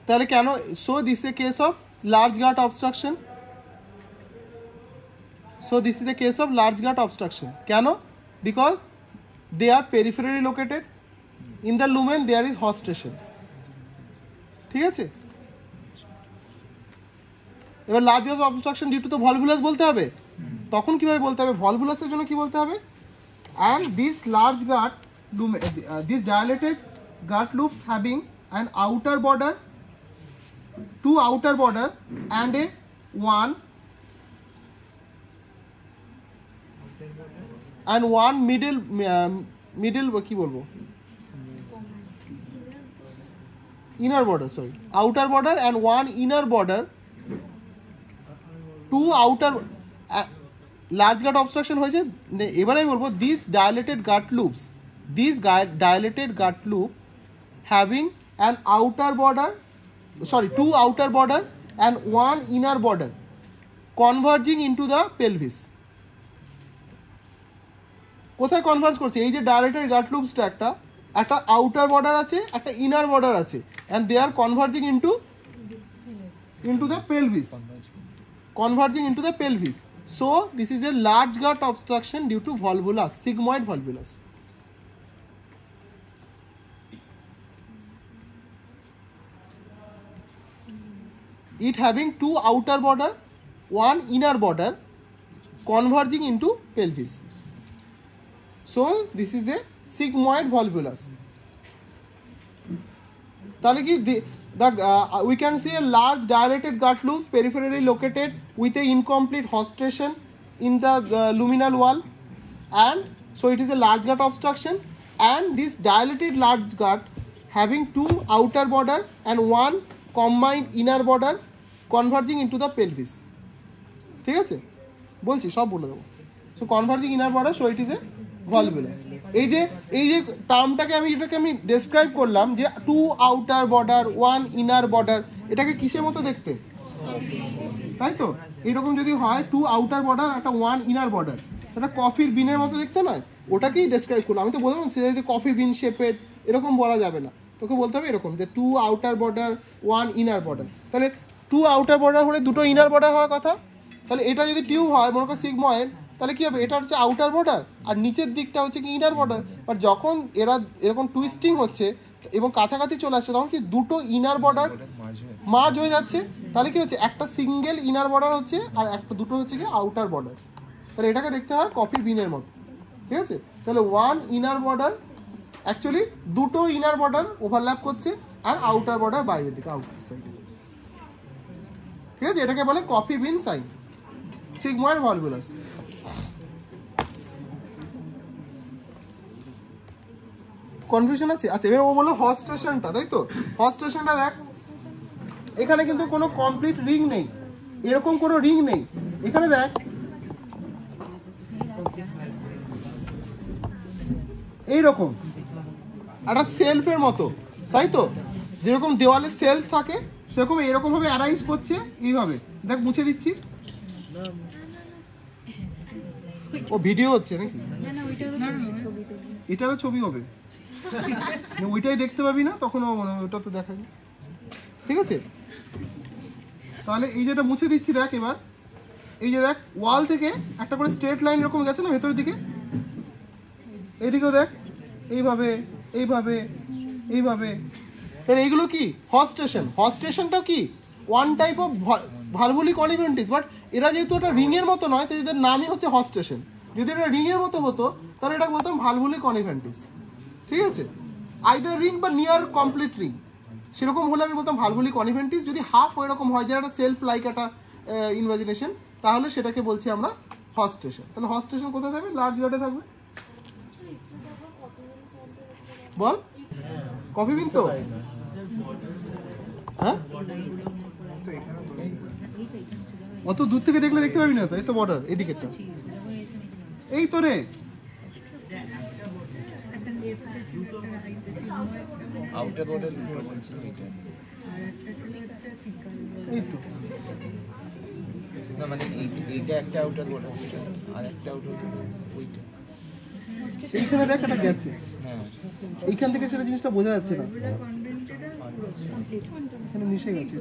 তাহলে কেন? so this is a case of large gut obstruction, কেন? because they are peripherally located, in the lumen there is hostration, ঠিক আছে? এবার large gut obstruction due to তো ভলভুলাস বলতে হবে, তখন কিভাবে বলতে হবে? ভলভুলাসের জন্য কি বলতে হবে? and this large gut lumen, this dilated gut loops having an outer border, two outer border and a one middle কি বলবো, inner border, sorry, outer border and one inner border, two outer large gut obstruction হয়েছে। এবারে আমি বলবো this dilated gut loop having an outer border, sorry, two outer border and one inner border converging into the pelvis. কোথায় কনভার্জ করছে? এই যে ডাইলেটেড গাট লুপসটা একটা আউটার বর্ডার আছে, একটা ইনার বর্ডার আছে, and they are converging into the pelvis. So this is a large gut obstruction due to volvulus, sigmoid volvulus. It having two outer border, one inner border converging into pelvis. So this is a sigmoid volvulus. তাহলে কি we can see a large dilated gut loops peripherally located with a incomplete hostration in the luminal wall, and so it is a large gut obstruction, and this dilated large gut having two outer border and one combined inner border converging into the pelvis. ঠিক আছে, বলছি সব বলে দেবো। so converging inner border, so it is a volvulus. এই যে টার্মটাকে এটাকে আমি ডেসক্রাইব করলাম যে two outer border, one inner border, এটাকে কিসের মতো দেখতে? তাই তো, এরকম যদি হয় টু আউটার বর্ডার একটা ওয়ান ইনার বর্ডার, এটা কফির বিনের মতো দেখতে নয়, ওটাকেই ডেসক্রাইব করলাম। আমি তো বললাম সেটা যদি কফির বিন শেপের এরকম বলা যাবে না, তোকে বলতে হবে এরকম যে two outer border, one inner border. তাহলে টু আউটার বর্ডার হলে দুটো ইনার বর্ডার হওয়ার কথা। তাহলে এটা যদি টিউব হয় মনে করো সিগময়েড, তাহলে কি হবে? এটা হচ্ছে আউটার বর্ডার আর নিচের দিকটা হচ্ছে কি ইনার বর্ডার। বাট যখন এরা এরকম টুইস্টিং হচ্ছে এবং কাছাকাছি চলে আসছে, তখন কি দুটো ইনার বর্ডার মার্জ হয়ে যাচ্ছে। তাহলে কি হচ্ছে? একটা সিঙ্গেল ইনার বর্ডার হচ্ছে আর দুটো হচ্ছে কি আউটার বর্ডার। তাহলে এটাকে দেখতে হয় কফি বিনের মতো, ঠিক আছে? তাহলে ওয়ান ইনার বর্ডার, অ্যাকচুয়ালি দুটো ইনার বর্ডার ওভারল্যাপ করছে আর আউটার বর্ডার বাইরের দিকে, আউটার সাইড, ঠিক আছে? এটাকে বলে কফি বিন সাইড, সিগময়েড ভলভুলাস। কনফিউশন আছে? আচ্ছা, এবার ও বললো হস্টেশনটা, তাই তো? হস্টেশনটা দেখ, এখানে কিন্তু কোনো কমপ্লিট রিং নেই, এরকম কোনো রিং নেই। এখানে দেখ এইরকম একটা সেলফের মতো, তাই তো? যেরকম দেওয়ালে সেলফ থাকে সেরকম এরকম ভাবে অ্যারাইজ করছে এইভাবে। দেখ মুছে দিচ্ছি। ও ভিডিও হচ্ছে নাকি? না না ওইটা ছবি ছবি এটারও ছবি হবে, ওইটাই দেখতে পাবি না তখন ওটা তো দেখাবি, ঠিক আছে? তাহলে এই যেটা মুছে দিচ্ছি দেখ এবার, এই যে দেখ ওয়াল থেকে একটা করে স্ট্রেট লাইন এরকম গেছে না ভেতরের দিকে, এইদিকেও দেখ এইভাবে এইভাবে এইভাবে। তাহলে এইগুলো কি হজ স্টেশন? হজ স্টেশনটা কি ওয়ান টাইপ অফ ভালভুলিক অলিভেন্টিস, বাট এরা যেহেতু এটা রিংয়ের মতো নয় তাই এদের নামই হচ্ছে হজ স্টেশন। যদি এটা রিংয়ের মতো হতো তাহলে এটা বলতাম ভালভুলিক অলিভেন্টিস, ঠিক আছে? আইদার রিং বা নিয়ার কমপ্লিট রিং, সেরকম হলে আমি বলতাম ভালভুলিক অলিভেন্টিস। যদি হাফ ওইরকম হয় যারা একটা সেলফ লাইক একটা ইনভাজিনেশন, তাহলে সেটাকে বলছি আমরা হজ স্টেশন। তাহলে হজ স্টেশন কোথায় থাকবে? লার্জ গার্ডে থাকবে। বল কফি বিন তো, হ্যাঁ অত দূর থেকে দেখলে দেখতে পাবি না তো, এই তো বর্ডার এদিকেরটা, এই তো রে। আউটার বর্ডার দুটো বলছি এটা, এই তো না মানে এইটা একটা আউটার বর্ডার, আর একটা আউটার ওইটা। এইখানে দেখ এটা গেছে, হ্যাঁ এইখান থেকে সেটা জিনিসটা বোঝা যাচ্ছে না, এখানে মিশে গেছে।